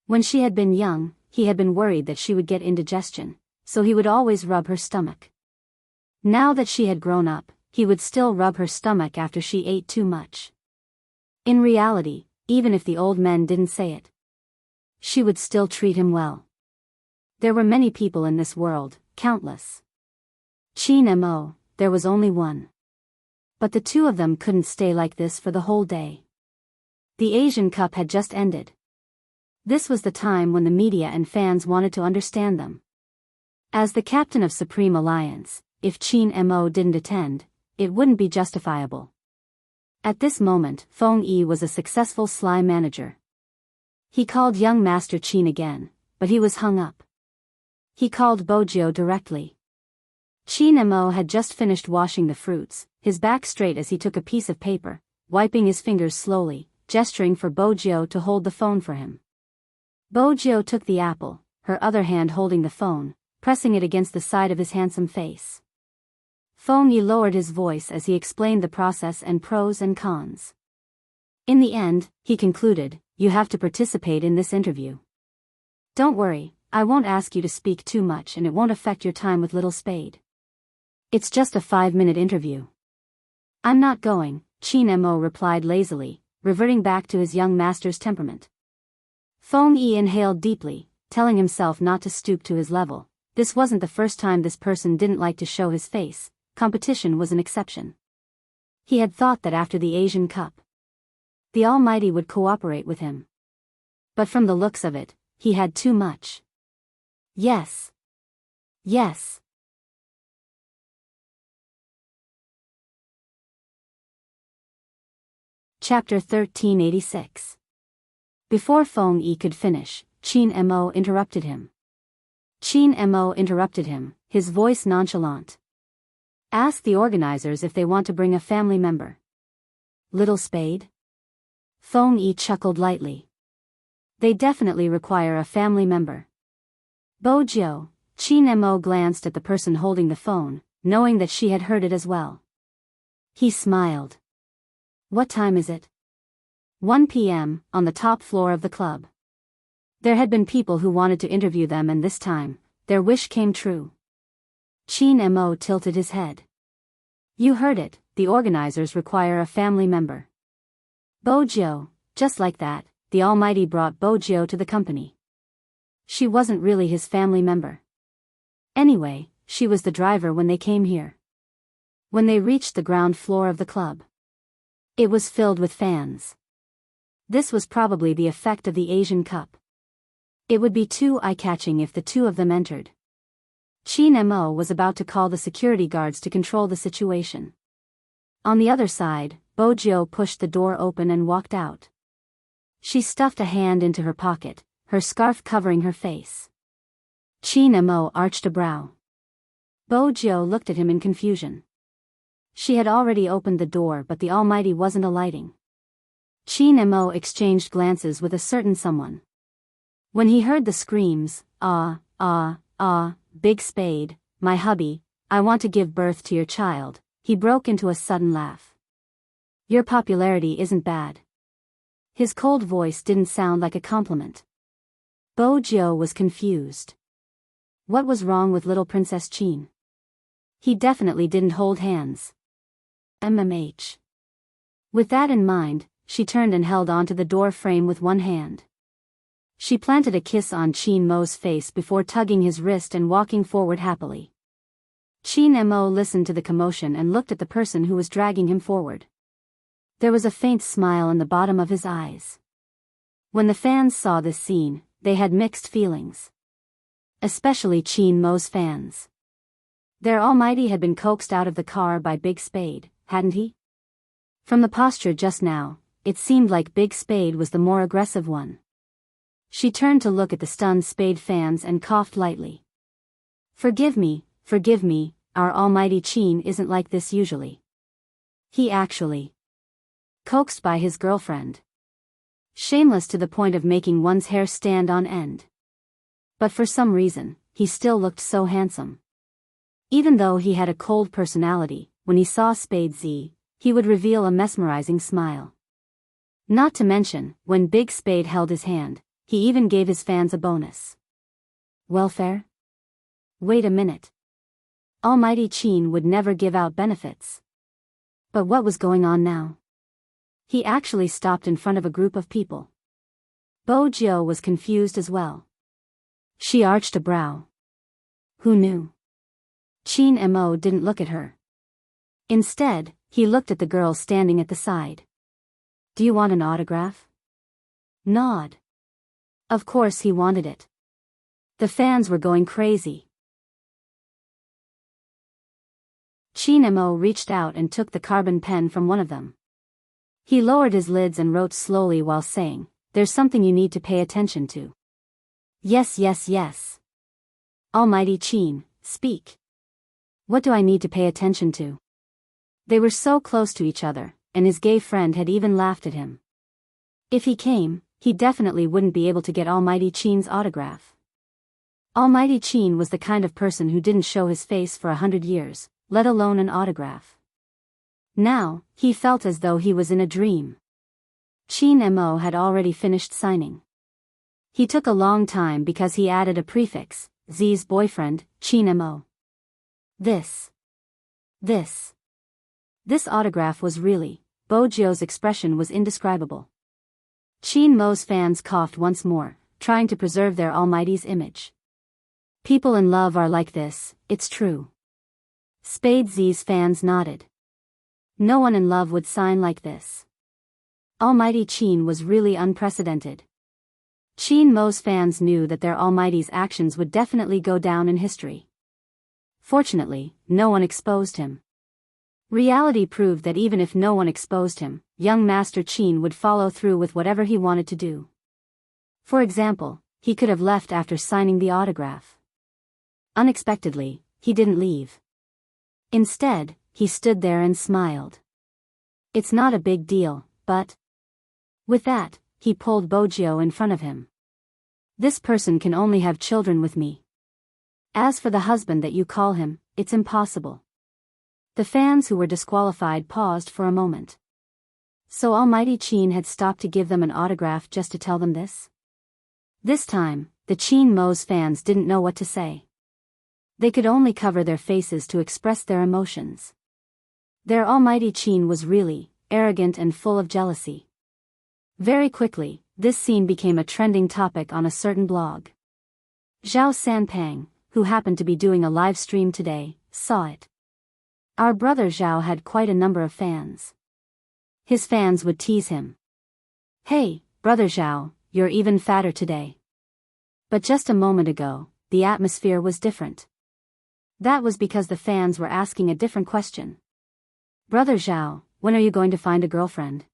When she had been young, he had been worried that she would get indigestion, so he would always rub her stomach. Now that she had grown up, he would still rub her stomach after she ate too much. In reality, even if the old men didn't say it, she would still treat him well. There were many people in this world, countless. Chin Mo, there was only one. But the two of them couldn't stay like this for the whole day. The Asian Cup had just ended. This was the time when the media and fans wanted to understand them. As the captain of Supreme Alliance, if Chin Mo didn't attend, it wouldn't be justifiable. At this moment, Feng Yi was a successful sly manager. He called young Master Chin again, but he was hung up. He called Bojo directly. Chin Mo had just finished washing the fruits, his back straight as he took a piece of paper, wiping his fingers slowly, gesturing for Bojo to hold the phone for him. Bojo took the apple, her other hand holding the phone, pressing it against the side of his handsome face. Feng Yi lowered his voice as he explained the process and pros and cons. In the end, he concluded, "You have to participate in this interview. Don't worry, I won't ask you to speak too much and it won't affect your time with Little Spade. It's just a 5-minute interview." "I'm not going," Chin Mo replied lazily, reverting back to his young master's temperament. Feng Yi inhaled deeply, telling himself not to stoop to his level. This wasn't the first time this person didn't like to show his face, competition was an exception. He had thought that after the Asian Cup, the Almighty would cooperate with him. But from the looks of it, he had too much. Yes. Yes. Chapter 1386. Before Feng Yi could finish, Chin Mo interrupted him. His voice nonchalant. "Ask the organizers if they want to bring a family member." "Little Spade?" Feng Yi chuckled lightly. "They definitely require a family member." Bojo, Chin Mo glanced at the person holding the phone, knowing that she had heard it as well. He smiled. "What time is it?" 1 p.m., on the top floor of the club. There had been people who wanted to interview them and this time, their wish came true. Chin Mo tilted his head. "You heard it, the organizers require a family member." Bojo, just like that, the Almighty brought Bojo to the company. She wasn't really his family member. Anyway, she was the driver when they came here. When they reached the ground floor of the club, it was filled with fans. This was probably the effect of the Asian Cup. It would be too eye-catching if the two of them entered. Chin Mo was about to call the security guards to control the situation. On the other side, Bojo pushed the door open and walked out. She stuffed a hand into her pocket, her scarf covering her face. Chin Mo arched a brow. Bojo looked at him in confusion. She had already opened the door, but the Almighty wasn't alighting. Chin Mo exchanged glances with a certain someone. When he heard the screams, "Ah, ah, ah, Big Spade, my hubby, I want to give birth to your child," he broke into a sudden laugh. "Your popularity isn't bad." His cold voice didn't sound like a compliment. Bojo was confused. What was wrong with little Princess Chin? He definitely didn't hold hands. MMH. With that in mind, she turned and held onto the door frame with one hand. She planted a kiss on Chin Mo's face before tugging his wrist and walking forward happily. Chin Mo listened to the commotion and looked at the person who was dragging him forward. There was a faint smile in the bottom of his eyes. When the fans saw this scene, they had mixed feelings. Especially Chin Mo's fans. Their Almighty had been coaxed out of the car by Big Spade, hadn't he? From the posture just now, it seemed like Big Spade was the more aggressive one. She turned to look at the stunned Spade fans and coughed lightly. Forgive me, our Almighty Chin isn't like this usually. He actually coaxed by his girlfriend. Shameless to the point of making one's hair stand on end. But for some reason, he still looked so handsome. Even though he had a cold personality, when he saw Spade Z, he would reveal a mesmerizing smile. Not to mention, when Big Spade held his hand, he even gave his fans a bonus. Welfare? Wait a minute. Almighty Chin would never give out benefits. But what was going on now? He actually stopped in front of a group of people. Bojo was confused as well. She arched a brow. Who knew? Chin Mo didn't look at her. Instead, he looked at the girl standing at the side. Do you want an autograph? Nod. Of course he wanted it. The fans were going crazy. Chin Mo reached out and took the carbon pen from one of them. He lowered his lids and wrote slowly while saying, "There's something you need to pay attention to." Yes. Almighty Chin, speak. What do I need to pay attention to? They were so close to each other, and his gay friend had even laughed at him. If he came, he definitely wouldn't be able to get Almighty Chin's autograph. Almighty Chin was the kind of person who didn't show his face for 100 years, let alone an autograph. Now, he felt as though he was in a dream. Chin Mo had already finished signing. He took a long time because he added a prefix, Z's boyfriend, Chin Mo. This autograph was really, Bojo's expression was indescribable. Chin Mo's fans coughed once more, trying to preserve their Almighty's image. People in love are like this, it's true. Spade Z's fans nodded. No one in love would sign like this. Almighty Chin was really unprecedented. Chin Mo's fans knew that their Almighty's actions would definitely go down in history. Fortunately, no one exposed him. Reality proved that even if no one exposed him, young Master Chin would follow through with whatever he wanted to do. For example, he could have left after signing the autograph. Unexpectedly, he didn't leave. Instead, he stood there and smiled. It's not a big deal, but... With that, he pulled Bojo in front of him. This person can only have children with me. As for the husband that you call him, it's impossible. The fans who were disqualified paused for a moment. So Almighty Chin had stopped to give them an autograph just to tell them this? This time, the Chin Mo's fans didn't know what to say. They could only cover their faces to express their emotions. Their Almighty Chin was really arrogant and full of jealousy. Very quickly, this scene became a trending topic on a certain blog. Zhao Sanpang, who happened to be doing a live stream today, saw it. Our brother Zhao had quite a number of fans. His fans would tease him. "Hey, brother Zhao, you're even fatter today." But just a moment ago, the atmosphere was different. That was because the fans were asking a different question. "Brother Zhao, when are you going to find a girlfriend?"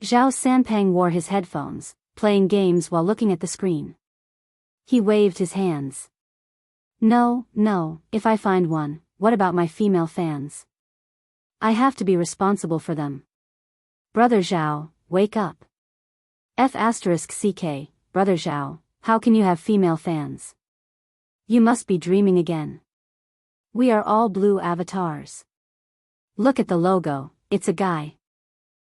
Zhao Sanpeng wore his headphones, playing games while looking at the screen. He waved his hands. No, if I find one, what about my female fans? I have to be responsible for them. Brother Zhao, wake up. *CK, Brother Zhao, how can you have female fans? You must be dreaming again. We are all blue avatars. Look at the logo, it's a guy.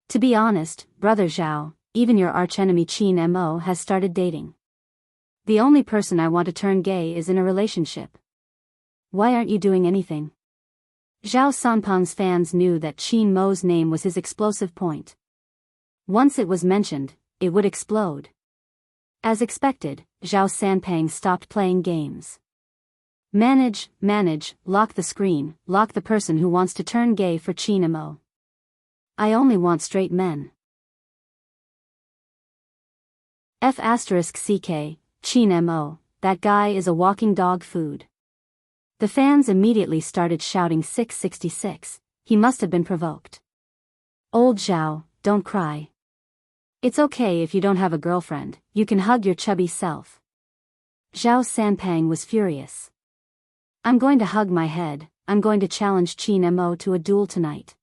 To be honest, Brother Zhao, even your archenemy Qin Mo has started dating. The only person I want to turn gay is in a relationship. Why aren't you doing anything? Zhao Sanpeng's fans knew that Qin Mo's name was his explosive point. Once it was mentioned, it would explode. As expected, Zhao Sanpeng stopped playing games. Manage, lock the screen, lock the person who wants to turn gay for Qin Mo. I only want straight men. *CK, Qin Mo, that guy is a walking dog food. The fans immediately started shouting 666, he must have been provoked. Old Zhao, don't cry. It's okay if you don't have a girlfriend, you can hug your chubby self. Zhao Sanpeng was furious. I'm going to hug my head, I'm going to challenge Qin Mo to a duel tonight.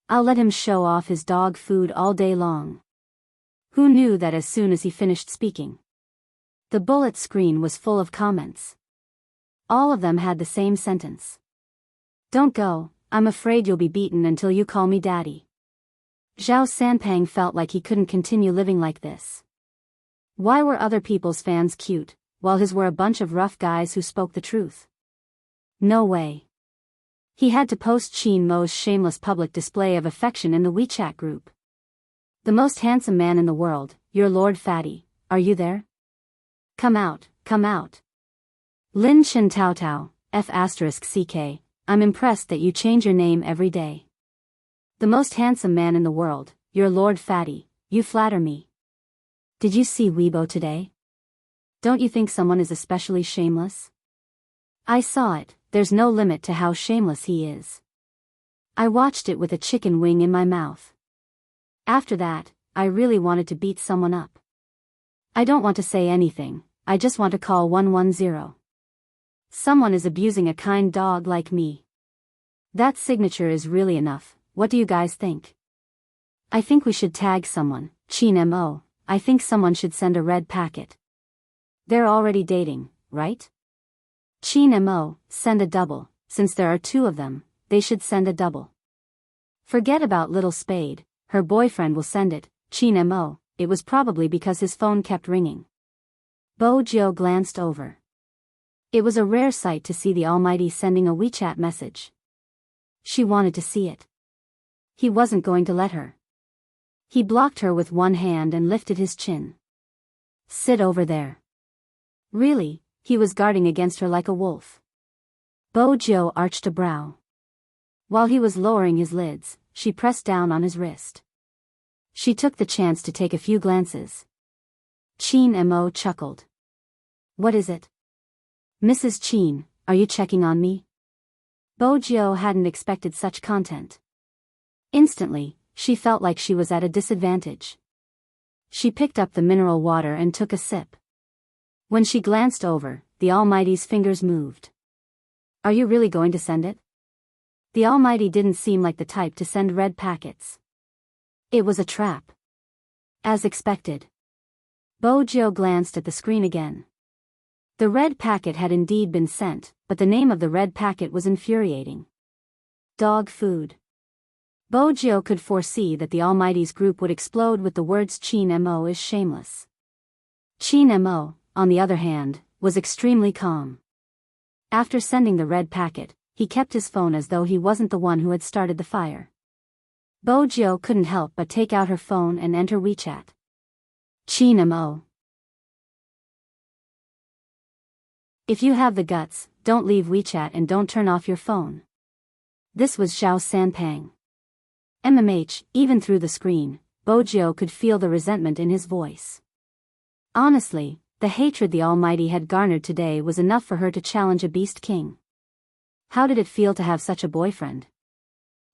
I'll let him show off his dog food all day long. Who knew that as soon as he finished speaking? The bullet screen was full of comments. All of them had the same sentence. Don't go, I'm afraid you'll be beaten until you call me daddy. Zhao Sanpeng felt like he couldn't continue living like this. Why were other people's fans cute, while his were a bunch of rough guys who spoke the truth? No way. He had to post Qin Mo's shameless public display of affection in the WeChat group. The most handsome man in the world, your Lord Fatty, are you there? Come out. Lin Chen Tao Tao, *CK, I'm impressed that you change your name every day. The most handsome man in the world, your Lord Fatty, you flatter me. Did you see Weibo today? Don't you think someone is especially shameless? I saw it, there's no limit to how shameless he is. I watched it with a chicken wing in my mouth. After that, I really wanted to beat someone up. I don't want to say anything, I just want to call 110. Someone is abusing a kind dog like me. That signature is really enough, what do you guys think? I think we should tag someone, Qin Mo, I think someone should send a red packet. They're already dating, right? Qin Mo, send a double, since there are two of them, they should send a double. Forget about little Spade, her boyfriend will send it, Qin Mo, it was probably because his phone kept ringing. Bo Jiu glanced over. It was a rare sight to see the Almighty sending a WeChat message. She wanted to see it. He wasn't going to let her. He blocked her with one hand and lifted his chin. Sit over there. Really, he was guarding against her like a wolf. Bo Jiu arched a brow. While he was lowering his lids, she pressed down on his wrist. She took the chance to take a few glances. Qin Mo chuckled. What is it? Mrs. Qin, are you checking on me? Bo Jiu hadn't expected such content. Instantly, she felt like she was at a disadvantage. She picked up the mineral water and took a sip. When she glanced over, the Almighty's fingers moved. Are you really going to send it? The Almighty didn't seem like the type to send red packets. It was a trap. As expected. Bo Jiu glanced at the screen again. The red packet had indeed been sent, but the name of the red packet was infuriating. Dog food. Bo Jiu could foresee that the Almighty's group would explode with the words Qin Mo is shameless. Qin Mo, on the other hand, was extremely calm. After sending the red packet, he kept his phone as though he wasn't the one who had started the fire. Bo Jiu couldn't help but take out her phone and enter WeChat. Qin Mo. If you have the guts, don't leave WeChat and don't turn off your phone. This was Xiao Sanpang. Even through the screen, Bojiu could feel the resentment in his voice. Honestly, the hatred the Almighty had garnered today was enough for her to challenge a beast king. How did it feel to have such a boyfriend?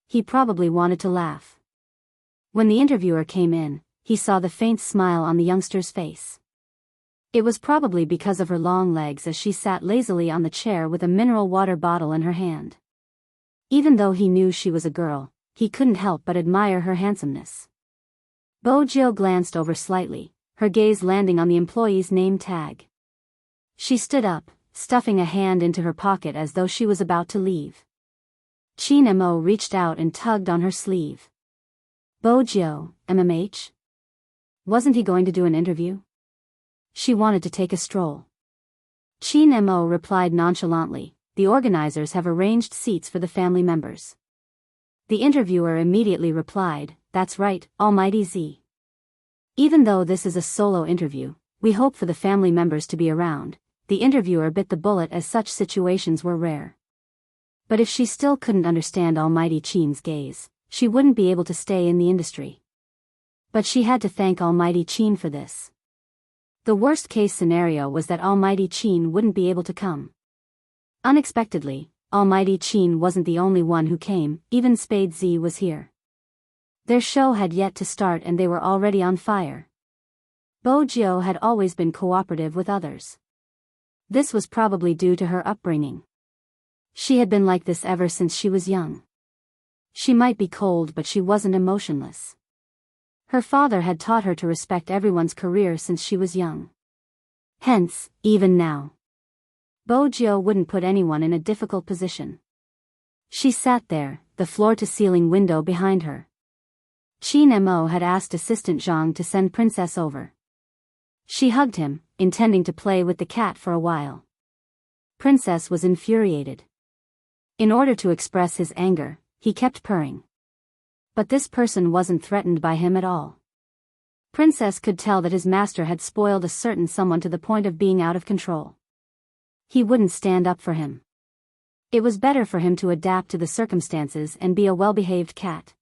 He probably wanted to laugh. When the interviewer came in, he saw the faint smile on the youngster's face. It was probably because of her long legs as she sat lazily on the chair with a mineral water bottle in her hand. Even though he knew she was a girl, he couldn't help but admire her handsomeness. Bojiu glanced over slightly, her gaze landing on the employee's name tag. She stood up, stuffing a hand into her pocket as though she was about to leave. Qin Mo reached out and tugged on her sleeve. Bojiu, MMH? Wasn't he going to do an interview? She wanted to take a stroll. Qin Mo replied nonchalantly, the organizers have arranged seats for the family members. The interviewer immediately replied, that's right, Almighty Z. Even though this is a solo interview, we hope for the family members to be around. The interviewer bit the bullet as such situations were rare. But if she still couldn't understand Almighty Qin's gaze, she wouldn't be able to stay in the industry. But she had to thank Almighty Qin for this. The worst case scenario was that Almighty Qin wouldn't be able to come. Unexpectedly, Almighty Qin wasn't the only one who came, even Spade Z was here. Their show had yet to start and they were already on fire. Bojiu had always been cooperative with others. This was probably due to her upbringing. She had been like this ever since she was young. She might be cold but she wasn't emotionless. Her father had taught her to respect everyone's career since she was young. Hence, even now, Bojiu wouldn't put anyone in a difficult position. She sat there, the floor-to-ceiling window behind her. Qin Mo had asked Assistant Zhang to send Princess over. She hugged him, intending to play with the cat for a while. Princess was infuriated. In order to express his anger, he kept purring. But this person wasn't threatened by him at all. Princess could tell that his master had spoiled a certain someone to the point of being out of control. He wouldn't stand up for him. It was better for him to adapt to the circumstances and be a well-behaved cat.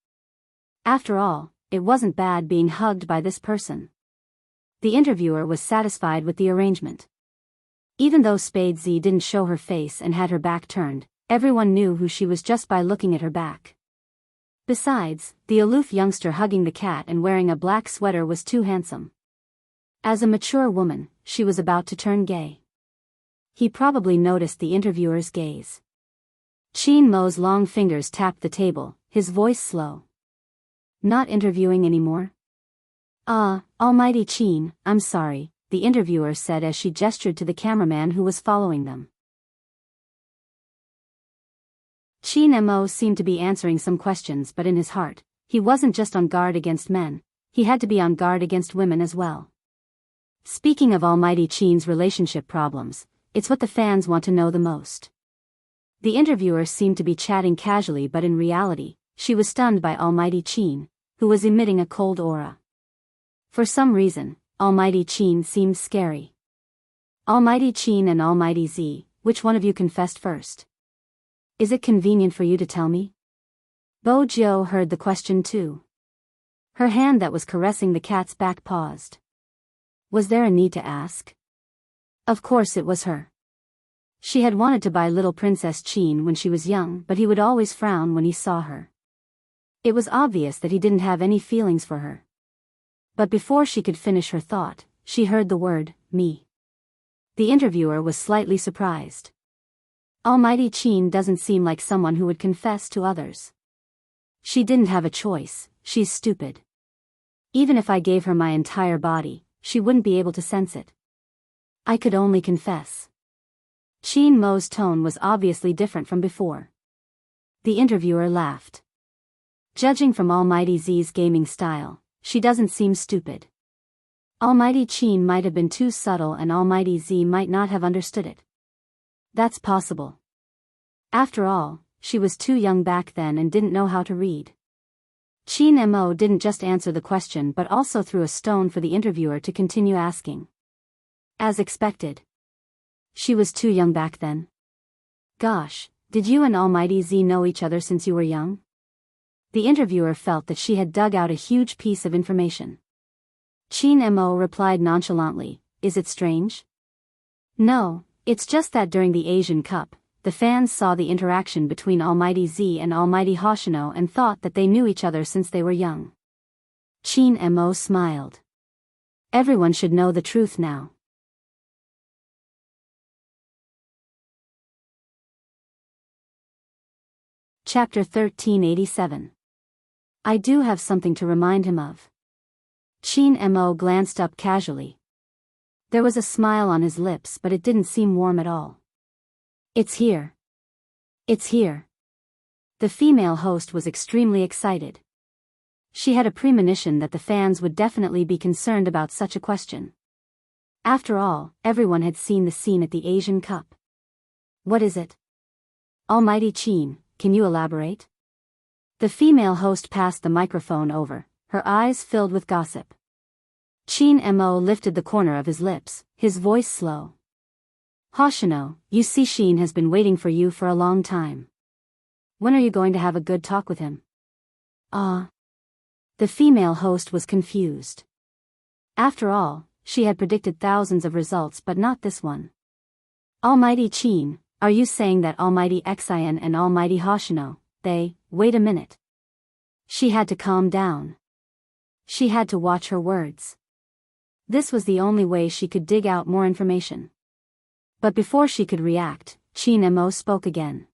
After all, it wasn't bad being hugged by this person. The interviewer was satisfied with the arrangement. Even though Spade Z didn't show her face and had her back turned, everyone knew who she was just by looking at her back. Besides, the aloof youngster hugging the cat and wearing a black sweater was too handsome. As a mature woman, she was about to turn gay. He probably noticed the interviewer's gaze. Qin Mo's long fingers tapped the table, his voice slow. Not interviewing anymore? Almighty Qin, I'm sorry, the interviewer said as she gestured to the cameraman who was following them. Qin Mo seemed to be answering some questions, but in his heart, he wasn't just on guard against men, he had to be on guard against women as well. Speaking of Almighty Qin's relationship problems, it's what the fans want to know the most. The interviewer seemed to be chatting casually, but in reality, she was stunned by Almighty Qin, who was emitting a cold aura. For some reason, Almighty Qin seemed scary. Almighty Qin and Almighty Z, which one of you confessed first? Is it convenient for you to tell me? Bojiu heard the question too. Her hand that was caressing the cat's back paused. Was there a need to ask? Of course it was her. She had wanted to buy little Princess Qin when she was young, but he would always frown when he saw her. It was obvious that he didn't have any feelings for her. But before she could finish her thought, she heard the word, me. The interviewer was slightly surprised. Almighty Qin doesn't seem like someone who would confess to others. She didn't have a choice, she's stupid. Even if I gave her my entire body, she wouldn't be able to sense it. I could only confess. Qin Mo's tone was obviously different from before. The interviewer laughed. Judging from Almighty Z's gaming style, she doesn't seem stupid. Almighty Qin might have been too subtle and Almighty Z might not have understood it. That's possible. After all, she was too young back then and didn't know how to read. Qin Mo didn't just answer the question but also threw a stone for the interviewer to continue asking. As expected. She was too young back then. Gosh, did you and Almighty Z know each other since you were young? The interviewer felt that she had dug out a huge piece of information. Chin Mo replied nonchalantly, "Is it strange?" "No, it's just that during the Asian Cup, the fans saw the interaction between Almighty Z and Almighty Hoshino and thought that they knew each other since they were young." Chin Mo smiled. Everyone should know the truth now. Chapter 1387. I do have something to remind him of. Chin Mo glanced up casually. There was a smile on his lips, but it didn't seem warm at all. "It's here. It's here." The female host was extremely excited. She had a premonition that the fans would definitely be concerned about such a question. After all, everyone had seen the scene at the Asian Cup. "What is it?" "Almighty Chin, can you elaborate?" The female host passed the microphone over, her eyes filled with gossip. Chin Mo lifted the corner of his lips, his voice slow. "Hoshino, you see Shin has been waiting for you for a long time. When are you going to have a good talk with him?" The female host was confused. After all, she had predicted thousands of results but not this one. "Almighty Chin, are you saying that Almighty Xian and Almighty Hoshino, wait a minute." She had to calm down. She had to watch her words. This was the only way she could dig out more information. But before she could react, Chin Mo spoke again.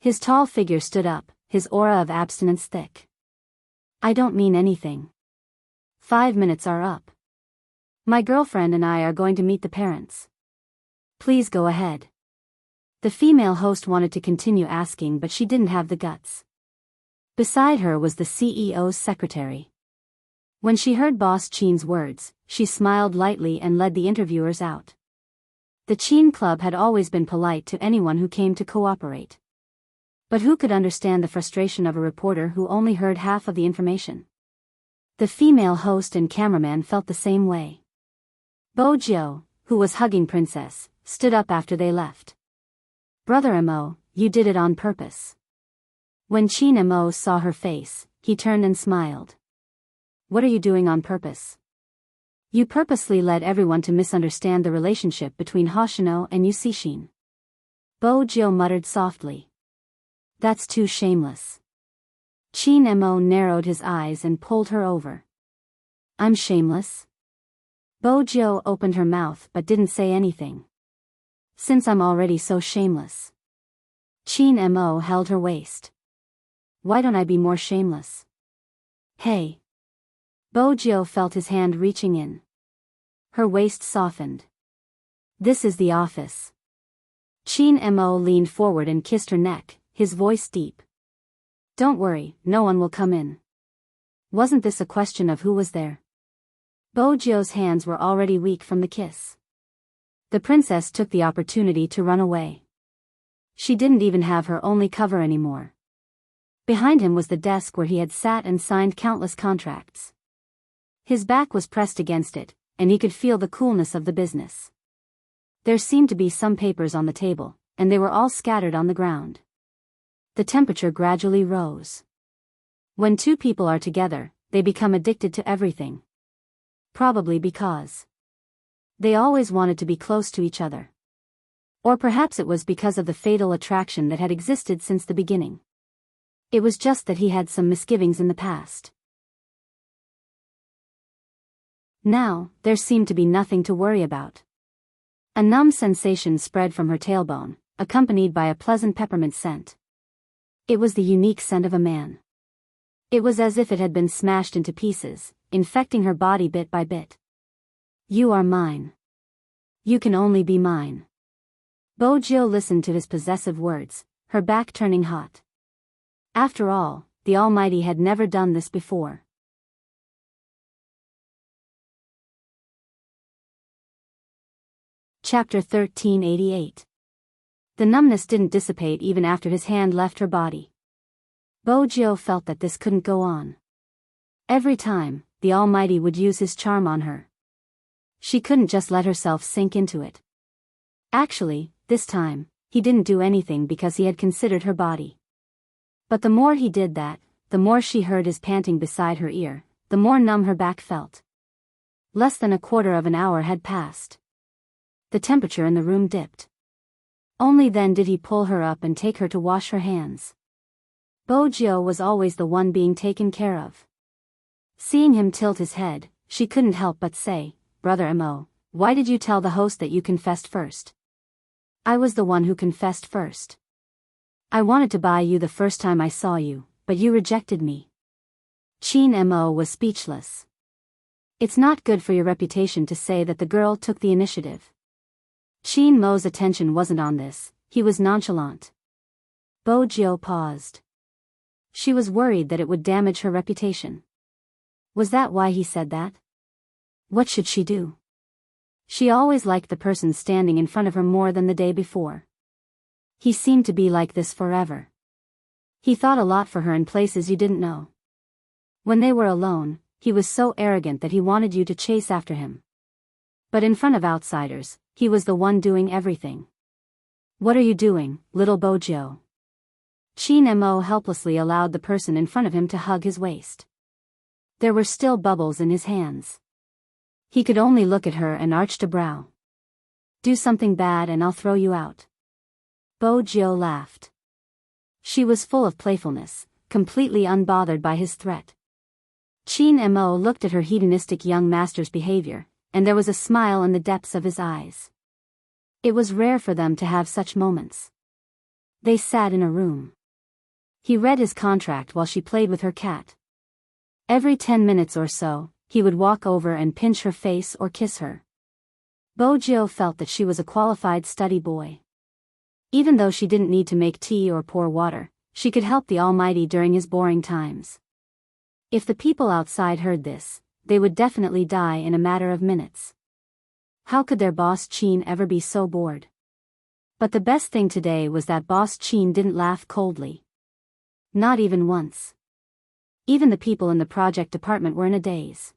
His tall figure stood up, his aura of abstinence thick. "I don't mean anything. 5 minutes are up. My girlfriend and I are going to meet the parents. Please go ahead." The female host wanted to continue asking, but she didn't have the guts. Beside her was the CEO's secretary. When she heard Boss Chin's words, she smiled lightly and led the interviewers out. The Chin Club had always been polite to anyone who came to cooperate. But who could understand the frustration of a reporter who only heard half of the information? The female host and cameraman felt the same way. Bo Jiu, who was hugging Princess, stood up after they left. "Brother Mo, you did it on purpose." When Chin Mo saw her face, he turned and smiled. "What are you doing on purpose?" "You purposely led everyone to misunderstand the relationship between Hoshino and Yusishin." Bo Jiu muttered softly. "That's too shameless." Chin Mo narrowed his eyes and pulled her over. "I'm shameless?" Bo Jiu opened her mouth but didn't say anything. "Since I'm already so shameless." Chin Mo held her waist. "Why don't I be more shameless?" "Hey." Bo Jiu felt his hand reaching in. Her waist softened. "This is the office." Chin Mo leaned forward and kissed her neck, his voice deep. "Don't worry, no one will come in." Wasn't this a question of who was there? Bo Jiu's hands were already weak from the kiss. The princess took the opportunity to run away. She didn't even have her only cover anymore. Behind him was the desk where he had sat and signed countless contracts. His back was pressed against it, and he could feel the coolness of the business. There seemed to be some papers on the table, and they were all scattered on the ground. The temperature gradually rose. When two people are together, they become addicted to everything. Probably because they always wanted to be close to each other. Or perhaps it was because of the fatal attraction that had existed since the beginning. It was just that he had some misgivings in the past. Now, there seemed to be nothing to worry about. A numb sensation spread from her tailbone, accompanied by a pleasant peppermint scent. It was the unique scent of a man. It was as if it had been smashed into pieces, infecting her body bit by bit. "You are mine. You can only be mine." Bo Jiu listened to his possessive words, her back turning hot. After all, the Almighty had never done this before. Chapter 1388. The numbness didn't dissipate even after his hand left her body. Bo Jiu felt that this couldn't go on. Every time, the Almighty would use his charm on her. She couldn't just let herself sink into it. Actually, this time, he didn't do anything because he had considered her body. But the more he did that, the more she heard his panting beside her ear, the more numb her back felt. Less than a quarter of an hour had passed. The temperature in the room dipped. Only then did he pull her up and take her to wash her hands. Bojo was always the one being taken care of. Seeing him tilt his head, she couldn't help but say, "Brother Mo, why did you tell the host that you confessed first?" "I was the one who confessed first. I wanted to buy you the first time I saw you, but you rejected me." Chin Mo was speechless. It's not good for your reputation to say that the girl took the initiative. Chin Mo's attention wasn't on this, he was nonchalant. Bojo paused. She was worried that it would damage her reputation. Was that why he said that? What should she do? She always liked the person standing in front of her more than the day before. He seemed to be like this forever. He thought a lot for her in places you didn't know. When they were alone, he was so arrogant that he wanted you to chase after him. But in front of outsiders, he was the one doing everything. "What are you doing, little Bojo?" Chin Mo helplessly allowed the person in front of him to hug his waist. There were still bubbles in his hands. He could only look at her and arched a brow. "Do something bad and I'll throw you out." Bojo laughed. She was full of playfulness, completely unbothered by his threat. Chin Mo looked at her hedonistic young master's behavior, and there was a smile in the depths of his eyes. It was rare for them to have such moments. They sat in a room. He read his contract while she played with her cat. Every 10 minutes or so, he would walk over and pinch her face or kiss her. Bojo felt that she was a qualified study boy. Even though she didn't need to make tea or pour water, she could help the Almighty during his boring times. If the people outside heard this, they would definitely die in a matter of minutes. How could their boss Chin ever be so bored? But the best thing today was that boss Chin didn't laugh coldly. Not even once. Even the people in the project department were in a daze.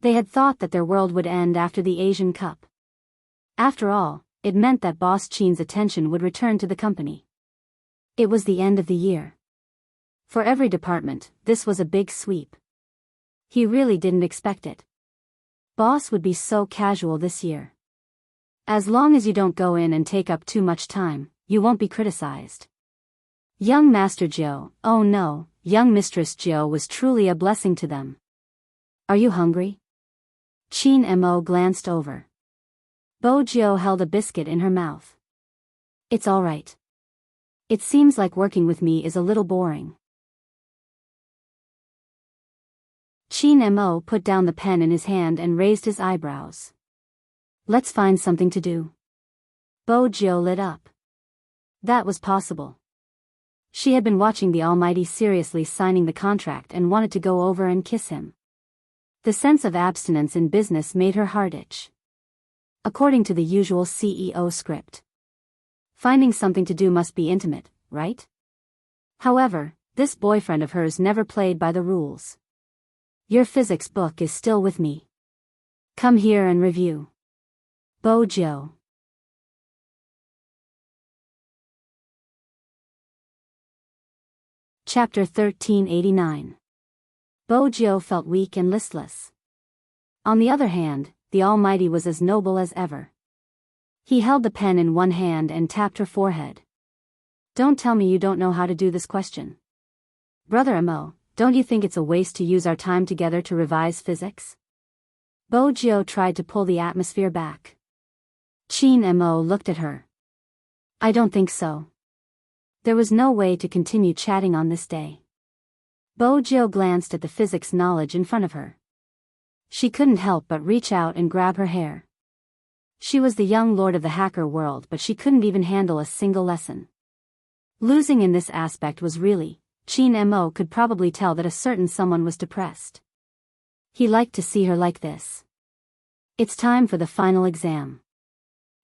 They had thought that their world would end after the Asian Cup. After all, it meant that boss Chin's attention would return to the company. It was the end of the year. For every department, this was a big sweep. He really didn't expect it. Boss would be so casual this year. As long as you don't go in and take up too much time, you won't be criticized. Young Master Jo, oh no, young Mistress Jo was truly a blessing to them. "Are you hungry?" Chin Mo glanced over. Bojo held a biscuit in her mouth. "It's all right. It seems like working with me is a little boring." Chin Mo put down the pen in his hand and raised his eyebrows. "Let's find something to do." Bojo lit up. That was possible. She had been watching the Almighty seriously signing the contract and wanted to go over and kiss him. The sense of abstinence in business made her heart itch. According to the usual CEO script, finding something to do must be intimate, right? However, this boyfriend of hers never played by the rules. "Your physics book is still with me. Come here and review." Bojo. Chapter 1389. Bojo felt weak and listless. On the other hand, the Almighty was as noble as ever. He held the pen in one hand and tapped her forehead. "Don't tell me you don't know how to do this question. Brother Mo, don't you think it's a waste to use our time together to revise physics?" Bojo tried to pull the atmosphere back. Chin Mo looked at her. "I don't think so." There was no way to continue chatting on this day. Bojo glanced at the physics knowledge in front of her. She couldn't help but reach out and grab her hair. She was the young lord of the hacker world, but she couldn't even handle a single lesson. Losing in this aspect was really, Chin Mo could probably tell that a certain someone was depressed. He liked to see her like this. It's time for the final exam.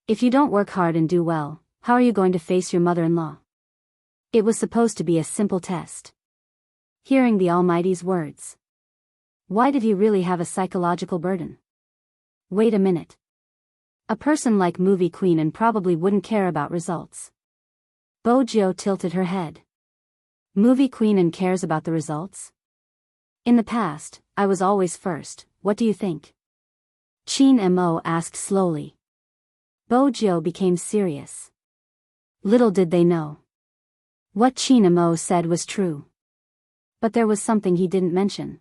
If you don't work hard and do well, how are you going to face your mother-in-law? It was supposed to be a simple test. Hearing the Almighty's words. Why did he really have a psychological burden? Wait a minute. A person like movie queen and probably wouldn't care about results. Bojo tilted her head. Movie queen and cares about the results? In the past, I was always first, what do you think? Chin Mo asked slowly. Bojo became serious. Little did they know. What Chin Mo said was true. But there was something he didn't mention.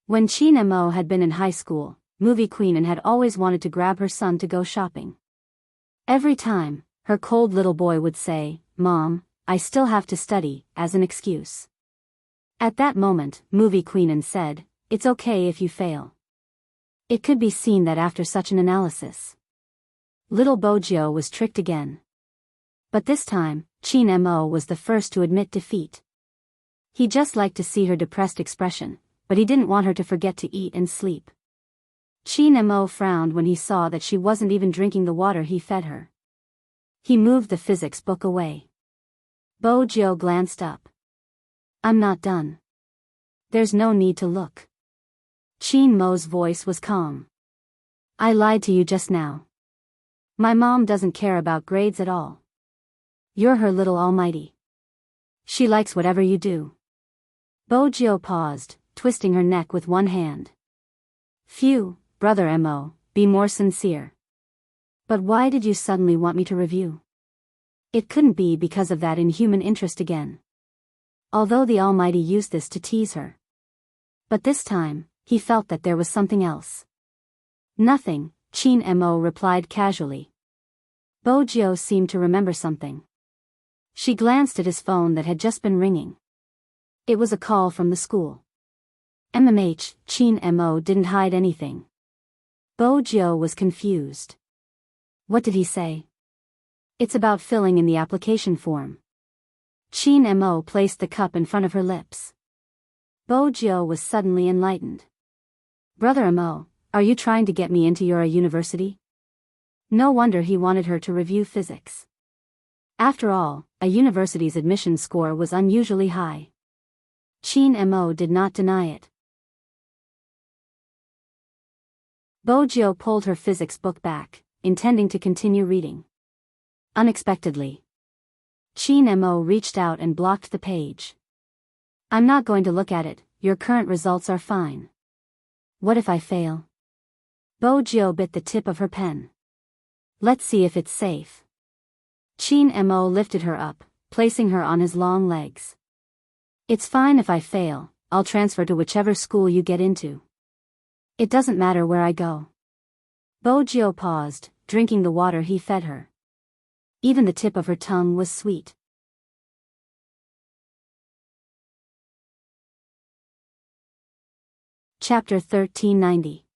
When Chin Mo had been in high school, movie queen and had always wanted to grab her son to go shopping. Every time, her cold little boy would say, "Mom, I still have to study," as an excuse. At that moment, movie queen said, "It's okay if you fail." It could be seen that after such an analysis, little Bojo was tricked again. But this time, Chin Mo was the first to admit defeat. He just liked to see her depressed expression, but he didn't want her to forget to eat and sleep. Chin Mo frowned when he saw that she wasn't even drinking the water he fed her. He moved the physics book away. Bojo glanced up. "I'm not done. There's no need to look." Chin Mo's voice was calm. "I lied to you just now. My mom doesn't care about grades at all. You're her little almighty. She likes whatever you do." Bojo paused, twisting her neck with one hand. "Phew, Brother Mo, be more sincere. But why did you suddenly want me to review?" It couldn't be because of that inhuman interest again. Although the Almighty used this to tease her. But this time, he felt that there was something else. "Nothing," Chin Mo replied casually. Bojo seemed to remember something. She glanced at his phone that had just been ringing. It was a call from the school. Chin Mo didn't hide anything. Bojo was confused. What did he say? It's about filling in the application form. Chin Mo placed the cup in front of her lips. Bojo was suddenly enlightened. Brother Mo, are you trying to get me into your university? No wonder he wanted her to review physics. After all, a university's admission score was unusually high. Chin Mo did not deny it. Bojo pulled her physics book back, intending to continue reading. Unexpectedly, Chin Mo reached out and blocked the page. "I'm not going to look at it, your current results are fine." "What if I fail?" Bojo bit the tip of her pen. "Let's see if it's safe." Chin Mo lifted her up, placing her on his long legs. "It's fine if I fail, I'll transfer to whichever school you get into. It doesn't matter where I go." Bojo paused, drinking the water he fed her. Even the tip of her tongue was sweet. Chapter 1390.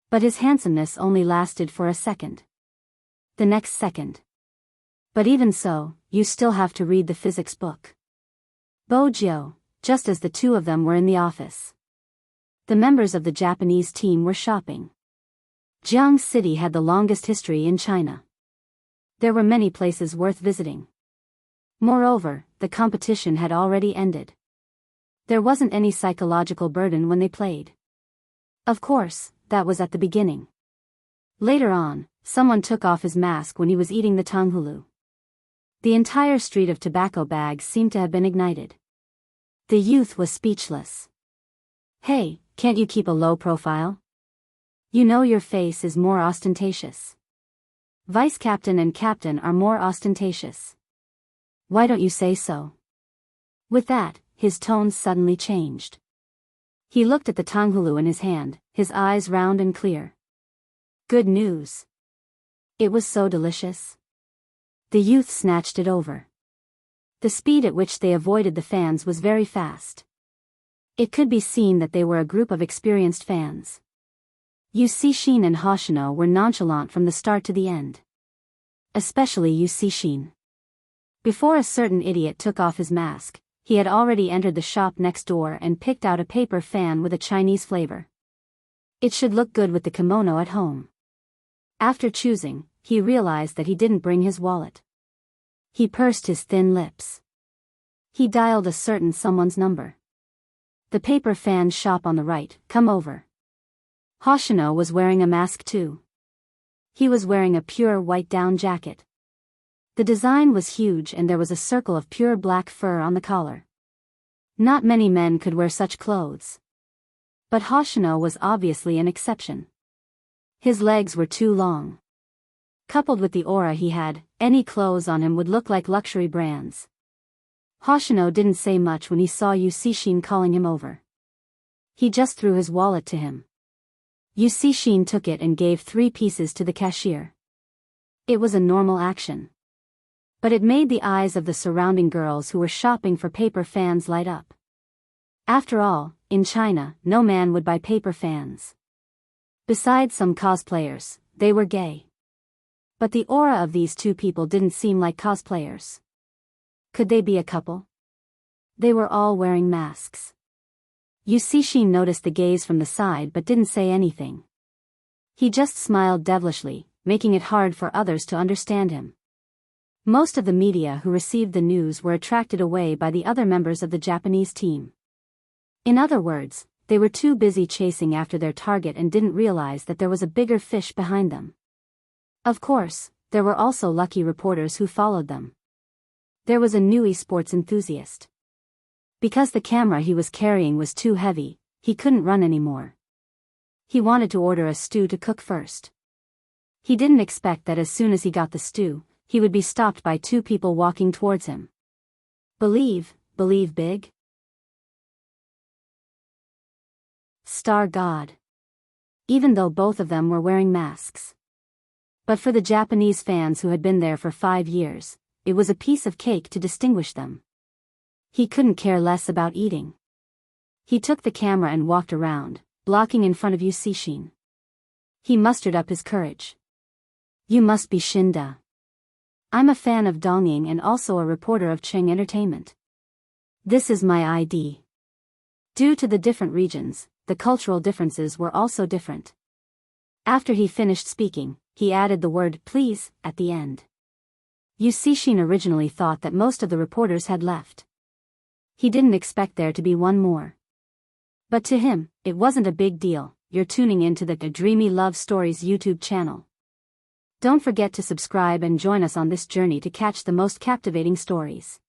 But his handsomeness only lasted for a second. The next second. "But even so, you still have to read the physics book." Bojo, just as the two of them were in the office. The members of the Japanese team were shopping. Jiang City had the longest history in China. There were many places worth visiting. Moreover, the competition had already ended. There wasn't any psychological burden when they played. Of course, that was at the beginning. Later on, someone took off his mask when he was eating the tanghulu. The entire street of tobacco bags seemed to have been ignited. The youth was speechless. "Hey, can't you keep a low profile? You know your face is more ostentatious. Vice captain and captain are more ostentatious. Why don't you say so?" With that, his tone suddenly changed. He looked at the tanghulu in his hand, his eyes round and clear. "Good news." It was so delicious. The youth snatched it over. The speed at which they avoided the fans was very fast. It could be seen that they were a group of experienced fans. Yusishin and Hoshino were nonchalant from the start to the end. Especially Yusishin. Before a certain idiot took off his mask, he had already entered the shop next door and picked out a paper fan with a Chinese flavor. It should look good with the kimono at home. After choosing, he realized that he didn't bring his wallet. He pursed his thin lips. He dialed a certain someone's number. "The paper fan shop on the right, come over." Hoshino was wearing a mask too. He was wearing a pure white down jacket. The design was huge and there was a circle of pure black fur on the collar. Not many men could wear such clothes. But Hoshino was obviously an exception. His legs were too long. Coupled with the aura he had, any clothes on him would look like luxury brands. Hoshino didn't say much when he saw Yusishin calling him over. He just threw his wallet to him. Yusishin took it and gave 3 pieces to the cashier. It was a normal action. But it made the eyes of the surrounding girls who were shopping for paper fans light up. After all, in China, no man would buy paper fans. Besides some cosplayers, they were gay. But the aura of these 2 people didn't seem like cosplayers. Could they be a couple? They were all wearing masks. Yusishin noticed the gaze from the side but didn't say anything. He just smiled devilishly, making it hard for others to understand him. Most of the media who received the news were attracted away by the other members of the Japanese team. In other words, they were too busy chasing after their target and didn't realize that there was a bigger fish behind them. Of course, there were also lucky reporters who followed them. There was a new esports enthusiast. Because the camera he was carrying was too heavy, he couldn't run anymore. He wanted to order a stew to cook first. He didn't expect that as soon as he got the stew, he would be stopped by 2 people walking towards him. Believe big? Star God. Even though both of them were wearing masks. But for the Japanese fans who had been there for 5 years, it was a piece of cake to distinguish them. He couldn't care less about eating. He took the camera and walked around, blocking in front of Yusishin. He mustered up his courage. You must be Shinda. I'm a fan of Dongying and also a reporter of Cheng Entertainment. This is my ID. Due to the different regions, the cultural differences were also different. After he finished speaking, he added the word please at the end. Yusishin originally thought that most of the reporters had left. He didn't expect there to be one more. But to him, it wasn't a big deal. You're tuning into the Dreamy Love Stories YouTube channel. Don't forget to subscribe and join us on this journey to catch the most captivating stories.